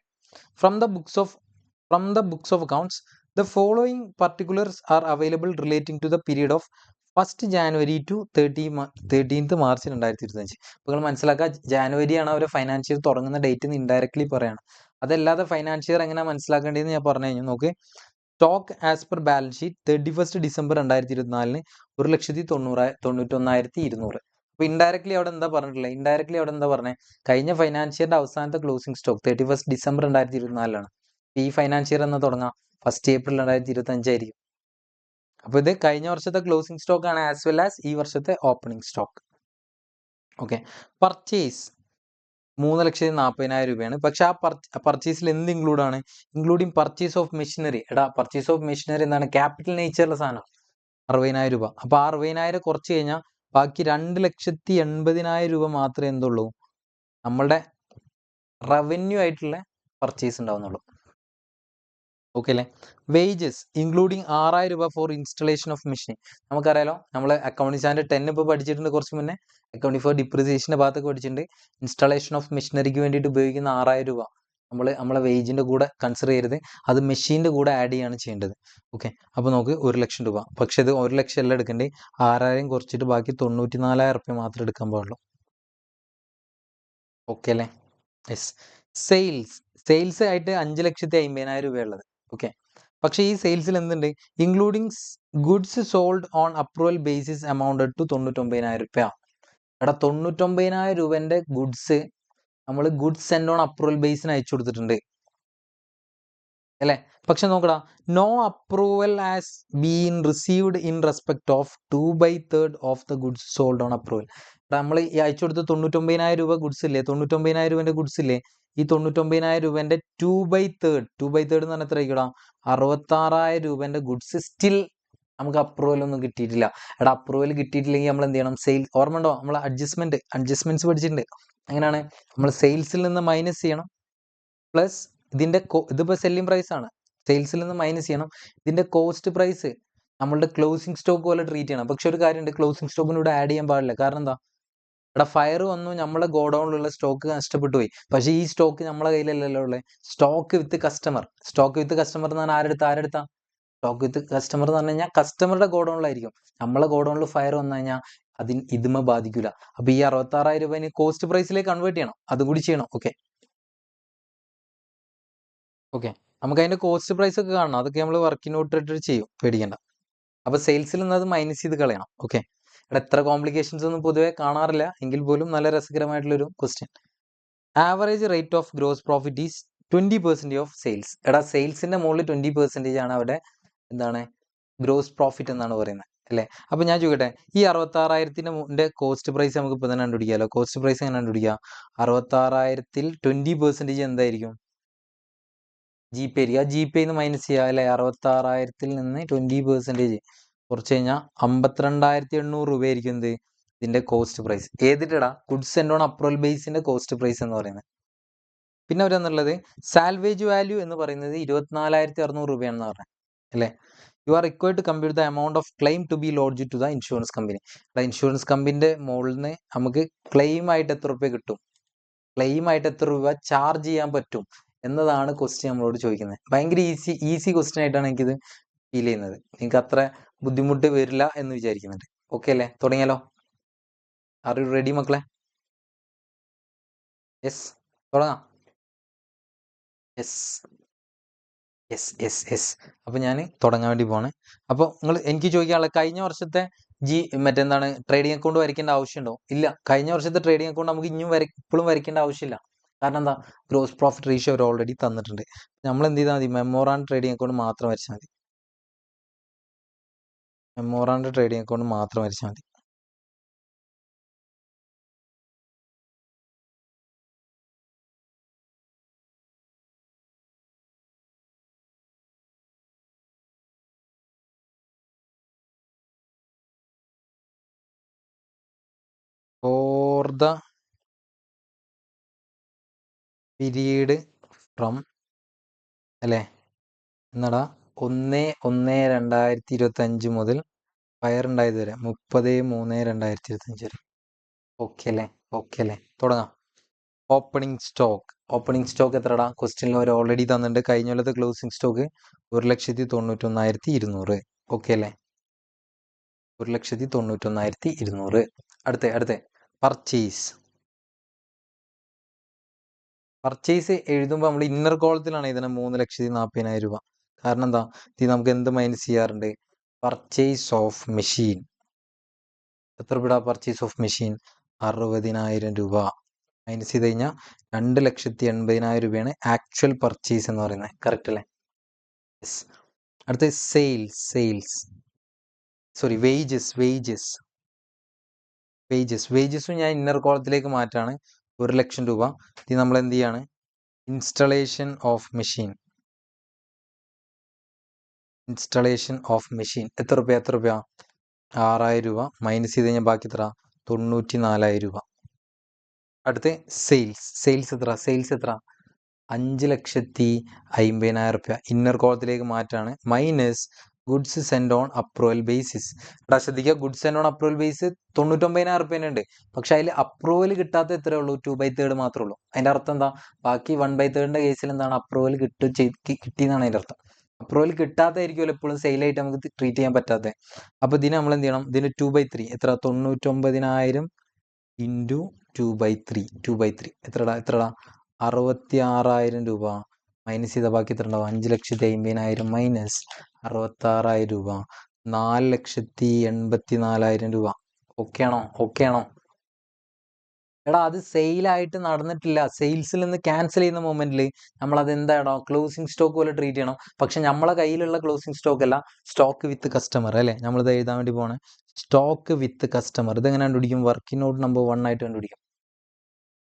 From the books of accounts the following particulars are available relating to the period of 1st January to 13th March 2025. അപ്പോൾ നിങ്ങൾ മനസ്സിലാക്കുക, ജാനുവരിയാണ് അവർ ഫൈനാൻഷ്യർ തുടങ്ങുന്ന ഡേറ്റ് എന്ന് ഇൻഡയറക്ട്ലി പറയാണ്. അതല്ലാതെ ഫൈനാൻഷ്യർ എങ്ങനെ മനസ്സിലാക്കേണ്ടതെന്ന് ഞാൻ പറഞ്ഞു കഴിഞ്ഞു. നോക്ക്, stock as per balance sheet 31st December 2024 1,91,200. അപ്പോൾ ഇൻഡയറക്ട്ലി അവിടെ എന്താ പറഞ്ഞത്, കഴിഞ്ഞ ഫൈനാൻഷ്യറിന്റെ അവസാനത്തെ ക്ലോസിംഗ് സ്റ്റോക്ക് 31st December 2024 ഈ ഫൈനാൻഷ്യർ എന്നാ തുടങ്ങാം, 1st April 2025 ആയിരിക്കും. അപ്പോൾ ഇത് കഴിഞ്ഞ വർഷത്തെ ക്ലോസിംഗ് സ്റ്റോക്ക് ആണ്, ആസ് വെൽ ആസ് ഈ വർഷത്തെ ഓപ്പണിംഗ് സ്റ്റോക്ക്. ഓക്കെ, പർച്ചേസ് 3,40,000 രൂപയാണ്. പക്ഷെ ആ പർച്ചേസിൽ എന്ത് ഇൻക്ലൂഡ് ആണ്, ഇൻക്ലൂഡിങ് പർച്ചേസ് ഓഫ് മെഷീനറി. എടാ പർച്ചേസ് ഓഫ് മെഷീനറി എന്താണ്, ക്യാപിറ്റൽ നേച്ചറുള്ള സാധനം, 60,000 രൂപ. അപ്പോൾ ആ 60,000 കുറച്ച് കഴിഞ്ഞാൽ ബാക്കി 2,80,000 രൂപ മാത്രമേ എന്തുള്ളൂ, നമ്മളുടെ റവന്യൂ ആയിട്ടുള്ള പർച്ചേസ് ഉണ്ടാവുന്നുള്ളൂ. ഓക്കെ അല്ലേ. വേജസ് ഇൻക്ലൂഡിങ് 6,000 രൂപ ഫോർ ഇൻസ്റ്റലേഷൻ ഓഫ് മെഷീൻ. നമുക്കറിയാലോ, നമ്മൾ അക്കൗണ്ടിംഗ് സ്റ്റാൻഡേർഡ് 10 ഇപ്പോൾ പഠിച്ചിട്ടുണ്ട് കുറച്ച് മുന്നേ. അക്കൗണ്ടിംഗ് ഫോർ ഡിപ്രിസിയേഷൻ്റെ ഭാഗത്തൊക്കെ പഠിച്ചിട്ടുണ്ട്. ഇൻസ്റ്റലേഷൻ ഓഫ് മെഷീനറിക്ക് വേണ്ടിയിട്ട് ഉപയോഗിക്കുന്ന 6,000 രൂപ നമ്മളെ വേജിൻ്റെ കൂടെ കൺസിഡർ ചെയ്യരുത്, അത് മെഷീൻ്റെ കൂടെ ആഡ് ചെയ്യാണ് ചെയ്യേണ്ടത്. ഓക്കെ, അപ്പോൾ നമുക്ക് 1,00,000 രൂപ. പക്ഷെ ഇത് 1,00,000 അല്ല എടുക്കേണ്ടത്, 6,000 കുറച്ചിട്ട് ബാക്കി 94,000 റുപ്യ മാത്രമേ എടുക്കാൻ പാടുള്ളൂ. ഓക്കെ അല്ലേ. യെസ്. സെയിൽസ് ആയിട്ട് 5,50,000 രൂപയുള്ളത്. ഓക്കെ, പക്ഷേ ഈ സെയിൽസിൽ എന്തുണ്ട്, including goods sold on approval basis amounted to 99,000 രൂപ. എടാ 99,000 രൂപേൻ്റെ ഗുഡ്സ് നമ്മൾ ഗുഡ്സ് സെൻഡ് ഓൺ അപ്രൂവൽ ബേസിന് അയച്ചു കൊടുത്തിട്ടുണ്ട് അല്ലേ. പക്ഷെ നോക്കടാ, no approval has been received in respect of 2/3 of the goods sold on approval. നമ്മൾ ഈ അയച്ചു കൊടുത്ത 99,000 രൂപ ഗുഡ്സ് ഇല്ലേ, 99,000 രൂപന്റെ ഗുഡ്സ് ഇല്ലേ, ഈ 99,000 രൂപന്റെ 2/3 എന്ന് പറഞ്ഞാൽ എത്ര ആയിക്കോടാ, 66,000 രൂപന്റെ ഗുഡ്സ് സ്റ്റിൽ നമുക്ക് അപ്രൂവൽ ഒന്നും കിട്ടിയിട്ടില്ല. എടാ അപ്രൂവൽ കിട്ടിയിട്ടില്ലെങ്കിൽ നമ്മൾ എന്ത് ചെയ്യണം, സെയിൽ, ഓർമ്മ ഉണ്ടോ, നമ്മൾ അഡ്ജസ്റ്റ്മെന്റ്സ് പഠിച്ചിട്ടുണ്ട്. എങ്ങനെയാണ്, നമ്മൾ സെയിൽസിൽ നിന്ന് മൈനസ് ചെയ്യണം, പ്ലസ് ഇതിന്റെ ഇതിപ്പോ സെല്ലിംഗ് പ്രൈസ് ആണ്, സെയിൽസിൽ നിന്ന് മൈനസ് ചെയ്യണം, ഇതിന്റെ കോസ്റ്റ് പ്രൈസ് നമ്മളുടെ ക്ലോസിംഗ് സ്റ്റോക്ക് പോലെ ട്രീറ്റ് ചെയ്യണം. പക്ഷെ ഒരു കാര്യമുണ്ട്, ക്ലോസിംഗ് സ്റ്റോക്കിനൂടെ ആഡ് ചെയ്യാൻ പാടില്ല. കാരണം എന്താ, ഇവിടെ ഫയർ വന്നു, നമ്മളെ ഗോഡൌണിലുള്ള സ്റ്റോക്ക് നഷ്ടപ്പെട്ടു പോയി. പക്ഷെ ഈ സ്റ്റോക്ക് നമ്മളെ കയ്യിലല്ലല്ലോ ഉള്ളത്. സ്റ്റോക്ക് വിത്ത് കസ്റ്റമർ എന്ന് പറഞ്ഞാൽ ആരെടുത്താ സ്റ്റോക്ക് വിത്ത് കസ്റ്റമർ എന്ന് പറഞ്ഞു കഴിഞ്ഞാൽ കസ്റ്റമറുടെ ഗോഡൌണിലായിരിക്കും. നമ്മളെ ഗോഡൌണിൽ ഫയർ വന്നു കഴിഞ്ഞാൽ ഇതുമ ബാധിക്കില്ല. അപ്പൊ ഈ 66,000 രൂപ ഇനി കോസ്റ്റ് പ്രൈസിലേക്ക് കൺവേർട്ട് ചെയ്യണം, അതും കൂടി ചെയ്യണം. ഓക്കെ, നമുക്ക് അതിന്റെ കോസ്റ്റ് പ്രൈസ് ഒക്കെ കാണണം, അതൊക്കെ നമ്മൾ വർക്കിംഗ് നോട്ട് ഇട്ടിട്ട് ചെയ്യും, പേടിക്കണ്ട. അപ്പൊ സെയിൽസിൽ നിന്ന് അത് മൈനസ് ചെയ്ത് കളയണം. ഓക്കെ, ഇവിടെ എത്ര കോംപ്ലിക്കേഷൻസ് ഒന്നും പൊതുവെ കാണാറില്ല, എങ്കിൽ പോലും നല്ല രസകരമായിട്ടുള്ളൊരു question. Average rate of gross profit is 20% of sales. എടാ സെയിൽസിന്റെ മുകളിൽ 20% ആണ് അവിടെ എന്താണ്, ഗ്രോസ് പ്രോഫിറ്റ് എന്നാണ് പറയുന്നത് അല്ലേ. അപ്പൊ ഞാൻ ചോദിക്കട്ടെ, ഈ 66,000 കോസ്റ്റ് പ്രൈസ് നമുക്ക് ഇപ്പൊ തന്നെ കണ്ടുപിടിക്കാമല്ലോ. കോസ്റ്റ് പ്രൈസ് എങ്ങനെ കണ്ടുപിടിക്കുക, 66,000-ൽ 20% എന്തായിരിക്കും, GP ആയിരിക്കും. ആ GP മൈനസ് ചെയ്യുക അല്ലെ, 66,000-ൽ നിന്ന് 20% കുറച്ച് കഴിഞ്ഞാൽ 52,800 രൂപ ആയിരിക്കും എന്ത്, ഇതിന്റെ കോസ്റ്റ് പ്രൈസ്. ഏതിട്ടാ, ഗുഡ്സ് ആൻഡ് ഓൺ അപ്രൂവൽ ബേസിന്റെ കോസ്റ്റ് പ്രൈസ് എന്ന് പറയുന്നത്. പിന്നെ അവരെന്നുള്ളത് സാൽവേജ് വാല്യൂ എന്ന് പറയുന്നത് 24,600 രൂപയാണെന്ന് പറഞ്ഞത് അല്ലേ. You are required to compute the amount of claim to be lodge to the insurance company. ഇൻഷുറൻസ് കമ്പനിന്റെ മുകളിൽ നിന്ന് നമുക്ക് ക്ലെയിം ആയിട്ട് എത്ര രൂപ കിട്ടും, ക്ലെയിം ആയിട്ട് എത്ര രൂപ ചാർജ് ചെയ്യാൻ പറ്റും എന്നതാണ് ക്വസ്റ്റ്യൻ നമ്മളോട് ചോദിക്കുന്നത്. ഭയങ്കര ഈസി ക്വസ്റ്റ്യൻ ആയിട്ടാണ് എനിക്കിത് ഫീൽ ചെയ്യുന്നത്. നിങ്ങൾക്ക് അത്ര ബുദ്ധിമുട്ട് വരില്ല എന്ന് വിചാരിക്കുന്നുണ്ട്. ഓക്കെ അല്ലേ, തുടങ്ങിയാലോ? ആർ യു റെഡി മക്കളെ? യെസ്, തുടങ്ങാം. യെസ്. അപ്പൊ ഞാൻ തുടങ്ങാൻ വേണ്ടി പോവാണ്. അപ്പോൾ നിങ്ങൾ എനിക്ക് ചോദിക്കാനുള്ള, കഴിഞ്ഞ വർഷത്തെ മറ്റെന്താണ് ട്രേഡിംഗ് അക്കൗണ്ട് വരയ്ക്കേണ്ട ആവശ്യമുണ്ടോ? ഇല്ല, കഴിഞ്ഞ വർഷത്തെ ട്രേഡിംഗ് അക്കൗണ്ട് നമുക്ക് ഇപ്പോഴും വരയ്ക്കേണ്ട ആവശ്യമില്ല. കാരണം എന്താ, ഗ്രോസ് പ്രോഫിറ്റ് റേഷ്യോ അവർ ഓൾറെഡി തന്നിട്ടുണ്ട്. നമ്മൾ എന്ത് ചെയ്താൽ മതി, മെമ്മോറാൻഡ് ട്രേഡിംഗ് അക്കൗണ്ട് മാത്രം വരച്ചാൽ മതി. മെമ്മോറാൻഡ് ട്രേഡിംഗ് അക്കൗണ്ട് മാത്രം വരച്ചാൽ മതി. ഫോർ ദ പീരീഡ് ഫ്രം അല്ലേ എന്നടാ 1/1/2025 മുതൽ ഫയർ ഉണ്ടായത് വരെ 30/3/2025 വരെ. ഓക്കെ അല്ലേ, തുടങ്ങാം. ഓപ്പണിംഗ് സ്റ്റോക്ക് എത്രടാ, ക്വസ്റ്റ്യനിൽ അവർ ഓൾറെഡി തന്നിട്ടുണ്ട്. കഴിഞ്ഞ കൊല്ലത്തെ ക്ലോസിംഗ് സ്റ്റോക്ക് 1,91,200. ഓക്കെ അല്ലേ, 1,91,200. അടുത്ത പർച്ചേസ് എഴുതുമ്പോൾ നമ്മൾ ഇന്നർ കോളത്തിലാണ് ഇതിനെ 3,40,000 രൂപ. കാരണം എന്താ, ഇത് നമുക്ക് എന്ത് മൈനസ് ചെയ്യാറുണ്ട്, പർച്ചേസ് ഓഫ് മെഷീൻ. എത്ര രൂപ പർച്ചേസ് ഓഫ് മെഷീൻ, 60,000 രൂപ മൈനസ് ചെയ്ത് കഴിഞ്ഞാൽ 2,80,000 രൂപയാണ് ആക്ച്വൽ പർച്ചേസ് എന്ന് പറയുന്നത്. കറക്റ്റ് അല്ലേ? യെസ്. അടുത്ത വേജസും ഞാൻ ഇന്നർ കോളത്തിലേക്ക് മാറ്റാണ്. 1,00,000 രൂപ. ഇത് നമ്മൾ എന്ത് ചെയ്യാണ്, ഇൻസ്റ്റലേഷൻ ഓഫ് മെഷീൻ. എത്ര രൂപ 6,000 രൂപ മൈനസ് ചെയ്ത് കഴിഞ്ഞാൽ ബാക്കി എത്ര, 94,000 രൂപ. അടുത്ത് സെയിൽസ് എത്ര, 5,50,000 രൂപ ഇന്നർ കോളത്തിലേക്ക് മാറ്റാണ്. Minus goods send on approval basis. ഇവിടെ ശ്രദ്ധിക്കുക, goods send on approval base 99,000 രൂപ ഉണ്ട്. പക്ഷെ അതിൽ അപ്രൂവൽ കിട്ടാത്ത എത്രയേ ഉള്ളൂ, 2/3 മാത്രമേ ഉള്ളൂ. അതിന്റെ അർത്ഥം എന്താ, ബാക്കി 1/3 കേസിൽ എന്താണ്, അപ്രൂവൽ കിട്ടിയെന്നാണ് അതിന്റെ അർത്ഥം. അപ്രൂവൽ കിട്ടാത്തായിരിക്കുമല്ലോ എപ്പോഴും സെയിലായിട്ട് നമുക്ക് ട്രീറ്റ് ചെയ്യാൻ പറ്റാത്തത്. അപ്പൊ ഇതിന് നമ്മൾ എന്ത് ചെയ്യണം, ഇതിന് 2/3 എത്ര, 99,000 ഇൻറ്റു 2/3 എത്രടാ 66,000 രൂപ മൈനസ് ചെയ്ത ബാക്കി എത്ര ഉണ്ടാവും, 5,50,000 മൈനസ് 66,000 രൂപ, 4,84,000 രൂപ. ഓക്കെ ആണോ? എടാ അത് സെയിലായിട്ട് നടന്നിട്ടില്ല. സെയിൽസിൽ നിന്ന് ക്യാൻസൽ ചെയ്യുന്ന മൊമെന്റിൽ നമ്മൾ അത് എന്താണോ ക്ലോസിംഗ് സ്റ്റോക്ക് പോലെ ട്രീറ്റ് ചെയ്യണം. പക്ഷെ നമ്മളെ കയ്യിലുള്ള ക്ലോസിംഗ് സ്റ്റോക്ക് അല്ല, സ്റ്റോക്ക് വിത്ത് കസ്റ്റമർ അല്ലേ നമ്മളിത് എഴുതാൻ വേണ്ടി പോണേ. സ്റ്റോക്ക് വിത്ത് കസ്റ്റമർ ഇതെങ്ങനെ കണ്ടുപിടിക്കും? വർക്കിംഗ് നോട്ട് നമ്പർ 1 ആയിട്ട് കണ്ടുപിടിക്കും.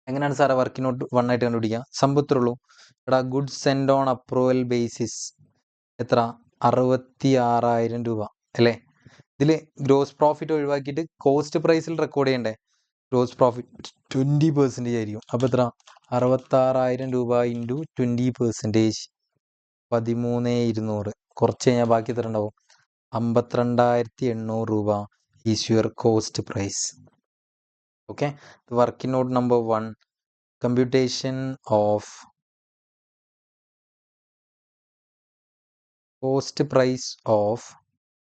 എങ്ങനെയാണ് സാറേ വർക്കിംഗ് നോട്ട് 1 ആയിട്ട് കണ്ടുപിടിക്കുക? സംഭവത്തുള്ളൂ. എടാ goods send on approval basis എത്ര? 66,000 രൂപ അല്ലേ? ഇതിൽ ഗ്രോസ് പ്രോഫിറ്റ് ഒഴിവാക്കിയിട്ട് കോസ്റ്റ് പ്രൈസിൽ റെക്കോർഡ് ചെയ്യണ്ടേ? ഗ്രോസ് പ്രോഫിറ്റ് 20% ആയിരിക്കും. അപ്പോൾ എത്ര? 66,000 രൂപ ഇൻറ്റു 20%, 13,200. കുറച്ച് കഴിഞ്ഞാൽ ബാക്കി എത്ര ഉണ്ടാവും? 52,800 രൂപ is your cost price. Okay, working note number 1, computation of cost price of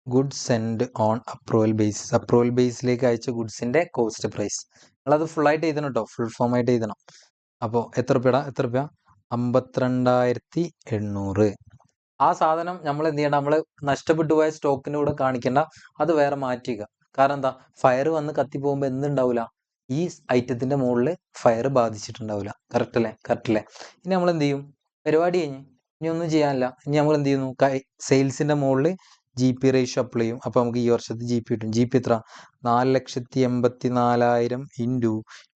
goods send on approval basis. Approval ബേസിലേക്ക് അയച്ച ഗുഡ്സിന്റെ കോസ്റ്റ് പ്രൈസ്. നിങ്ങളത് ഫുൾ ആയിട്ട് എഴുതണം കേട്ടോ, ഫുൾ ഫോം ആയിട്ട് എഴുതണം. അപ്പോൾ എത്ര രൂപ? 52,800. ആ സാധനം നമ്മൾ എന്ത് ചെയ്യണം? നമ്മൾ നഷ്ടപ്പെട്ടു പോയ സ്റ്റോക്കിന്റെ കൂടെ കാണിക്കേണ്ട, അത് വേറെ മാറ്റിക്കുക. കാരണം എന്താ? ഫയർ വന്ന് കത്തി പോകുമ്പോൾ എന്തുണ്ടാവില്ല? ഈ ഐറ്റത്തിന്റെ മുകളിൽ ഫയർ ബാധിച്ചിട്ടുണ്ടാവില്ല. കറക്റ്റ് അല്ലേ? ഇനി നമ്മൾ എന്ത് ചെയ്യും? പരിപാടി കഴിഞ്ഞ് ഇനി ഒന്നും ചെയ്യാനില്ല. ഇനി നമ്മൾ എന്ത് ചെയ്യുന്നു? സെയിൽസിന്റെ മുകളിൽ GP റേഷ്യോ അപ്ലൈ ചെയ്യും. അപ്പോൾ നമുക്ക് ഈ വർഷത്തെ GP കിട്ടും. GP എത്ര? 4,84,000 ഇൻറ്റു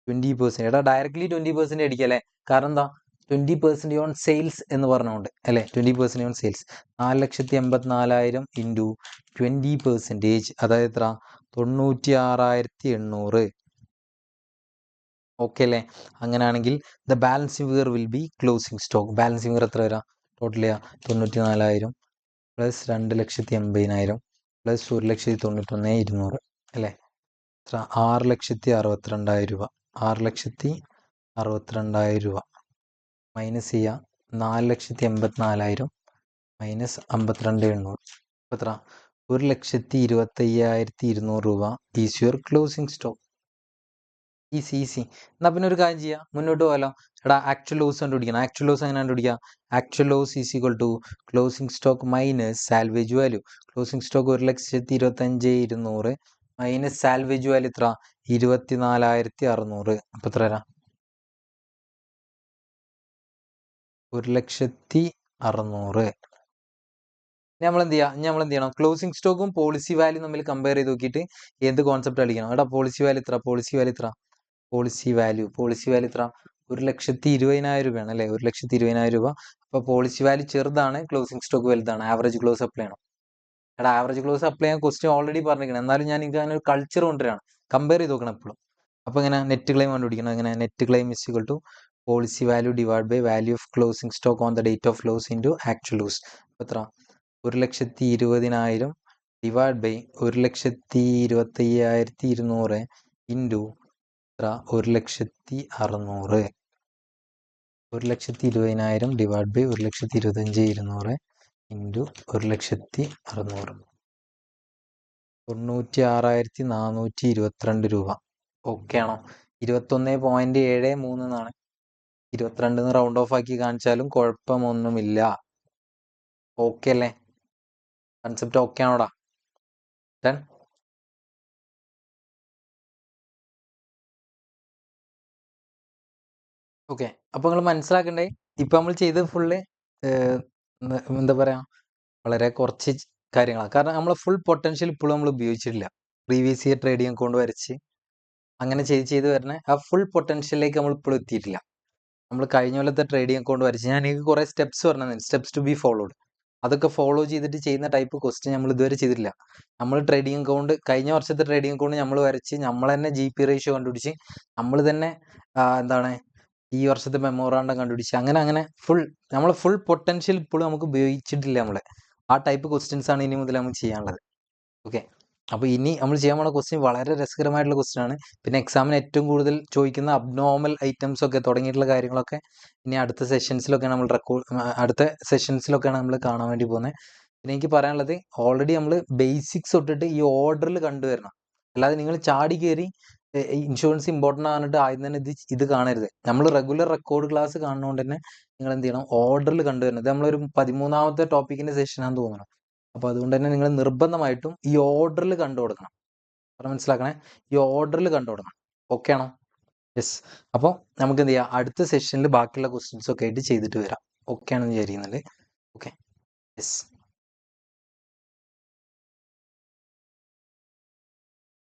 20%. എടാ ഡയറക്ട്ലി 20% അടിക്കുക അല്ലേ? കാരണം എന്താ? 20% ഓൺ സെയിൽസ് എന്ന് പറഞ്ഞുകൊണ്ട് അല്ലേ? 20% ഓൺ സെയിൽസ്. 4,84,000 ഇൻറ്റു 20%, അതായത് എത്ര? 96,800. ഓക്കെ അല്ലേ? അങ്ങനെയാണെങ്കിൽ the balancing figure will be closing stock. Balancing figure എത്ര വരാം? ടോട്ടൽ ചെയ്യുക. 94,000 പ്ലസ് 2,80,000 പ്ലസ് 1,91,200 അല്ലേ? എത്ര? 6,62,000 രൂപ. 6,62,000 രൂപ മൈനസ് ചെയ്യുക. 4,84,000 മൈനസ് 52,800 എത്ര? 1,25,200 രൂപ is your closing stock. Easy. എന്നാൽ പിന്നെ ഒരു കാര്യം ചെയ്യാം, മുന്നോട്ട് പോകാലോ. എടാ ആക്ച്വൽ ലോസ് കണ്ടുപിടിക്കണം. ആക്ച്വൽ ലോസ് എങ്ങനെ കണ്ടുപിടിക്കുക? Actual loss is equal to closing stock minus salvage value. Closing stock 1,25,200 minus salvage value എത്ര? 24,600. അപ്പൊ എത്ര വരാം? 1,600,000. നമ്മൾ എന്ത് ചെയ്യണം? ക്ലോസിംഗ് സ്റ്റോക്കും പോളിസി വാല്യൂ തമ്മിൽ കമ്പയർ ചെയ്ത് നോക്കിയിട്ട് എന്ത് കോൺസെപ്റ്റ് കളിക്കണം? എടാ പോളിസി വാല്യൂ എത്ര? പോളിസി വാല്യൂ എത്ര? പോളിസി വാല്യൂ എത്ര? 1,20,000 രൂപയാണ് അല്ലേ? 1,20,000 രൂപ. അപ്പോൾ പോളിസി വാല്യൂ ചെറുതാണ്, ക്ലോസിംഗ് സ്റ്റോക്ക് വലുതാണ്. ആവറേജ് ക്ലോസ് അപ്ലൈ ചെയ്യണം. എടാ ആവറേജ് ക്ലോസ് അപ്ലൈ ചെയ്യാൻ ക്വസ്റ്റ്യൻ ഓൾറെഡി പറഞ്ഞിരിക്കണം. എന്നാലും ഞാൻ എനിക്ക് അങ്ങനെ ഒരു കൾച്ചർ കൊണ്ടുവരാണ്. കമ്പയർ ചെയ്ത് നോക്കണം എപ്പോഴും. അപ്പോൾ ഇങ്ങനെ നെറ്റ് ക്ലെയിം കണ്ടുപിടിക്കണം. എങ്ങനെ? Net claim is equal to policy value divide by value of closing stock on the date of loss into actual loss. എത്ര? 1,20,000 ഡിവൈഡ് ബൈ 1,25,200 ഇൻറ്റു എത്ര? 1,600,000. 1,20,000 ഡിവൈഡ് ബൈ 1,25,200 ഇൻറ്റു 1,600,000. 96,422 രൂപ. ഓക്കെ ആണോ? 21.73 എന്നാണ്. 22 റൗണ്ട് ഓഫ് ആക്കി കാണിച്ചാലും കുഴപ്പമൊന്നുമില്ല. ഓക്കെ അല്ലേ? Concept okay ആണോടാ? ഡൺ. ഓക്കെ, അപ്പോൾ നിങ്ങൾ മനസ്സിലാക്കണ്ടേ, ഇപ്പം നമ്മൾ ചെയ്തത് ഫുള്ള് എന്താ പറയുക, വളരെ കുറച്ച് കാര്യങ്ങളാണ്. കാരണം നമ്മളെ ഫുൾ പൊട്ടൻഷ്യൽ ഇപ്പോഴും നമ്മൾ ഉപയോഗിച്ചിട്ടില്ല. പ്രീവിയസ് ഇയർ ട്രേഡിംഗ് അക്കൗണ്ട് വരച്ച് അങ്ങനെ ചെയ്ത് വരണേ ആ ഫുൾ പൊട്ടൻഷ്യലിലേക്ക് നമ്മൾ ഇപ്പോഴും എത്തിയിട്ടില്ല. നമ്മൾ കഴിഞ്ഞ കൊല്ലത്തെ ട്രേഡിംഗ് അക്കൗണ്ട് വരച്ച് ഞാൻ എനിക്ക് കുറേ സ്റ്റെപ്സ് പറഞ്ഞു, സ്റ്റെപ്സ് ടു ബി ഫോളോഡ്. അതൊക്കെ ഫോളോ ചെയ്തിട്ട് ചെയ്യുന്ന ടൈപ്പ് ക്വസ്റ്റ്യൻ നമ്മൾ ഇതുവരെ ചെയ്തിട്ടില്ല. നമ്മൾ ട്രേഡിംഗ് അക്കൗണ്ട്, കഴിഞ്ഞ വർഷത്തെ ട്രേഡിംഗ് അക്കൗണ്ട് നമ്മൾ വരച്ച് നമ്മൾ തന്നെ GP റേഷ്യോ കണ്ടുപിടിച്ച് നമ്മൾ തന്നെ എന്താണ് ഈ വർഷത്തെ മെമ്മോറാണ്ടം കണ്ടുപിടിച്ച് അങ്ങനെ നമ്മൾ ഫുൾ പൊട്ടൻഷ്യൽ ഇപ്പോഴും നമുക്ക് ഉപയോഗിച്ചിട്ടില്ല. ആ ടൈപ്പ് ക്വസ്റ്റ്യൻസ് ആണ് ഇനി മുതൽ നമ്മൾ ചെയ്യാനുള്ളത്. ഓക്കെ, അപ്പോൾ ഇനി നമ്മൾ ചെയ്യാൻ പോണ ക്വസ്റ്റ്യൻ വളരെ രസകരമായിട്ടുള്ള ക്വസ്റ്റ്യൻ ആണ്. പിന്നെ എക്സാമിന് ഏറ്റവും കൂടുതൽ ചോദിക്കുന്ന അബ്നോർമൽ ഐറ്റംസ് ഒക്കെ തുടങ്ങിയിട്ടുള്ള കാര്യങ്ങളൊക്കെ ഇനി അടുത്ത സെഷൻസിലൊക്കെയാണ് നമ്മൾ കാണാൻ വേണ്ടി പോകുന്നത്. പിന്നെ എനിക്ക് പറയാനുള്ളത്, ഓൾറെഡി നമ്മൾ ബേസിക്സ് തൊട്ടിട്ട് ഈ ഓർഡറിൽ കണ്ടുവരണം. അല്ലാതെ നിങ്ങൾ ചാടി കയറി ഇൻഷുറൻസ് ഇമ്പോർട്ടൻ്റ് പറഞ്ഞിട്ട് ആദ്യം തന്നെ ഇത് കാണരുത്. നമ്മൾ റെഗുലർ റെക്കോർഡ് ക്ലാസ് കാണുന്നതുകൊണ്ട് തന്നെ നിങ്ങൾ എന്ത് ചെയ്യണം? ഓർഡറിൽ കണ്ടുവരണം. ഇത് നമ്മളൊരു 13ാമത്തെ ടോപ്പിക്കിന്റെ സെഷനാണെന്ന് തോന്നണം. അപ്പോൾ അതുകൊണ്ട് തന്നെ നിങ്ങൾ നിർബന്ധമായിട്ടും ഈ ഓർഡറിൽ കണ്ടു കൊടുക്കണം. മനസ്സിലാക്കണേ, ഈ ഓർഡറിൽ കണ്ടു കൊടുക്കണം. ഓക്കെ ആണോ? യെസ്. അപ്പോൾ നമുക്ക് എന്ത് ചെയ്യാം, അടുത്ത സെഷനിൽ ബാക്കിയുള്ള ക്വസ്റ്റ്യൻസ് ഒക്കെ ആയിട്ട് ചെയ്തിട്ട് വരാം. ഓക്കെ ആണെന്ന് വിചാരിക്കുന്നുണ്ട്. Okay, yes.